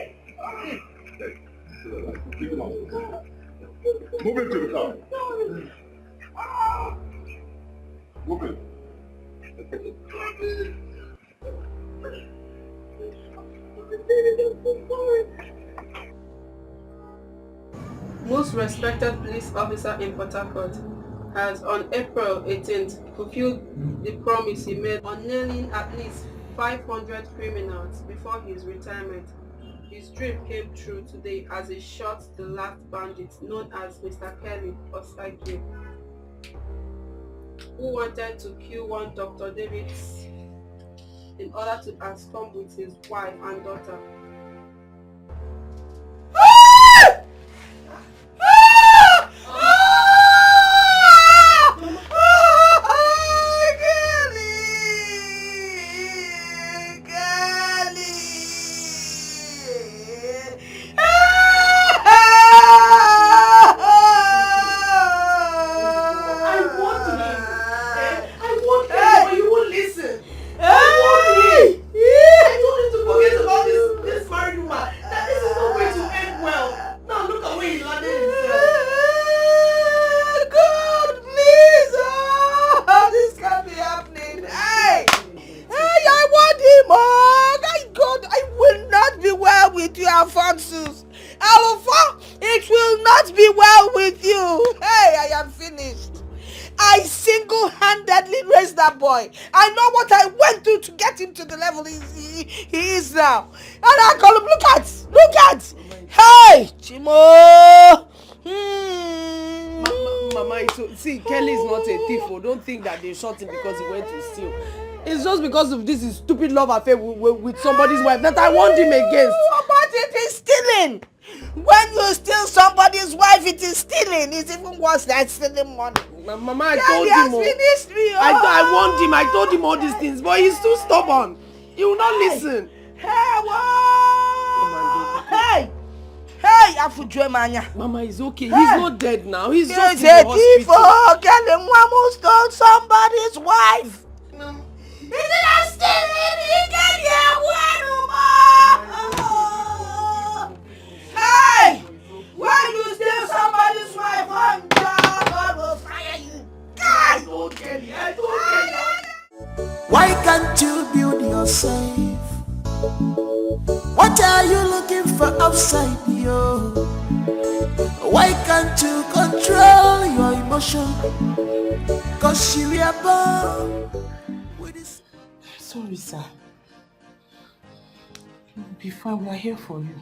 Pick him up. Move him to the car. Move him. Most respected police officer in Port Harcourt has on April 18th fulfilled the promise he made on nailing at least 500 criminals before his retirement. His dream came true today as he shot the last bandit known as Mr. Kelly Osage, who wanted to kill one Dr. Davis in order to abscond with his wife and daughter. It will not be well with you. Hey, I am finished. I single-handedly raised that boy. I know what I went through to get him to the level he is now. And I call him, look at. Hey, Chimo. Mama, see, Kelly is not a thief. Don't think that they shot him because he went to steal. It's just because of this stupid love affair with somebody's wife that I warned him against. But it is stealing. When you steal somebody's wife, it is stealing. It's even worse than stealing money. Mama, I told him. I warned him. I told him all these things, but he's too stubborn. He will not listen. Hey, Afujwe. Mama, he's okay. He's not dead now. He's just in a the thief. hospital. Kelly Mwamu stole somebody's wife. He didn't steal it. He can't hear Hey! When you steal somebody's wife, God will fire you. I don't care. Why can't you build yourself? What are you looking for outside you? Why can't you control your emotion? Cause you are born with this. Sorry, sir. You'll be fine. We are here for you.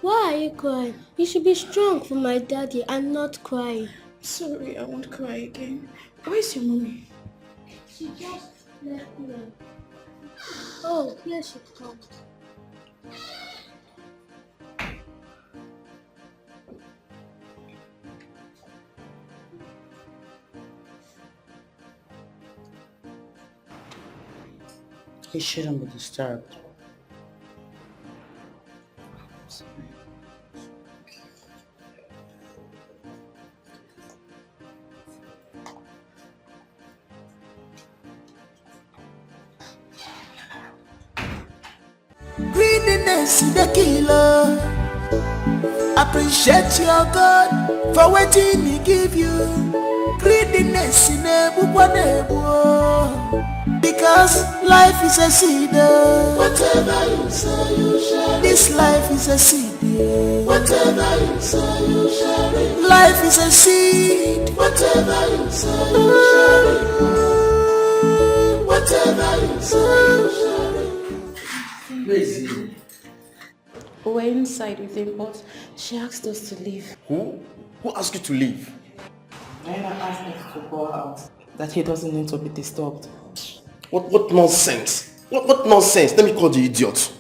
Why are you crying? You should be strong for my daddy and not crying. Sorry, I won't cry again. Where's your mommy? She just left me. Oh, here she comes. He shouldn't be disturbed. Greediness is the killer. Appreciate your God for waiting He give you. Greediness in a because life is a seed. Whatever you say, you share. This life is a seed. Whatever you say, you share. Life is a seed. Whatever you say, you share. Whatever you say, you share. Where is he? We're inside with him, but she asked us to leave. Who? Who asked you to leave? Diana asked us to go out. That he doesn't need to be disturbed. What nonsense? What nonsense? Let me call the idiot.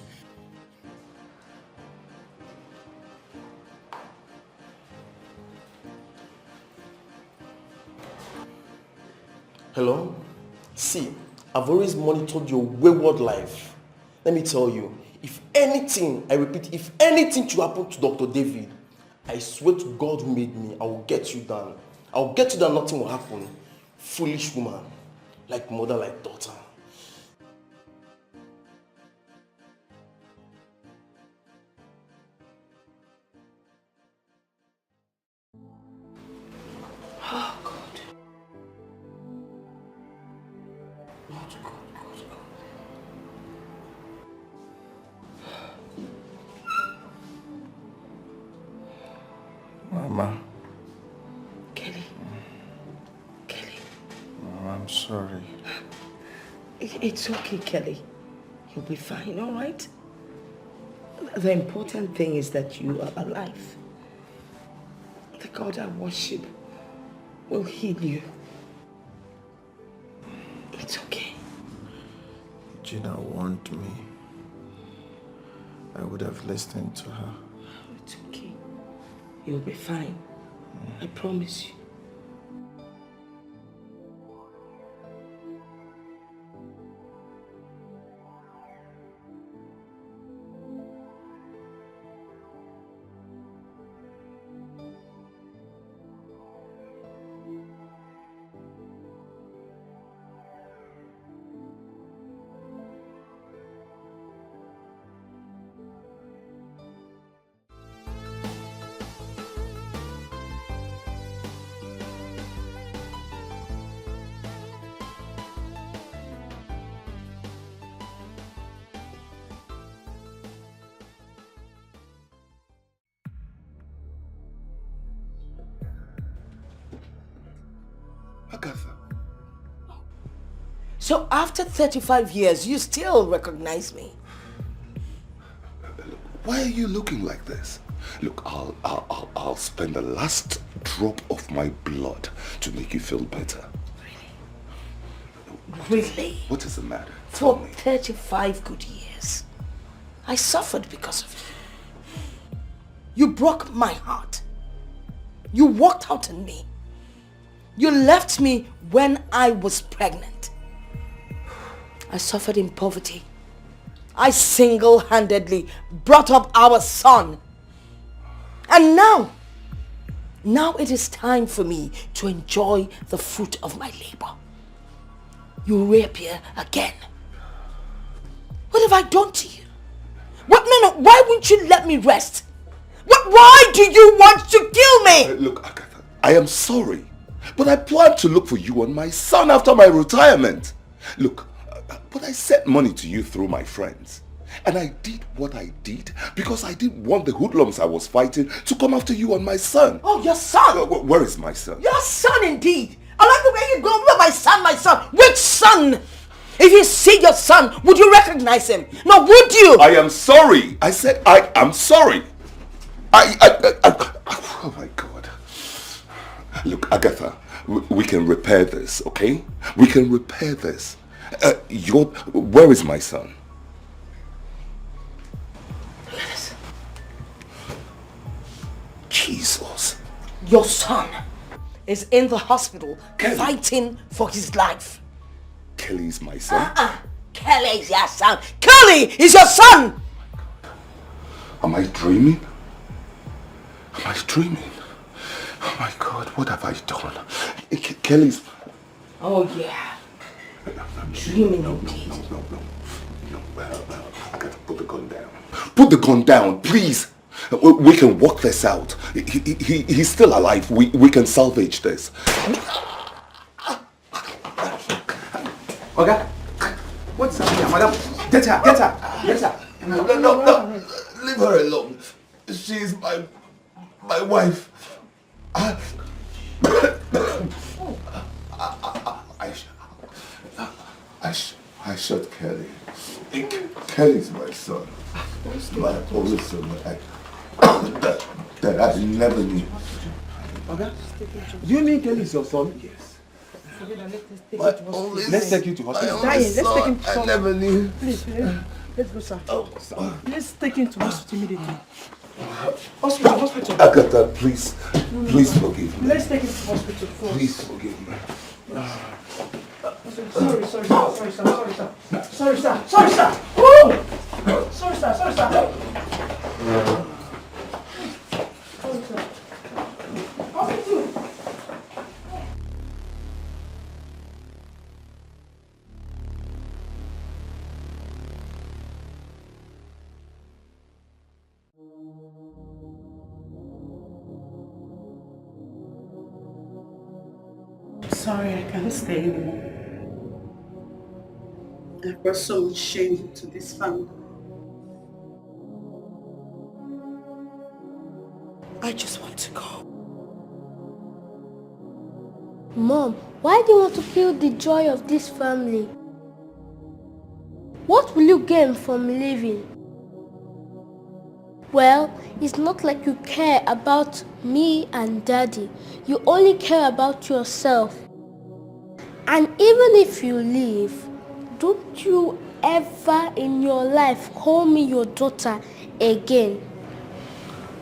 Hello? See, I've always monitored your wayward life. Let me tell you, if anything, I repeat, if anything should happen to Dr. David, I swear to God who made me, I will get you down. I will get you down, nothing will happen. Foolish woman, like mother, like daughter. Oh, God. Mama. Kelly. Mama, I'm sorry. It's okay, Kelly. You'll be fine, all right? The important thing is that you are alive. The God I worship will heal you. It's okay. Gina warned me. I would have listened to her. It's okay. You'll be fine. I promise you. Agatha. So after 35 years, you still recognize me? Why are you looking like this? Look, I'll spend the last drop of my blood to make you feel better. Really? What is the matter? For 35 good years, I suffered because of you. You broke my heart. You walked out on me. You left me when I was pregnant. I suffered in poverty. I single-handedly brought up our son. And now it is time for me to enjoy the fruit of my labor. You reappear again. What have I done to you? What? No, why won't you let me rest? Why do you want to kill me? Look, Agatha, I am sorry, but I plan to look for you and my son after my retirement. Look, but I sent money to you through my friends. And I did what I did because I didn't want the hoodlums I was fighting to come after you and my son. Oh, your son? Where is my son? Your son indeed. I like the way you go. My son. Which son? If you see your son, would you recognize him? No, would you? I am sorry. I said I am sorry. Oh my God. Look, Agatha, we can repair this, okay? We can repair this. Where is my son? Jesus. Your son is in the hospital fighting for his life. Kelly is my son? Kelly is your son. Kelly is your son! Am I dreaming? Am I dreaming? Oh my God, what have I done? Kelly's... Oh yeah. Dreaming indeed. No. I gotta put the gun down. Put the gun down, please. We can work this out. He's still alive. We can salvage this. Okay. What's up here, madam? Get her. No. Leave her alone. She's my wife. I shot Kelly. Kelly's my son. My only son that I never knew. Okay. Do you mean Kelly's your son? Yes. Let's take you to hospital. Let's take him to hospital. I never knew. Please, let's go, sir. Let's take him to hospital immediately. Hospital. Agatha, please forgive me. Let's take him to hospital first. Please forgive me. Sorry, sir. Woo! Sorry, sir. Hospital. Sorry, I can't stay anymore. I brought so much shame to this family. I just want to go. Mom, why do you want to kill the joy of this family? What will you gain from living? Well, it's not like you care about me and Daddy. You only care about yourself. And even if you leave, don't you ever in your life call me your daughter again.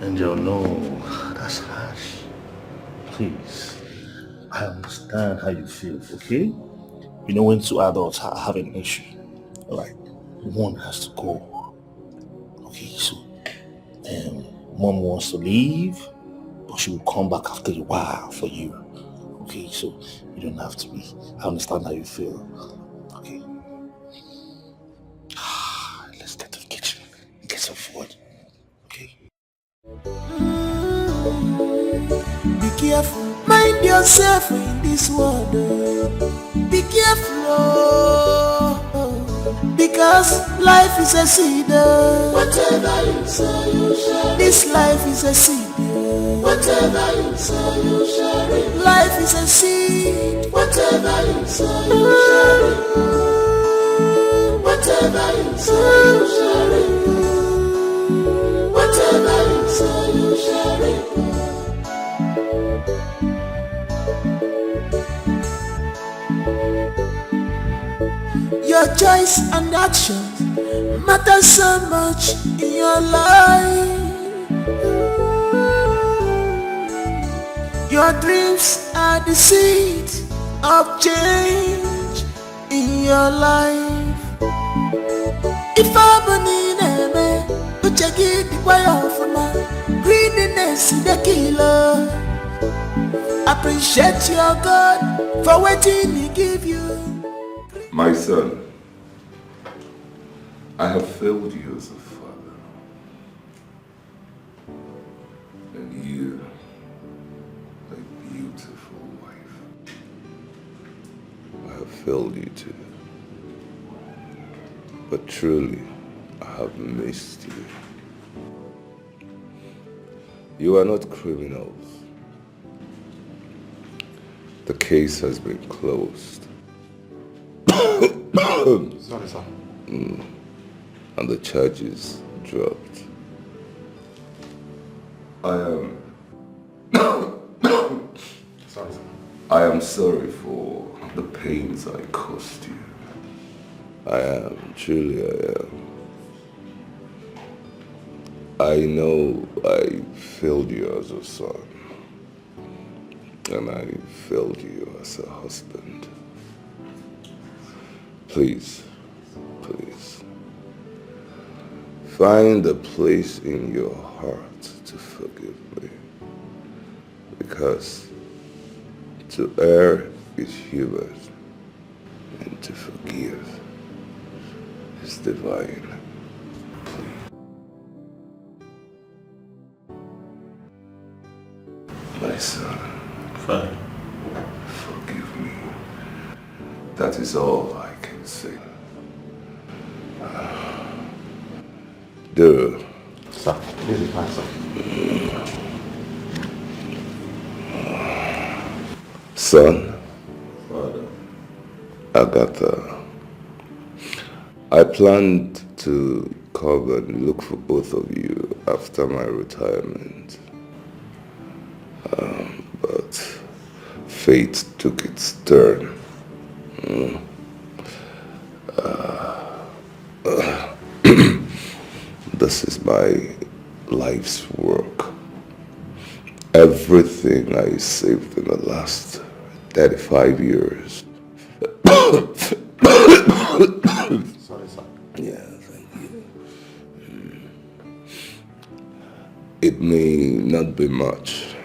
Angel, no, that's harsh. Please, I understand how you feel, okay? You know when two adults have an issue, like one has to go. Okay, so Mom wants to leave, but she will come back after a while for you. Okay, so you don't have to be. I understand how you feel. Okay. Let's get to the kitchen and get some food. Okay. Be careful, mind yourself in this world. Be careful, because life is a seed. Whatever you sow, you shall reap. This life is a seed. Whatever you sow, you shall reap. life is a seed. Whatever you sow, you shall reap. Whatever you sow, you shall reap. Whatever you sow, you shall reap. Your choice and action matter so much in your life. Your dreams are the seed of change in your life. If I'm a you check it the way off my greediness in the killer. Appreciate your God for waiting He give you. My son, I have failed you as a father. And you, a beautiful wife, I have failed you too. But truly, I have missed you. You are not criminals. The case has been closed. Sorry, sir. And the charges dropped. Sorry, sir. I am sorry for the pains I caused you. I am, truly I am. I know I failed you as a son. And I failed you as a husband. Please, please, find a place in your heart to forgive me. Because to err is human, and to forgive is divine. My son, Father, forgive me. That is all I can say. Dude. Sir, this is fine, sir. Son, Father, Agatha, I planned to come and look for both of you after my retirement. But fate took its turn. This is my life's work. Everything I saved in the last 35 years. Sorry, sir. Yeah, thank you. It may not be much,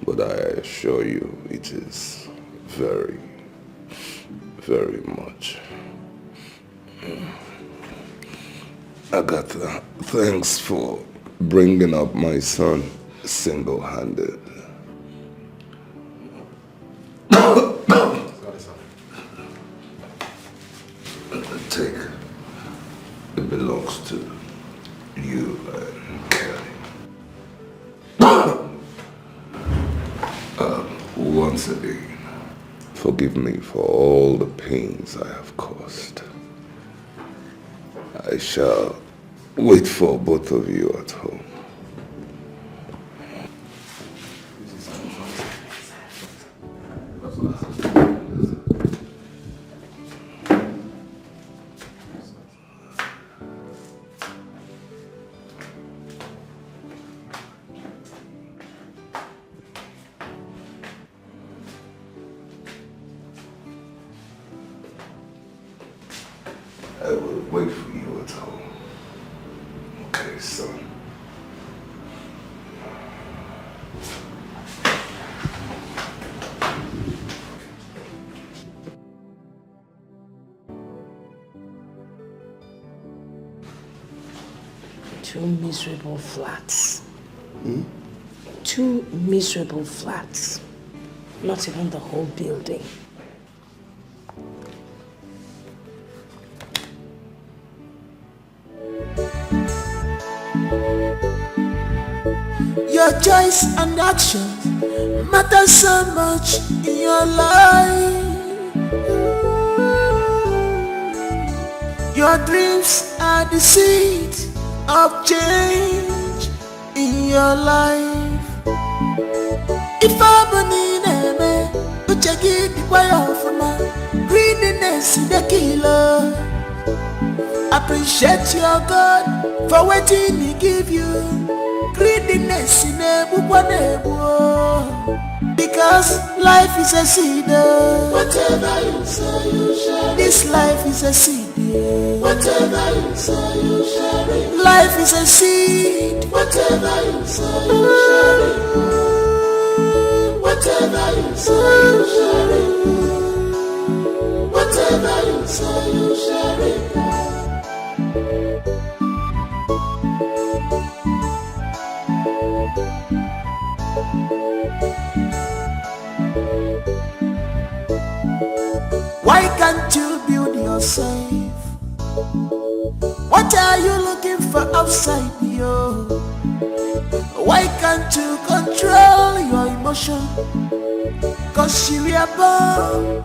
but I assure you it is very, very much. Agatha, thanks for bringing up my son single-handed. Sorry, sir. Take. It belongs to you and Kelly. Once again, forgive me for all the pains I have caused. I shall wait for both of you at home. I will wait for you at home. Okay, son. Two miserable flats. Two miserable flats. Not even the whole building. Your choice and action matters so much in your life. Your dreams are the seed of change in your life. If I'm an uche the quiet of my greediness in the killer. Appreciate your God for waiting He give you. Greediness in a because life is a seed. Whatever you sow, you share. This life is a seed. Whatever you sow, you share. Life is a seed. Whatever you sow, you share. Whatever you sow, you share. Whatever you sow, you share. Why can't you build yourself? What are you looking for outside you? Why can't you control your emotion? Cause you are born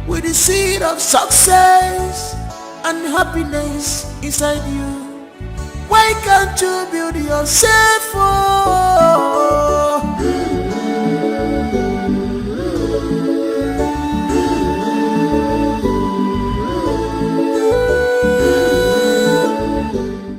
with the seed of success and happiness inside you. Why can't you build yourself? Oh?